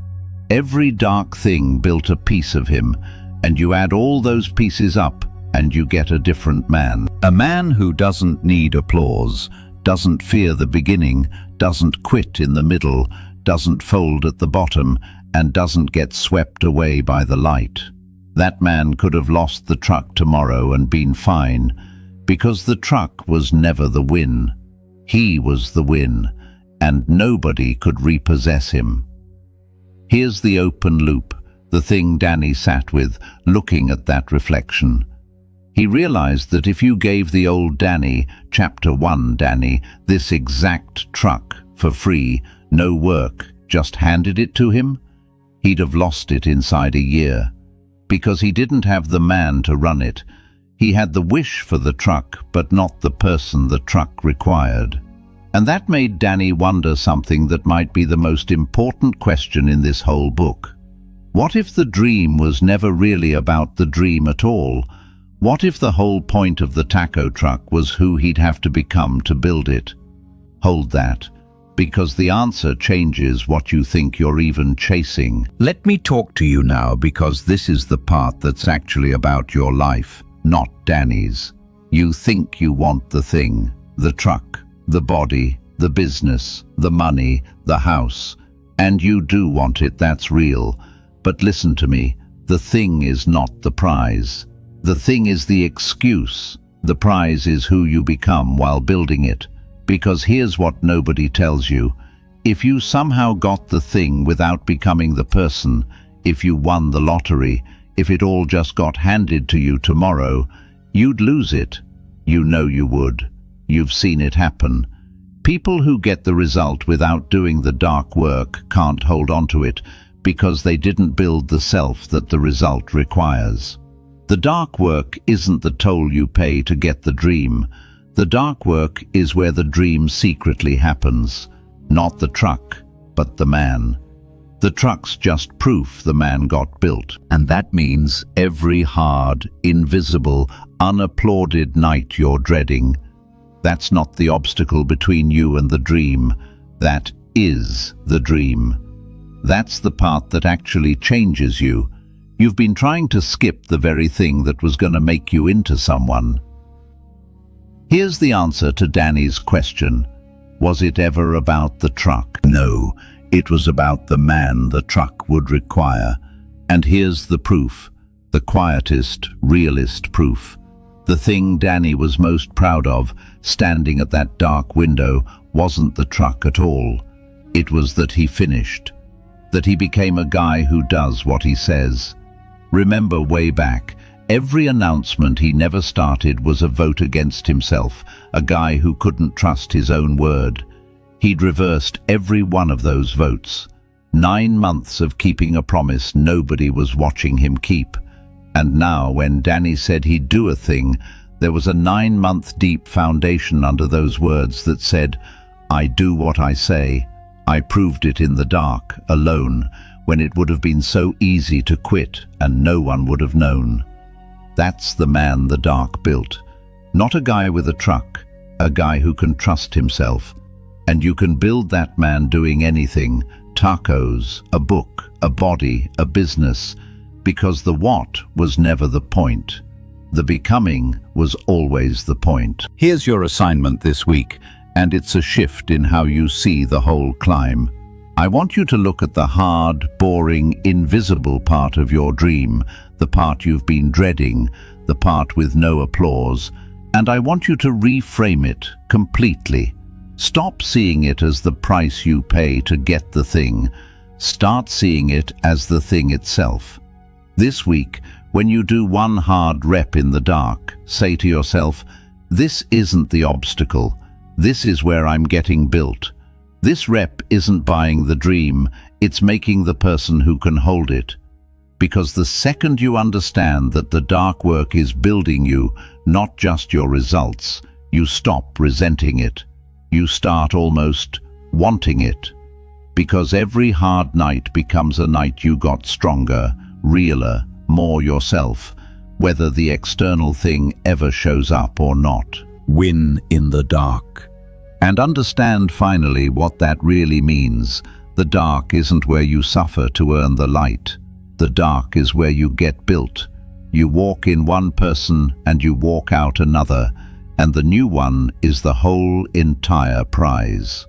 Every dark thing built a piece of him, and you add all those pieces up, and you get a different man. A man who doesn't need applause, doesn't fear the beginning, doesn't quit in the middle, doesn't fold at the bottom, and doesn't get swept away by the light. That man could have lost the truck tomorrow and been fine, because the truck was never the win. He was the win, and nobody could repossess him. Here's the open loop, the thing Danny sat with, looking at that reflection. He realized that if you gave the old Danny, chapter 1 Danny, this exact truck for free, no work, just handed it to him, he'd have lost it inside a year. Because he didn't have the man to run it. He had the wish for the truck, but not the person the truck required. And that made Danny wonder something that might be the most important question in this whole book. What if the dream was never really about the dream at all? What if the whole point of the taco truck was who he'd have to become to build it? Hold that, because the answer changes what you think you're even chasing. Let me talk to you now, because this is the part that's actually about your life, not Danny's. You think you want the thing, the truck, the body, the business, the money, the house, and you do want it, that's real. But listen to me, the thing is not the prize. The thing is the excuse. The prize is who you become while building it. Because here's what nobody tells you. If you somehow got the thing without becoming the person, if you won the lottery, if it all just got handed to you tomorrow, you'd lose it. You know you would. You've seen it happen. People who get the result without doing the dark work can't hold on to it because they didn't build the self that the result requires. The dark work isn't the toll you pay to get the dream. The dark work is where the dream secretly happens. Not the truck, but the man. The truck's just proof the man got built. And that means every hard, invisible, unapplauded night you're dreading, That's not the obstacle between you and the dream. That is the dream. That's the part that actually changes you. You've been trying to skip the very thing that was going to make you into someone. Here's the answer to Danny's question. Was it ever about the truck? No, it was about the man the truck would require. And here's the proof, the quietest, realist proof. The thing Danny was most proud of, standing at that dark window, wasn't the truck at all. It was that he finished. That he became a guy who does what he says. Remember way back, every announcement he never started was a vote against himself, a guy who couldn't trust his own word. He'd reversed every one of those votes. 9 months of keeping a promise nobody was watching him keep. And now, when Danny said he'd do a thing, there was a 9-month deep foundation under those words that said, I do what I say. I proved it in the dark, alone, when it would have been so easy to quit and no one would have known. That's the man the dark built. Not a guy with a truck, a guy who can trust himself. And you can build that man doing anything, tacos, a book, a body, a business, because the what was never the point. The becoming was always the point. Here's your assignment this week, and it's a shift in how you see the whole climb. I want you to look at the hard, boring, invisible part of your dream, the part you've been dreading, the part with no applause, and I want you to reframe it completely. Stop seeing it as the price you pay to get the thing. Start seeing it as the thing itself. This week, when you do one hard rep in the dark, say to yourself, this isn't the obstacle. This is where I'm getting built. This rep isn't buying the dream, it's making the person who can hold it. Because the second you understand that the dark work is building you, not just your results, you stop resenting it. You start almost wanting it. Because every hard night becomes a night you got stronger, realer, more yourself, whether the external thing ever shows up or not. Win in the dark. And understand finally what that really means. The dark isn't where you suffer to earn the light. The dark is where you get built. You walk in one person and you walk out another, and the new one is the whole entire prize.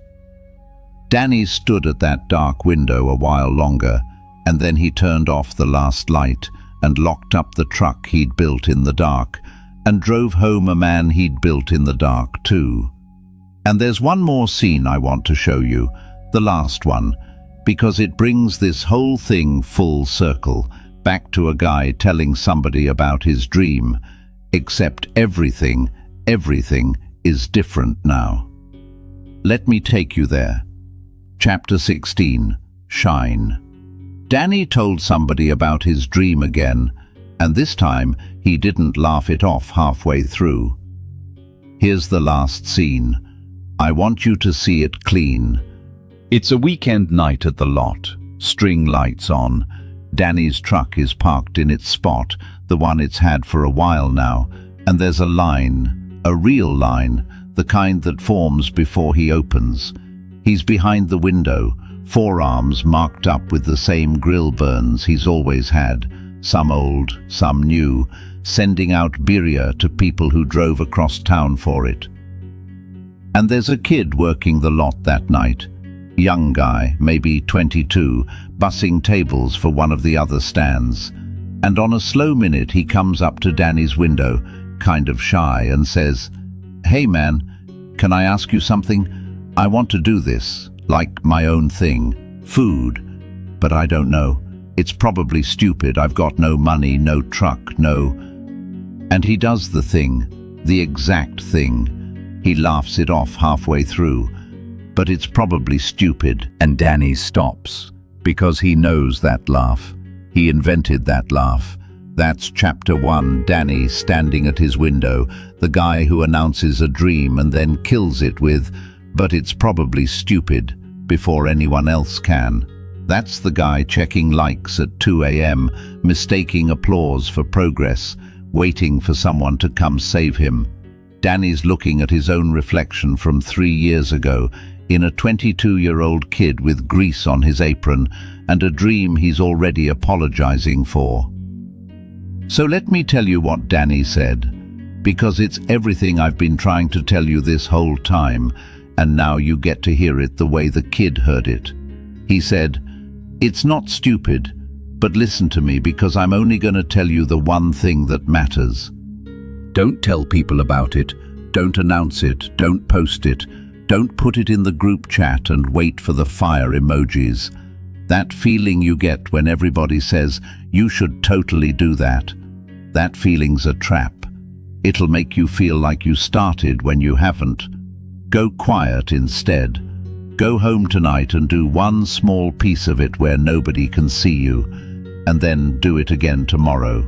Danny stood at that dark window a while longer, and then he turned off the last light and locked up the truck he'd built in the dark and drove home a man he'd built in the dark too. And there's one more scene I want to show you, the last one, because it brings this whole thing full circle, back to a guy telling somebody about his dream, except everything is different now. Let me take you there. Chapter 16, Shine. Danny told somebody about his dream again, and this time he didn't laugh it off halfway through. Here's the last scene. I want you to see it clean. It's a weekend night at the lot, string lights on. Danny's truck is parked in its spot, the one it's had for a while now, and there's a line, a real line, the kind that forms before he opens. He's behind the window, forearms marked up with the same grill burns he's always had, some old, some new, sending out birria to people who drove across town for it. And there's a kid working the lot that night, young guy, maybe 22, bussing tables for one of the other stands. And on a slow minute he comes up to Danny's window, kind of shy, and says, "Hey man, can I ask you something? I want to do this, like my own thing, food, but I don't know. It's probably stupid, I've got no money, no truck, no..." And he does the thing, the exact thing. He laughs it off halfway through, but it's probably stupid. And Danny stops, because he knows that laugh. He invented that laugh. That's chapter 1, Danny standing at his window, the guy who announces a dream and then kills it with, "But it's probably stupid," before anyone else can. That's the guy checking likes at 2 a.m., mistaking applause for progress, waiting for someone to come save him. Danny's looking at his own reflection from 3 years ago in a 22-year-old kid with grease on his apron and a dream he's already apologizing for. So let me tell you what Danny said, because it's everything I've been trying to tell you this whole time, and now you get to hear it the way the kid heard it. He said, "It's not stupid, but listen to me because I'm only going to tell you the one thing that matters. Don't tell people about it, don't announce it, don't post it, don't put it in the group chat and wait for the fire emojis. That feeling you get when everybody says you should totally do that, that feeling's a trap. It'll make you feel like you started when you haven't. Go quiet instead. Go home tonight and do one small piece of it where nobody can see you, and then do it again tomorrow.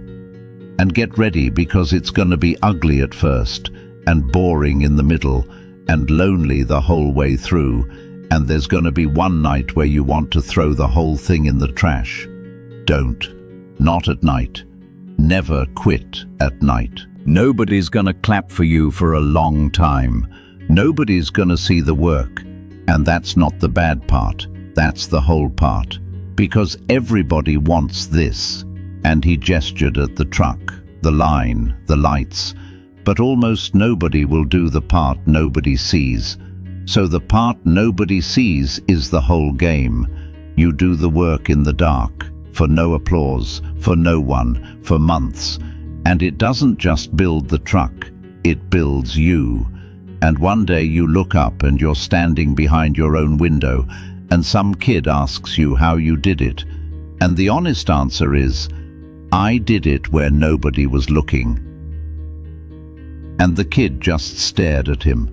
And get ready because it's going to be ugly at first, and boring in the middle, and lonely the whole way through, and there's going to be one night where you want to throw the whole thing in the trash. Don't. Not at night. Never quit at night. Nobody's going to clap for you for a long time. Nobody's going to see the work. And that's not the bad part. That's the whole part. Because everybody wants this." And he gestured at the truck, the line, the lights. "But almost nobody will do the part nobody sees. So the part nobody sees is the whole game. You do the work in the dark, for no applause, for no one, for months. And it doesn't just build the truck, it builds you. And one day you look up and you're standing behind your own window, and some kid asks you how you did it. And the honest answer is, I did it where nobody was looking." And the kid just stared at him.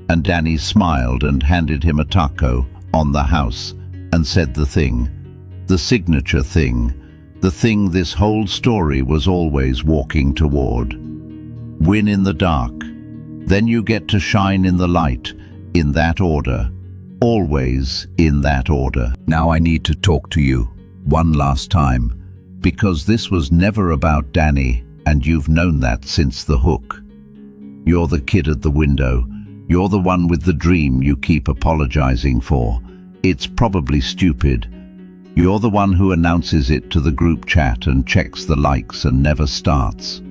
And Danny smiled and handed him a taco on the house and said the thing, the signature thing, the thing this whole story was always walking toward. Win in the dark. Then you get to shine in the light, in that order. Always in that order. Now I need to talk to you, one last time, because this was never about Danny, and you've known that since the hook. You're the kid at the window. You're the one with the dream you keep apologizing for. It's probably stupid. You're the one who announces it to the group chat and checks the likes and never starts.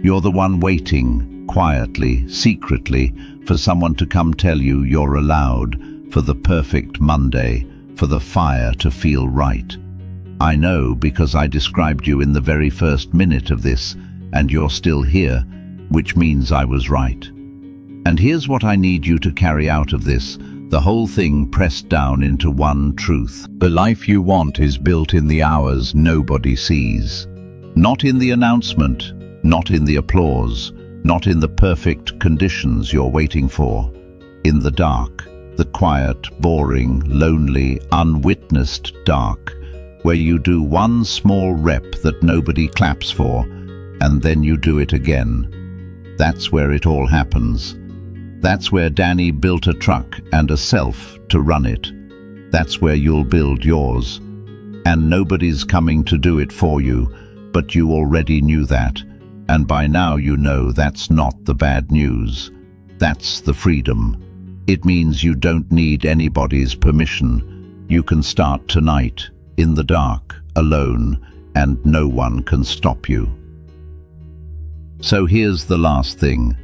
You're the one waiting, quietly, secretly, for someone to come tell you you're allowed, for the perfect Monday, for the fire to feel right. I know because I described you in the very first minute of this, and you're still here, which means I was right. And here's what I need you to carry out of this, the whole thing pressed down into one truth. The life you want is built in the hours nobody sees. Not in the announcement, not in the applause, not in the perfect conditions you're waiting for. In the dark, the quiet, boring, lonely, unwitnessed dark, where you do one small rep that nobody claps for, and then you do it again. That's where it all happens. That's where Danny built a truck and a self to run it. That's where you'll build yours. And nobody's coming to do it for you, but you already knew that. And by now you know that's not the bad news. That's the freedom. It means you don't need anybody's permission. You can start tonight, in the dark, alone, and no one can stop you. So here's the last thing.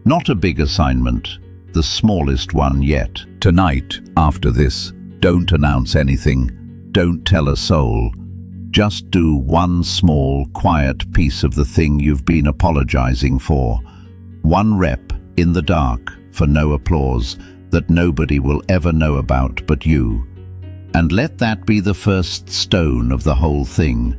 Not a big assignment, the smallest one yet. Tonight, after this, don't announce anything. Don't tell a soul. Just do one small, quiet piece of the thing you've been apologizing for. One rep in the dark for no applause that nobody will ever know about but you. And let that be the first stone of the whole thing.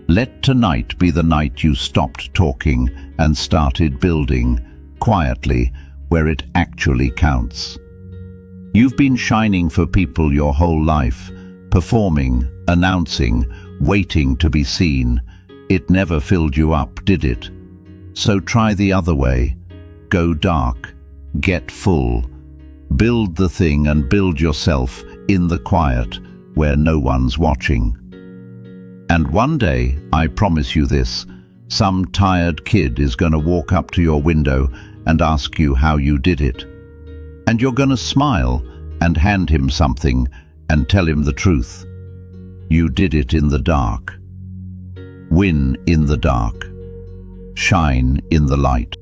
Let tonight be the night you stopped talking and started building, quietly, where it actually counts. You've been shining for people your whole life, performing, announcing, waiting to be seen. It never filled you up, did it? So try the other way. Go dark. Get full. Build the thing and build yourself in the quiet, where no one's watching. And one day, I promise you this, some tired kid is going to walk up to your window and ask you how you did it. And you're gonna smile and hand him something and tell him the truth. You did it in the dark. Win in the dark. Shine in the light.